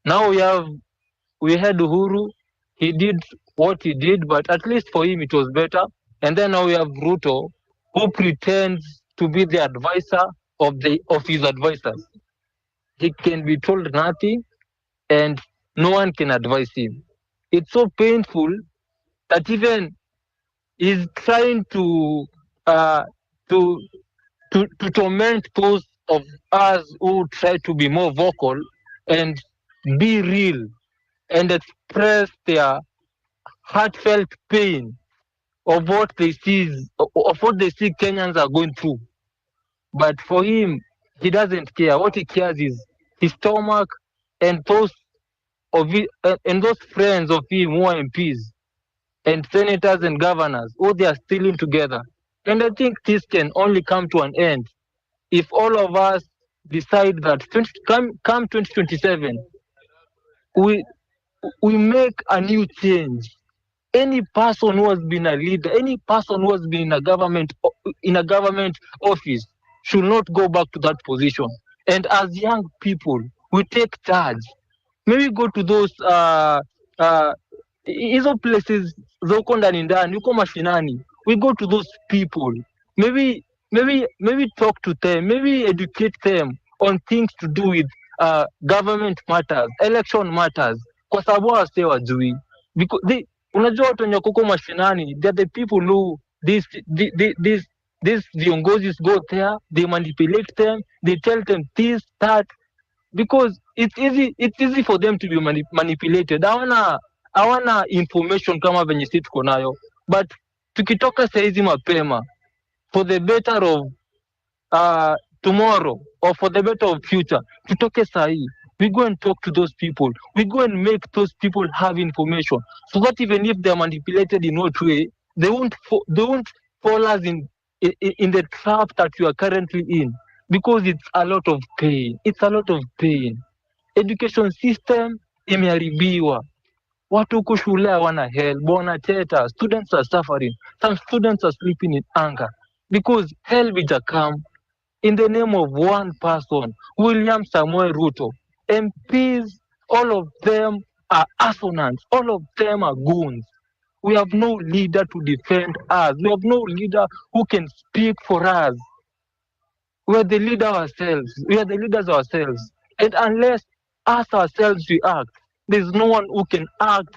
Now we had Uhuru, he did what he did, but at least for him it was better. And then now we have Ruto, who pretends to be the advisor of his advisors. He can be told nothing, and no one can advise him. It's so painful that even he's trying to torment those of us who try to be more vocal and be real and express their heartfelt pain of what they see Kenyans are going through. But for him, he doesn't care. What he cares is his stomach and those friends of him who are MPs and senators and governors, who they are stealing together. And I think this can only come to an end if all of us decide that come 2027, we make a new change. Any person who has been a leader, any person who has been in a government office should not go back to that position. And as young people, we take charge. Maybe go to those hizo places zoko ndani ndani, uko mashinani. We go to those people. Maybe talk to them. Maybe educate them on things to do with government matters, election matters. Kwa sababu wase wajui. because unajua watu wenye kuko mashinani, they're the people who these viongozi go there, they manipulate them, they tell them this, that, because it's easy for them to be manipulated. Hawana information kama venye sisi tuko nayo, but tukitoka saizi mapema for the better of tomorrow or for the better of future, tutoke sahi, we go and talk to those people, we go and make those people have information, so that even if they're manipulated in what way, they won't fall us in the trap that we are currently in, because it's a lot of pain. Education system imeharibiwa, watu huko shule hawana help, wanacheta, students are suffering, some students are sleeping in anger because help is a come in the name of one person, William Samuel Ruto. MPs, all of them are assonants, all of them are goons. We have no leader to defend us. We have no leader who can speak for us. We are the leader ourselves. We are the leaders ourselves. And unless us ourselves we act, there's no one who can act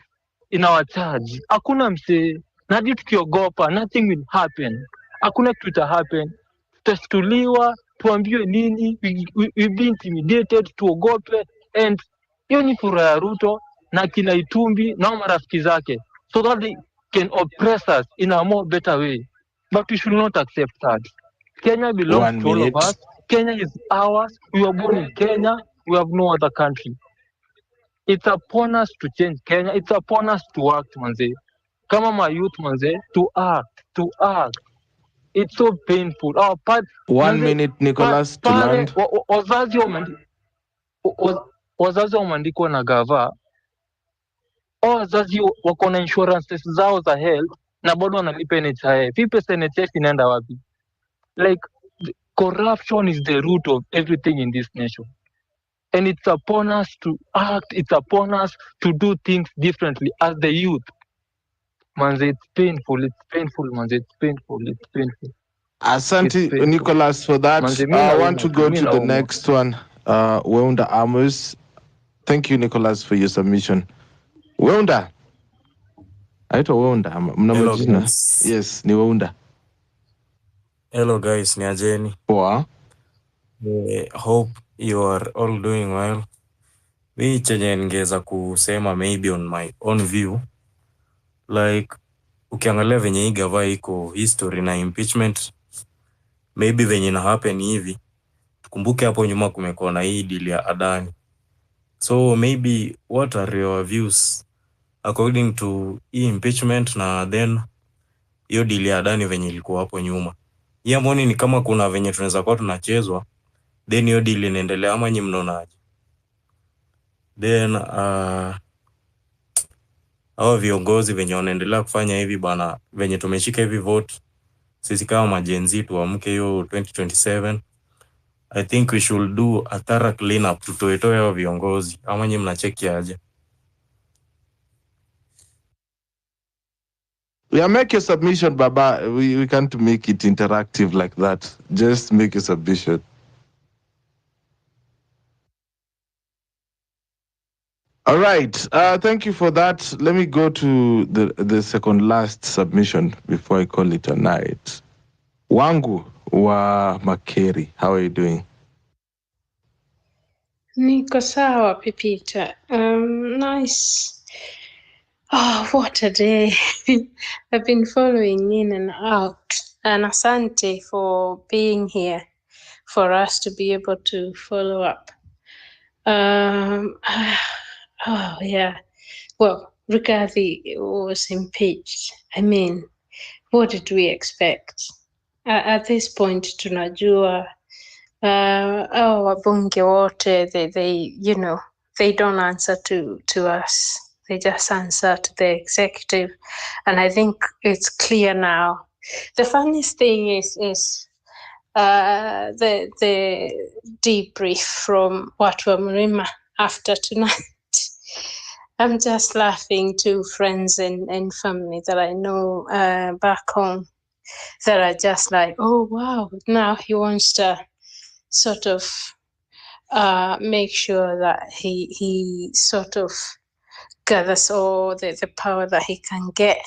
in our charge. Hakuna msee, na hadi tukiogopa, nothing will happen. Hakuna kitu ita happen. Tutashtuliwa, tuambiwe nini, we be intimidated, tuogope, and hiyo ni furaha ya Ruto na kina Itumbi na marafiki zake, so that they can oppress us in a more better way. But we should not accept that. Kenya belongs 1 to all of minute. us. Kenya is ours. We were born in Kenya. We have no other country. It's upon us to change Kenya. It's upon us to act, manze. Kama ma youth, manze, to act. It's so painful. Our part, 1 manze, minute, Nicholas, to pale land. wazazi wameandikwa na gava, au wazazi wako na insurances zao za health na bado wanalipa NHIF. Hii pesa NHIF inaenda wapi? Like, corruption is the root of everything in this nation. And it's upon us to act, it's upon us to do things differently as the youth. Manze, it's painful, manze, it's painful. Asante, Nicholas, for that. Manze, I want to go to the next one. Weunda Amos. Thank you, Nicholas, for your submission. Weunda. Aitwa Weunda. Mna Hello, majina? guys. Yes, ni Weunda. Hello guys, ni ajeni. Poa. Hope you are all doing well. Mi chenye ningeweza kusema maybe on my own view, like ukiangalia venye hii gava iko history na impeachment, maybe venye na happen hivi, tukumbuke hapo nyuma kumekuwa na hii deal ya Adani. So maybe what are your views according to hii impeachment na then hiyo deal ya Adani venye ilikuwa hapo nyuma? Hiyo mwoni ni kama kuna venye tunaweza kuwa tunachezwa, then hiyo deal inaendelea, ama nyinyi mnaonaje? Then hao viongozi venye wanaendelea kufanya hivi bana, venye tumeshika hivi vote, sisi kama majenzi tuamke hiyo 2027. I think we should do a thorough clean up, tutoe hao viongozi, ama nyinyi mnacheki aje? Yeah, make your submission, Baba. We can't make it interactive like that. Just make your submission. All right. Thank you for that. Let me go to the second last submission before I call it a night. Wangu wa Makeri, how are you doing? Niko sawa, Pipita. Nice. Oh, what a day. I've been following in and out. And asante for being here for us to be able to follow up. Oh, yeah. Well, Rigathi was impeached. I mean, what did we expect? At this point, tunajua wabunge wote, they don't answer to us. They just answer to the executive. And I think it's clear now. The funniest thing is the debrief from Watu wa Mlima after tonight. I'm just laughing to friends and family that I know back home that are just like, oh, wow, now he wants to sort of make sure that he sort of gathers all the power that he can get,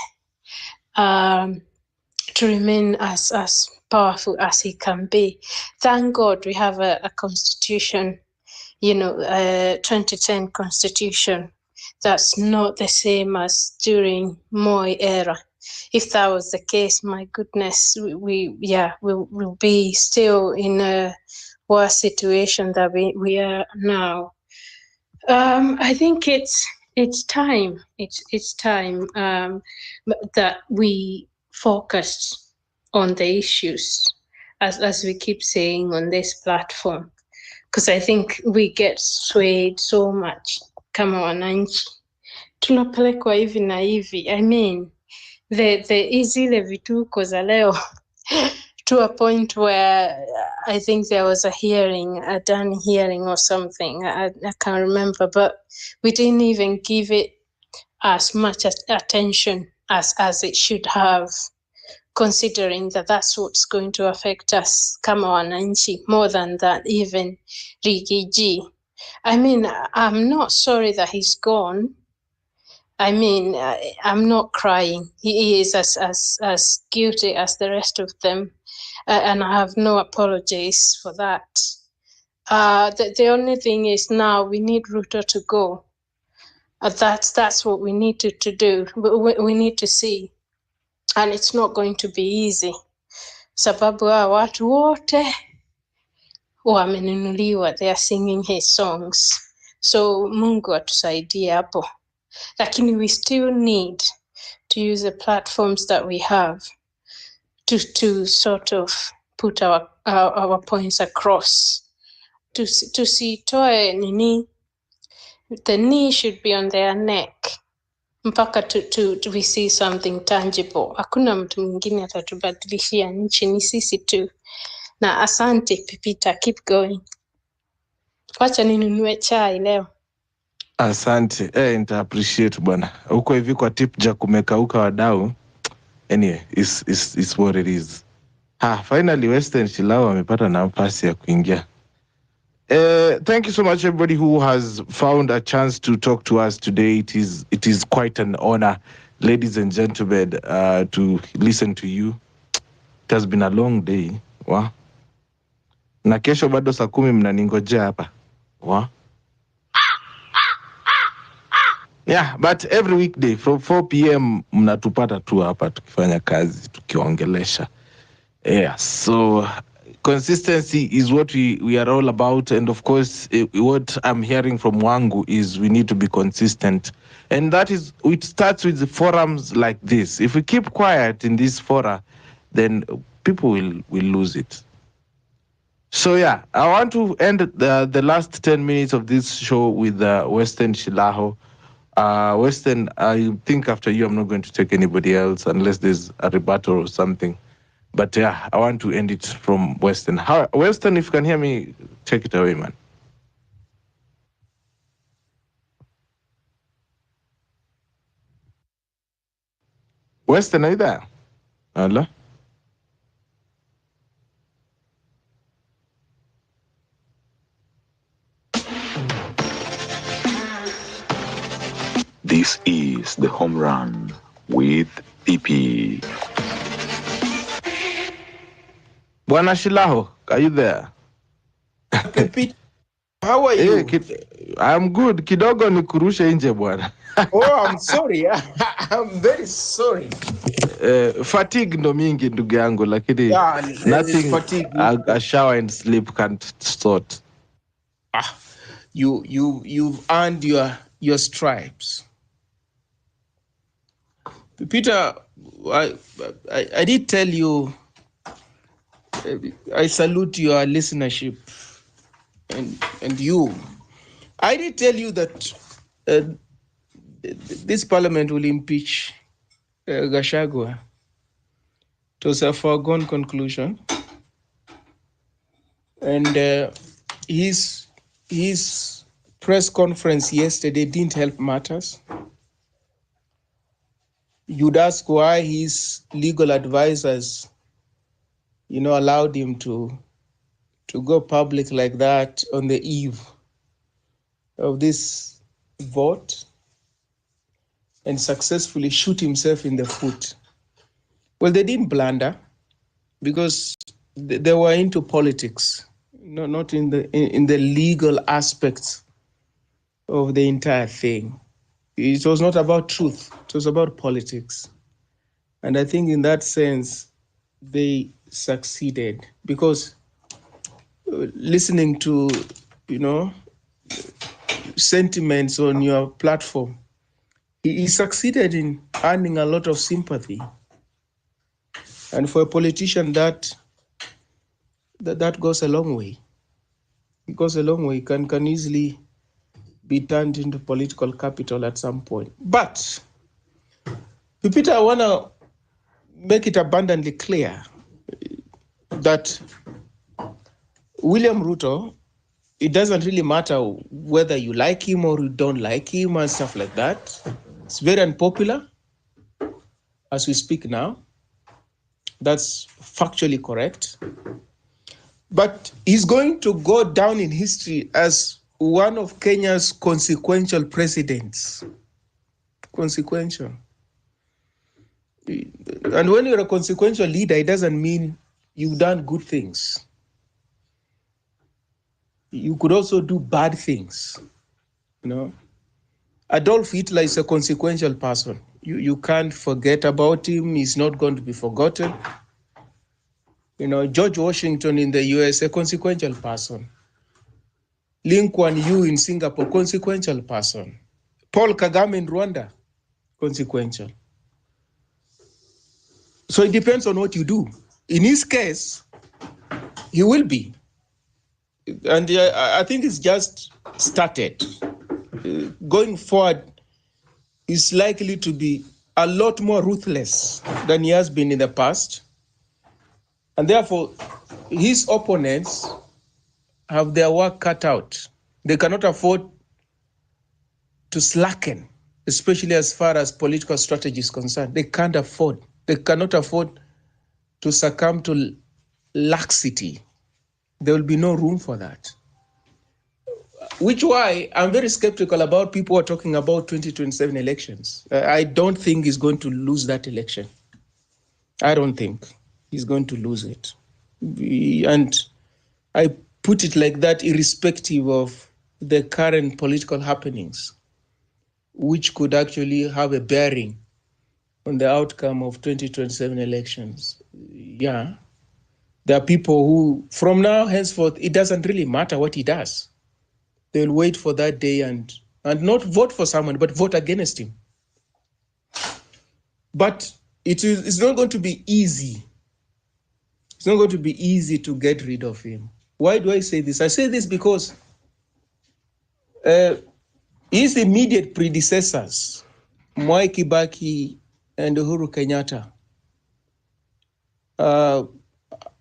to remain as powerful as he can be. Thank God we have a constitution, 2010 constitution, that's not the same as during Moi era. If that was the case, my goodness, we'll be still in a worse situation that we are now. I think it's time. It's time that we focus on the issues, as we keep saying on this platform, because I think we get swayed so much kama wananchi, tunapelekwa hivi na hivi. I mean, zile vituko za leo to a point where I think there was a done hearing or something. I can't remember, but we didn't even give it as much attention as it should have, considering that that's what's going to affect us kama wananchi more than that even Rigiji. I mean, I'm not sorry that he's gone. I mean, I'm not crying. He is as guilty as the rest of them, and I have no apologies for that. The only thing is now we need Ruto to go. That's what we need to do. We need to see, and it's not going to be easy. Sababu hawa watu wote wamenunuliwa, they are singing his songs. So Mungu atusaidie hapo. Lakini we still need to use the platforms that we have to sort of put our points across. Tusitoe nini, the knee should be on their neck mpaka we see something tangible. Hakuna mtu mwingine atatubadilishia nchi, ni sisi tu. Na asante Pipita, keep going. Wacha ninunue chai leo. Asante. Nita appreciate bwana. Huko hivi kwa tip ja kumekauka wadau. Anyway, it's what it is. Finally Western Shilao amepata nafasi ya kuingia. Thank you so much everybody who has found a chance to talk to us today. It is quite an honor, ladies and gentlemen, to listen to you. It has been a long day. Wow. Na kesho bado saa 10 mnaningojea hapa. Wow. Yeah, but every weekday from 4 p.m. mnatupata tu hapa tukifanya kazi, tukiongelesha. Yeah, so consistency is what we are all about, and of course what I'm hearing from Wangu is we need to be consistent, and that is, it starts with the forums like this. If we keep quiet in this fora, then people will lose it. So yeah, I want to end the last 10 minutes of this show with Western Shilaho. Western, I think after you I'm not going to take anybody else unless there's a rebuttal or something. But yeah, I want to end it from Western. Western, if you can hear me, take it away, man. Western, are you there? Hello? This is the Home Run with PP. Bwana Shilaho, are you there? Pete, how are you? I'm good. Kidogo nikurushe nje bwana. Oh, I'm sorry. I'm very sorry. Fatigue ndo mingi ndugu yangu, lakini nothing a shower and sleep can't sort. You've earned your stripes. Peter, I did tell you, I salute your listenership and you. I did tell you that this parliament will impeach Gachagua. It was a foregone conclusion. And his press conference yesterday didn't help matters. You'd ask why his legal advisors, allowed him to go public like that on the eve of this vote. and successfully shoot himself in the foot. Well, they didn't blunder because they were into politics, not in the legal aspects of the entire thing. It was not about truth, it was about politics. And I think in that sense, they succeeded because listening to, sentiments on your platform, he succeeded in earning a lot of sympathy. And for a politician, that goes a long way. It goes a long way, can easily be turned into political capital at some point. But, Peter, I want to make it abundantly clear that William Ruto, it doesn't really matter whether you like him or you don't like him and stuff like that. It's very unpopular as we speak now. That's factually correct. But he's going to go down in history as one of Kenya's consequential presidents. Consequential. And when you're a consequential leader, it doesn't mean you've done good things. You could also do bad things. Adolf Hitler is a consequential person. You can't forget about him. He's not going to be forgotten. George Washington in the US, a consequential person. Lee Kuan Yew in Singapore, consequential person. Paul Kagame in Rwanda, consequential. So it depends on what you do. In his case, he will be. And I think it's just started. Going forward, he's likely to be a lot more ruthless than he has been in the past. And therefore, his opponents have their work cut out. They cannot afford to slacken, especially as far as political strategy is concerned. They cannot afford to succumb to laxity. There will be no room for that. Which why I'm very skeptical about people who are talking about 2027 elections. I don't think he's going to lose that election. I don't think he's going to lose it. And I put it like that irrespective of the current political happenings, which could actually have a bearing on the outcome of 2027 elections. Yeah, there are people who, from now henceforth, it doesn't really matter what he does. They'll wait for that day and not vote for someone, but vote against him. But it's not going to be easy. It's not going to be easy to get rid of him. Why do I say this? I say this because his immediate predecessors, Mwai Kibaki and Uhuru Kenyatta,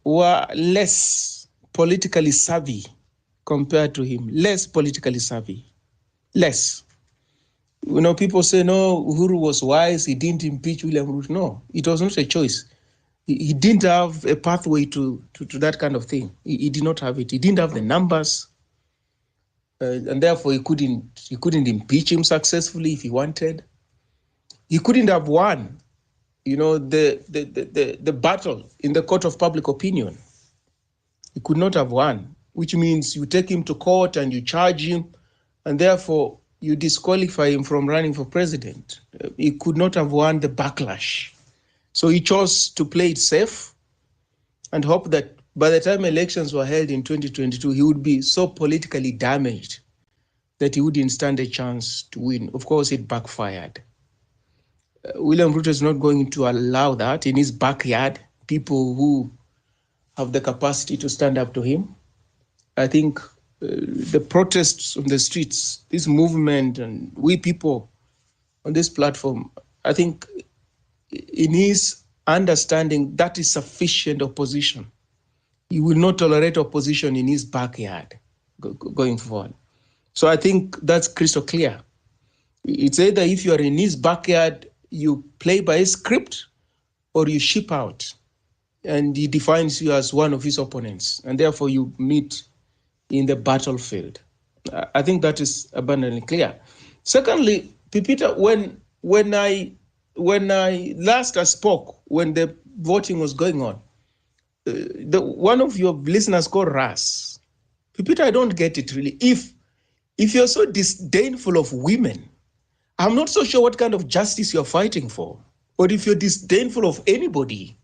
were less politically savvy compared to him. Less politically savvy. Less. People say, no, Uhuru was wise, he didn't impeach William Ruto. No, it was not a choice. He didn't have a pathway to that kind of thing. He did not have it. He didn't have the numbers. And therefore he couldn't impeach him successfully if he wanted. He couldn't have won, the battle in the court of public opinion. He could not have won, which means you take him to court and you charge him, and therefore you disqualify him from running for president. He could not have won the backlash. So he chose to play it safe and hope that by the time elections were held in 2022, he would be so politically damaged that he wouldn't stand a chance to win. Of course, it backfired. William Ruto is not going to allow that in his backyard, people who have the capacity to stand up to him. I think the protests on the streets, this movement, and we people on this platform, I think in his understanding, that is sufficient opposition. He will not tolerate opposition in his backyard going forward. So I think that's crystal clear. It's either if you are in his backyard, you play by his script, or you ship out, and he defines you as one of his opponents, and therefore you meet in the battlefield. I think that is abundantly clear. Secondly, Peter, when when I last spoke, when the voting was going on, one of your listeners called Ras. Peter, I don't get it really. If you're so disdainful of women, I'm not so sure what kind of justice you're fighting for. Or if you're disdainful of anybody,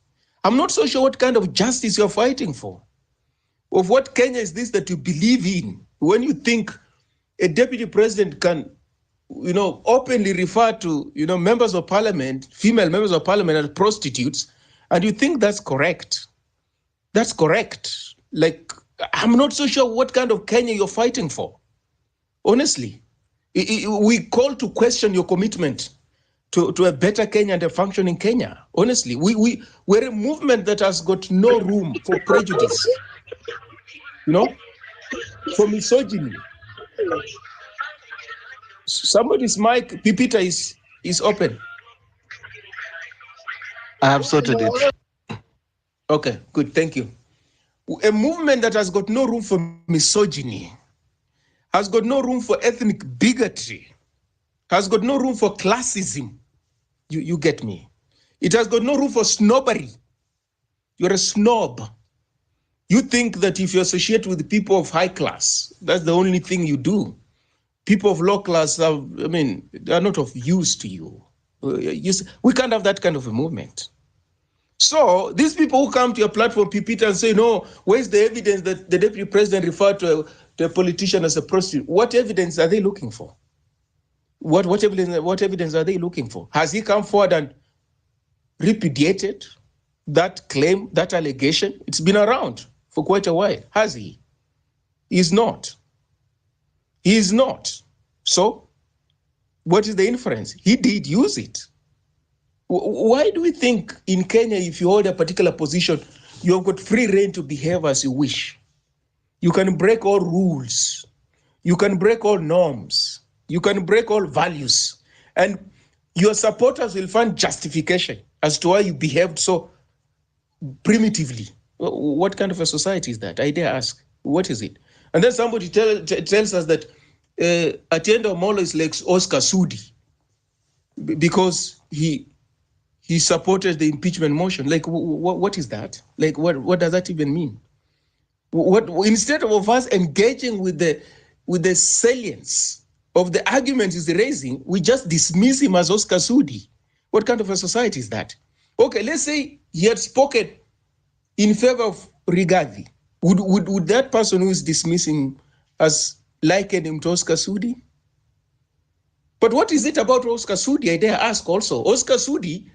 I'm not so sure what kind of justice you're fighting for. Of what Kenya is this that you believe in when you think a deputy president can, openly refer to, members of parliament, female members of parliament as prostitutes, and you think that's correct. That's correct. Like, I'm not so sure what kind of Kenya you're fighting for. Honestly, we call to question your commitment to a better Kenya and a functioning Kenya. Honestly, we're a movement that has got no room for prejudice, for misogyny. Somebody's mic, Pipita, is open. I have sorted it. Okay, good, thank you. A movement that has got no room for misogyny, has got no room for ethnic bigotry, has got no room for classism. You get me? It has got no room for snobbery. You're a snob. You think that if you associate with people of high class, that's the only thing you do. People of low class, they are not of use to you. We can't have that kind of a movement. So these people who come to your platform, Pipita, and say, no, where's the evidence that the deputy president referred to a politician as a prostitute? What evidence are they looking for? What evidence are they looking for? Has he come forward and repudiated that claim, that allegation? It's been around for quite a while. Has he? He's not. He is not. So what is the inference? He did use it. Why do we think in Kenya, if you hold a particular position, you've got free rein to behave as you wish? You can break all rules. You can break all norms. You can break all values. And your supporters will find justification as to why you behaved so primitively. What kind of a society is that? I dare ask. What is it? And then somebody tells us that Atiendo Molo is like Oscar Sudi because he supported the impeachment motion. Like, what is that? Like, what does that even mean? Instead of us engaging with the salience of the arguments he's raising, we just dismiss him as Oscar Sudi. What kind of a society is that? Okay, let's say he had spoken in favor of Rigathi. Would that person who is dismissing as liken him to Oscar Sudi? But what is it about Oscar Sudi? I dare ask also. Oscar Sudi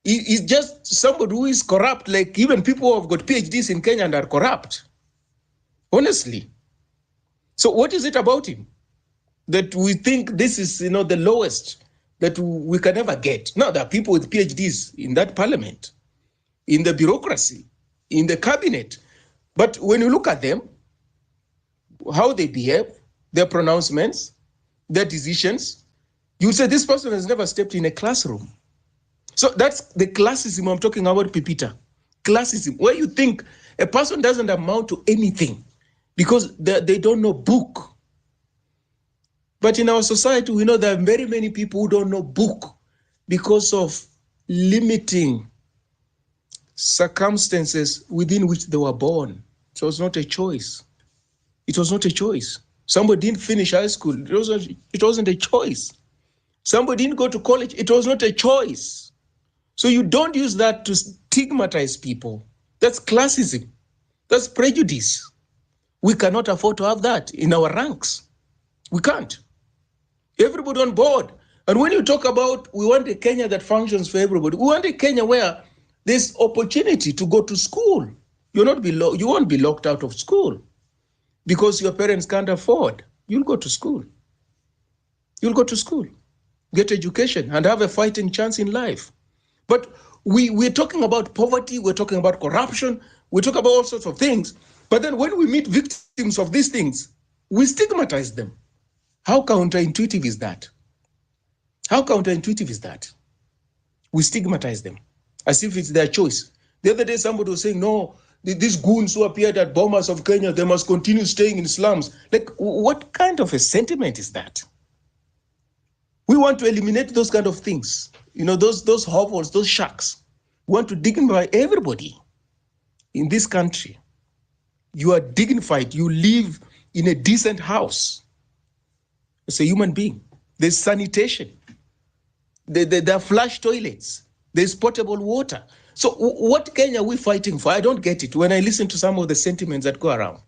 is just somebody who is corrupt, like even people who have got PhDs in Kenya and are corrupt. Honestly. So what is it about him that we think this is, the lowest that we can ever get? No, there are people with PhDs in that parliament, in the bureaucracy, in the cabinet. But when you look at them, how they behave, their pronouncements, their decisions, you say this person has never stepped in a classroom. So that's the classism I'm talking about, Pipita. Classism, where you think a person doesn't amount to anything because they don't know book. But in our society, we know there are very many people who don't know book because of limiting circumstances within which they were born. It was not a choice. It was not a choice. Somebody didn't finish high school. It wasn't a choice. Somebody didn't go to college. It was not a choice. So you don't use that to stigmatize people. That's classism. That's prejudice. We cannot afford to have that in our ranks. We can't. Everybody on board. And when you talk about we want a Kenya that functions for everybody, we want a Kenya where there's opportunity to go to school. You won't be locked out of school because your parents can't afford. You'll go to school. You'll go to school, get education, and have a fighting chance in life. But we're talking about poverty, we're talking about corruption, we talk about all sorts of things. But then when we meet victims of these things, we stigmatize them. How counterintuitive is that? How counterintuitive is that? We stigmatize them as if it's their choice. The other day, somebody was saying, no, these goons who appeared at bombers of Kenya, they must continue staying in slums. Like, what kind of a sentiment is that? We want to eliminate those kind of things. Those hovels, those shacks. We want to dignify everybody in this country. You are dignified. You live in a decent house as a human being. There's sanitation. There are flush toilets. There's potable water. So what Kenya are we fighting for? I don't get it when I listen to some of the sentiments that go around.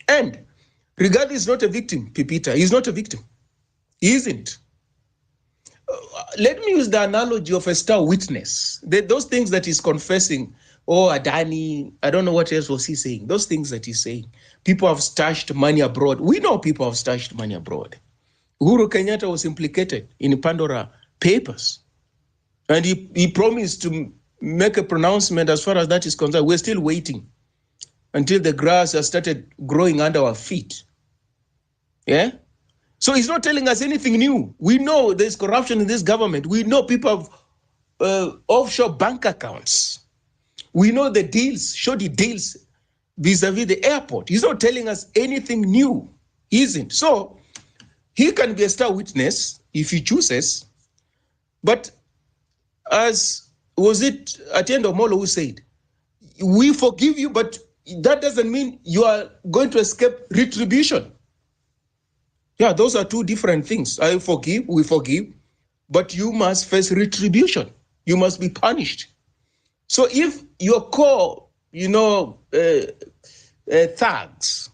And Rigathi is not a victim, Pipita. He's not a victim. He isn't. Let me use the analogy of a star witness. Those things that he's confessing, Adani, I don't know what else was he saying. Those things that he's saying. People have stashed money abroad. We know people have stashed money abroad. Uhuru Kenyatta was implicated in Pandora Papers. And he promised to make a pronouncement as far as that is concerned. We're still waiting until the grass has started growing under our feet. Yeah? So he's not telling us anything new. We know there's corruption in this government. We know people have offshore bank accounts. We know the deals, shoddy deals vis-a-vis the airport. He's not telling us anything new. He isn't. So he can be a star witness if he chooses. But as was it Atiendo Molo who said, we forgive you, but that doesn't mean you are going to escape retribution. Yeah, those are two different things. I forgive, we forgive, but you must face retribution. You must be punished. So if your core, thugs,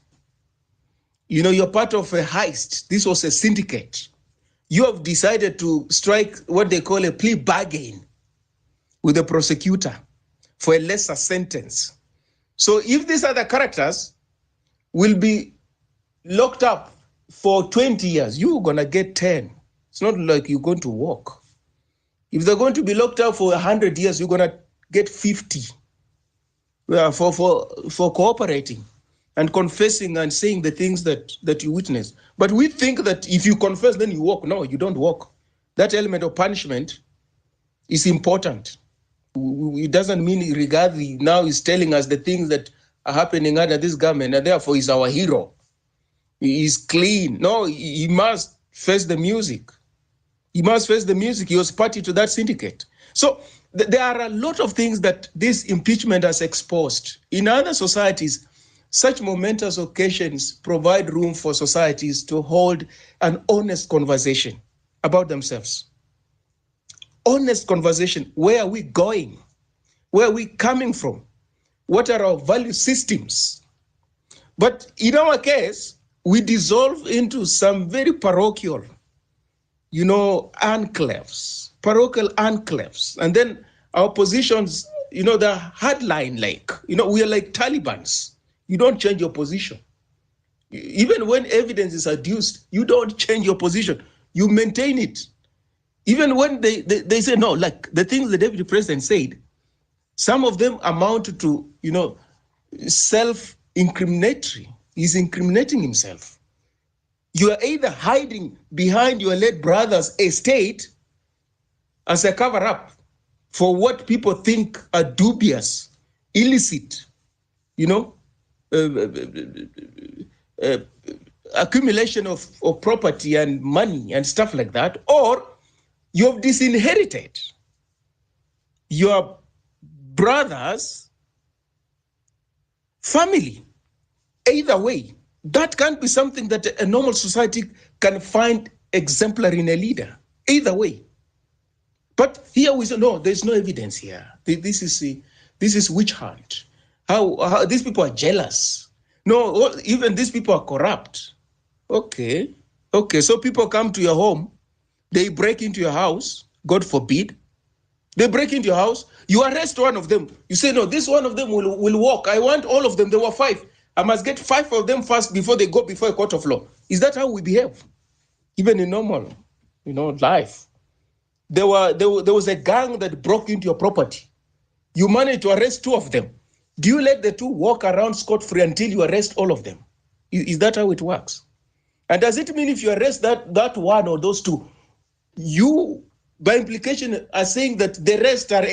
you're part of a heist, this was a syndicate, you have decided to strike what they call a plea bargain with the prosecutor for a lesser sentence. So if these other characters will be locked up for 20 years, you're going to get 10. It's not like you're going to walk. If they're going to be locked up for 100 years, you're going to get 50 for cooperating and confessing and saying the things that you witness. But we think that if you confess, then you walk. No, you don't walk. That element of punishment is important. It doesn't mean Rigathi now is telling us the things that are happening under this government, and therefore he's our hero. He's clean. No, he must face the music. He must face the music. He was party to that syndicate. So there are a lot of things that this impeachment has exposed. In other societies, such momentous occasions provide room for societies to hold an honest conversation about themselves. Honest conversation. Where are we going? Where are we coming from? What are our value systems? But in our case, we dissolve into some very parochial, enclaves, parochial enclaves. And then our positions, they're hardline-like. We are like Talibans. You don't change your position. Even when evidence is adduced, you don't change your position. You maintain it. Even when they say, no, like the things the deputy president said, some of them amount to, self-incriminatory. He's incriminating himself. You are either hiding behind your late brother's estate as a cover-up for what people think are dubious, illicit, accumulation of property and money and stuff like that, or you have disinherited your brother's family. Either way, that can't be something that a normal society can find exemplary in a leader. Either way. But here we say, no, there's no evidence here. This is witch hunt. How these people are jealous. No, even these people are corrupt. Okay, so people come to your home, they break into your house, God forbid. They break into your house, you arrest one of them. You say, no, this one of them will walk. I want all of them. There were 5. I must get 5 of them first before they go before a court of law. Is that how we behave? Even in normal, life. There was a gang that broke into your property. You managed to arrest 2 of them. Do you let the 2 walk around scot-free until you arrest all of them? Is that how it works? And does it mean if you arrest that one or those 2, you, by implication, are saying that the rest are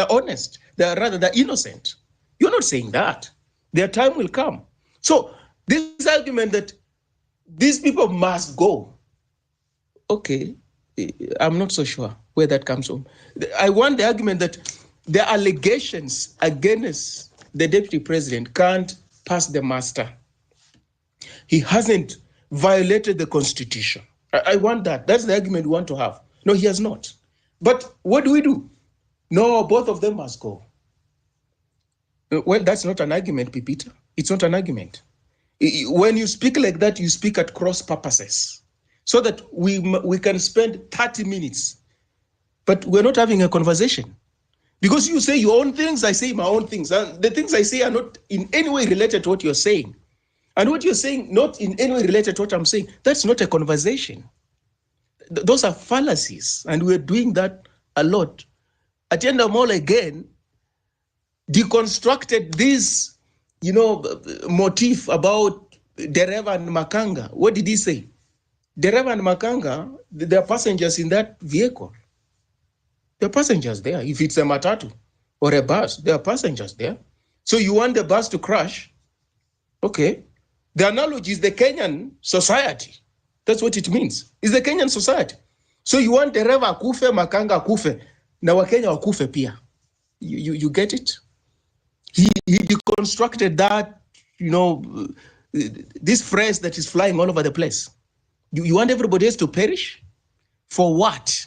honest, they're innocent? You're not saying that. Their time will come. So this argument that these people must go, okay, I'm not so sure where that comes from. I want the argument that the allegations against the deputy president can't pass the muster. He hasn't violated the constitution. I want that. That's the argument we want to have. No, he has not. But what do? No, both of them must go. Well, that's not an argument, Pipita. It's not an argument. When you speak like that, you speak at cross purposes, so that we can spend 30 minutes, but we're not having a conversation. Because you say your own things, I say my own things. And the things I say are not in any way related to what you're saying. And what you're saying, not in any way related to what I'm saying. That's not a conversation. Those are fallacies. And we're doing that a lot. Atienda Mall again deconstructed this, motif about Dereva and Makanga. What did he say? Dereva and Makanga, there are passengers in that vehicle. There are passengers there. If it's a matatu or a bus, there are passengers there. So you want the bus to crash? Okay. The analogy is the Kenyan society. That's what it means. It's the Kenyan society. So you want Dereva akufe, Makanga akufe, na Wakenya wakufe pia. You get it? He deconstructed that, this phrase that is flying all over the place. You want everybody else to perish? For what?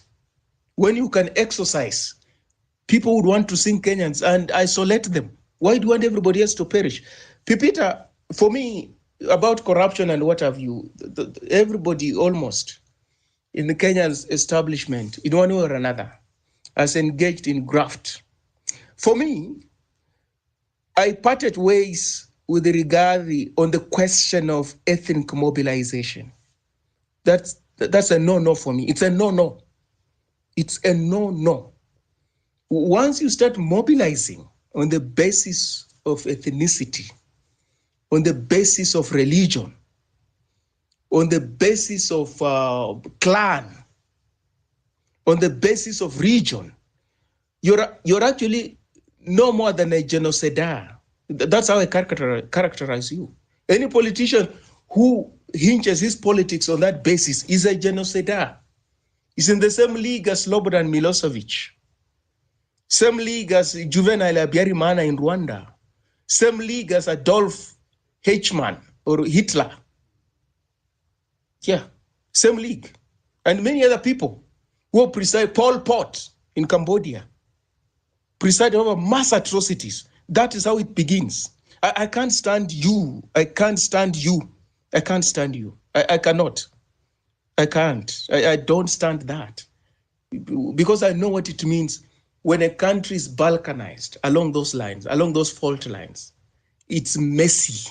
When you can exercise, people would want to sing Kenyans and isolate them. Why do you want everybody else to perish? Pipita, for me, about corruption and what have you, everybody almost in the Kenyan establishment, in one way or another, has engaged in graft. For me, I parted ways with Rigathi on the question of ethnic mobilization. That's a no-no for me. It's a no-no. It's a no-no. Once you start mobilizing on the basis of ethnicity, on the basis of religion, on the basis of clan, on the basis of region, you're actually no more than a genocidaire. That's how I characterize you. Any politician who hinges his politics on that basis is a genocidaire. He's in the same league as Slobodan Milosevic, same league as Juvenal Habyarimana in Rwanda, same league as Adolf Eichmann or Hitler. Yeah, same league. And many other people who preside, Pol Pot in Cambodia, preside over mass atrocities. That is how it begins. I can't stand you. I can't stand you. I can't stand you. I cannot. I can't. I don't stand that. Because I know what it means when a country is balkanized along those lines, along those fault lines. It's messy.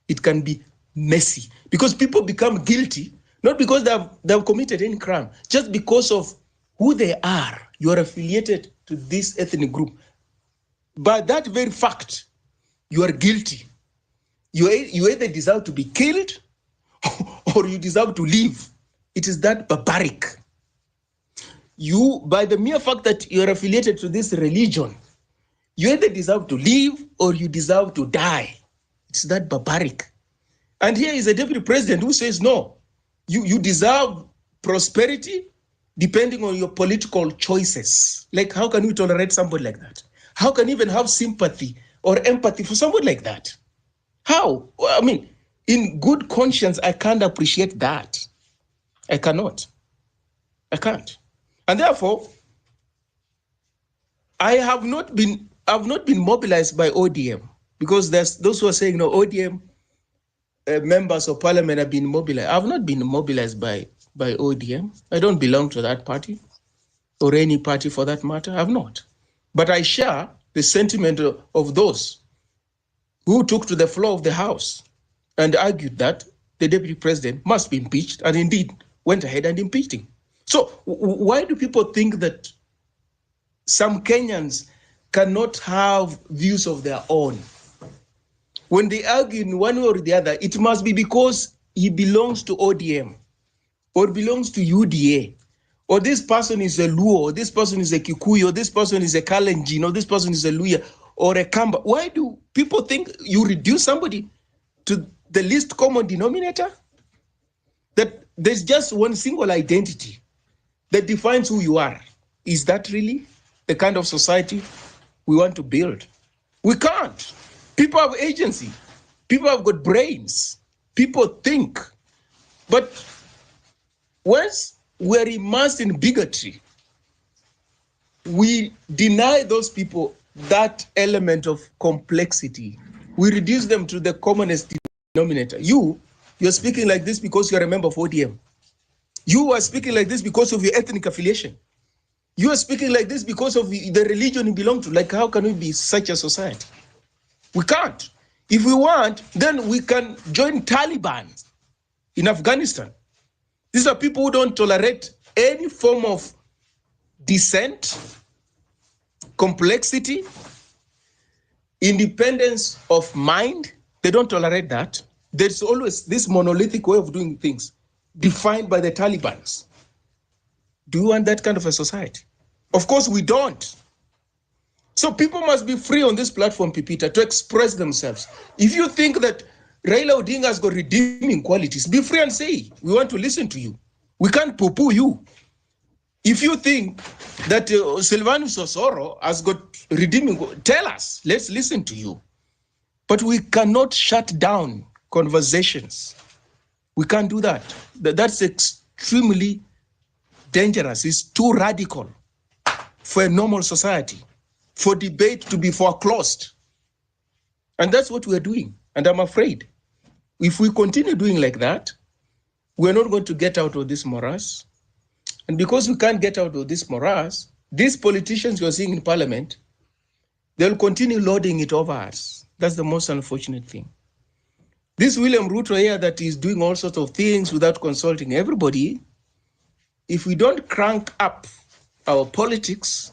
It can be messy. Because people become guilty, not because they've committed any crime, just because of who they are. You are affiliated to this ethnic group. By that very fact, you are guilty. You either deserve to be killed or you deserve to live. It is that barbaric. You, by the mere fact that you're affiliated to this religion, you either deserve to live or you deserve to die. It's that barbaric. And here is a deputy president who says, no, you deserve prosperity depending on your political choices. Like, how can we tolerate somebody like that? How can you even have sympathy or empathy for somebody like that? How? I mean, in good conscience, I can't appreciate that. I cannot. I can't. And therefore, I've not been mobilized by ODM, because there's those who are saying, no, ODM members of parliament have been mobilized. I've not been mobilized by ODM. I don't belong to that party or any party for that matter. I've not. But I share the sentiment of those who took to the floor of the House and argued that the deputy president must be impeached, and indeed went ahead and impeached him. So why do people think that some Kenyans cannot have views of their own? When they argue in one way or the other, it must be because he belongs to ODM or belongs to UDA, or this person is a Luo, or this person is a Kikuyu, or this person is a Kalenjin, or this person is a Luya, or a Kamba. Why do people think you reduce somebody to the least common denominator? That there's just one single identity. that defines who you are. Is that really the kind of society we want to build? We can't. People have agency. People have got brains. People think. But once we're immersed in bigotry, we deny those people that element of complexity. We reduce them to the commonest denominator. You're speaking like this because you're a member of ODM. You are speaking like this because of your ethnic affiliation. You are speaking like this because of the religion you belong to. Like, how can we be such a society? We can't. If we want, then we can join Taliban in Afghanistan. These are people who don't tolerate any form of dissent, complexity, independence of mind. They don't tolerate that. There's always this monolithic way of doing things defined by the Taliban. Do you want that kind of a society? Of course we don't. So people must be free on this platform, Pipita, to express themselves. If you think that Raila Odinga has got redeeming qualities, be free and say, we want to listen to you. We can't poo-poo you. If you think that Silvanus Osoro has got redeeming, tell us, let's listen to you. But we cannot shut down conversations. We can't do that. That's extremely dangerous. It's too radical for a normal society, for debate to be foreclosed. And that's what we're doing. And I'm afraid if we continue doing like that, we're not going to get out of this morass. And because we can't get out of this morass, these politicians you're seeing in parliament, they'll continue loading it over us. That's the most unfortunate thing. This William Ruto here that is doing all sorts of things without consulting everybody, if we don't crank up our politics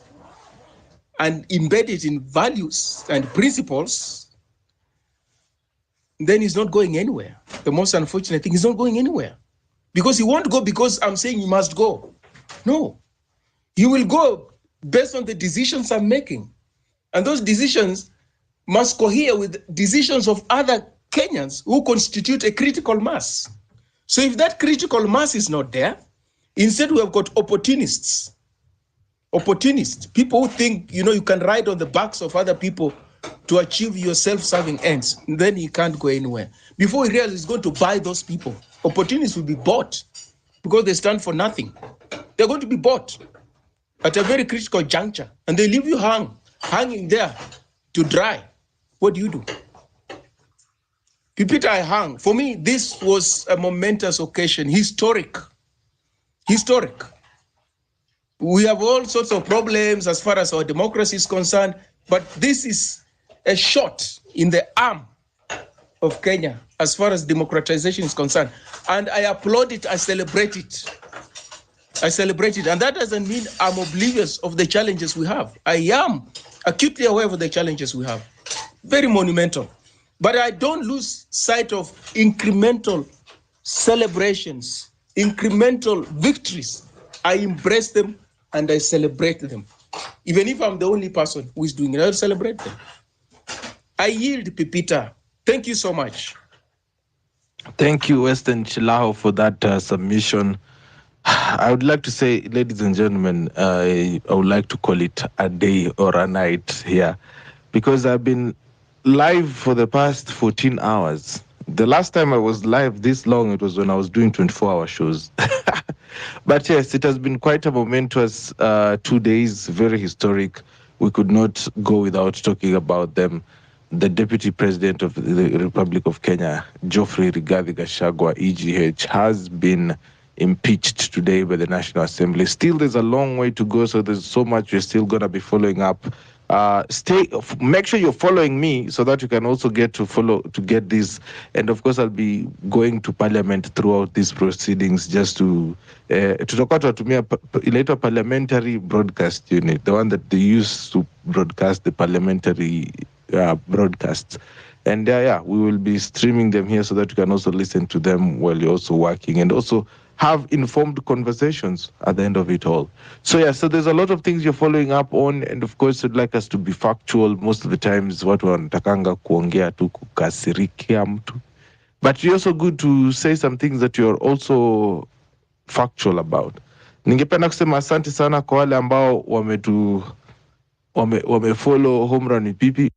and embed it in values and principles, then he's not going anywhere. The most unfortunate thing, he's not going anywhere. Because he won't go because I'm saying he must go. No, he will go based on the decisions I'm making. And those decisions must cohere with decisions of other Kenyans who constitute a critical mass. So if that critical mass is not there, instead we have got opportunists, people who think, you can ride on the backs of other people to achieve your self-serving ends. Then he can't go anywhere. Before he realizes he's going to buy those people, opportunists will be bought because they stand for nothing. They're going to be bought at a very critical juncture, and they leave you hanging there to dry. What do? Pipita, I hung. For me, this was a momentous occasion, historic. We have all sorts of problems as far as our democracy is concerned, but this is a shot in the arm of Kenya as far as democratization is concerned. And I applaud it, I celebrate it. And that doesn't mean I'm oblivious of the challenges we have. I am acutely aware of the challenges we have. Very monumental. But I don't lose sight of incremental celebrations, incremental victories. I embrace them and I celebrate them. Even if I'm the only person who is doing it, I'll celebrate them. I yield, Pipita. Thank you so much. Thank you, Western Chilaho, for that submission. I would like to say, ladies and gentlemen, I would like to call it a day or a night here, because I've been live for the past 14 hours. The last time I was live this long, it was when I was doing 24-hour shows. But yes, it has been quite a momentous 2 days, very historic. We could not go without talking about them. The Deputy President of the Republic of Kenya, Geoffrey Rigathi Gachagwa, EGH, has been impeached today by the National Assembly. Still, there's a long way to go, so there's so much we're still going to be following up. Make sure you're following me so that you can also get this. And of course, I'll be going to Parliament throughout these proceedings just to inaitwa Parliamentary Broadcast Unit, the one that they use to broadcast the parliamentary broadcasts. And we will be streaming them here so that you can also listen to them while you're also working and also have informed conversations at the end of it all. So there's a lot of things you're following up on, and of course you'd like us to be factual. Most of the times watu wanatakanga kuongea tu kukasirikia mtu. But it's also good to say some things that you're also factual about. Ningependa kusema asante sana kwa wale ambao wamefollow Home Run with Pipi.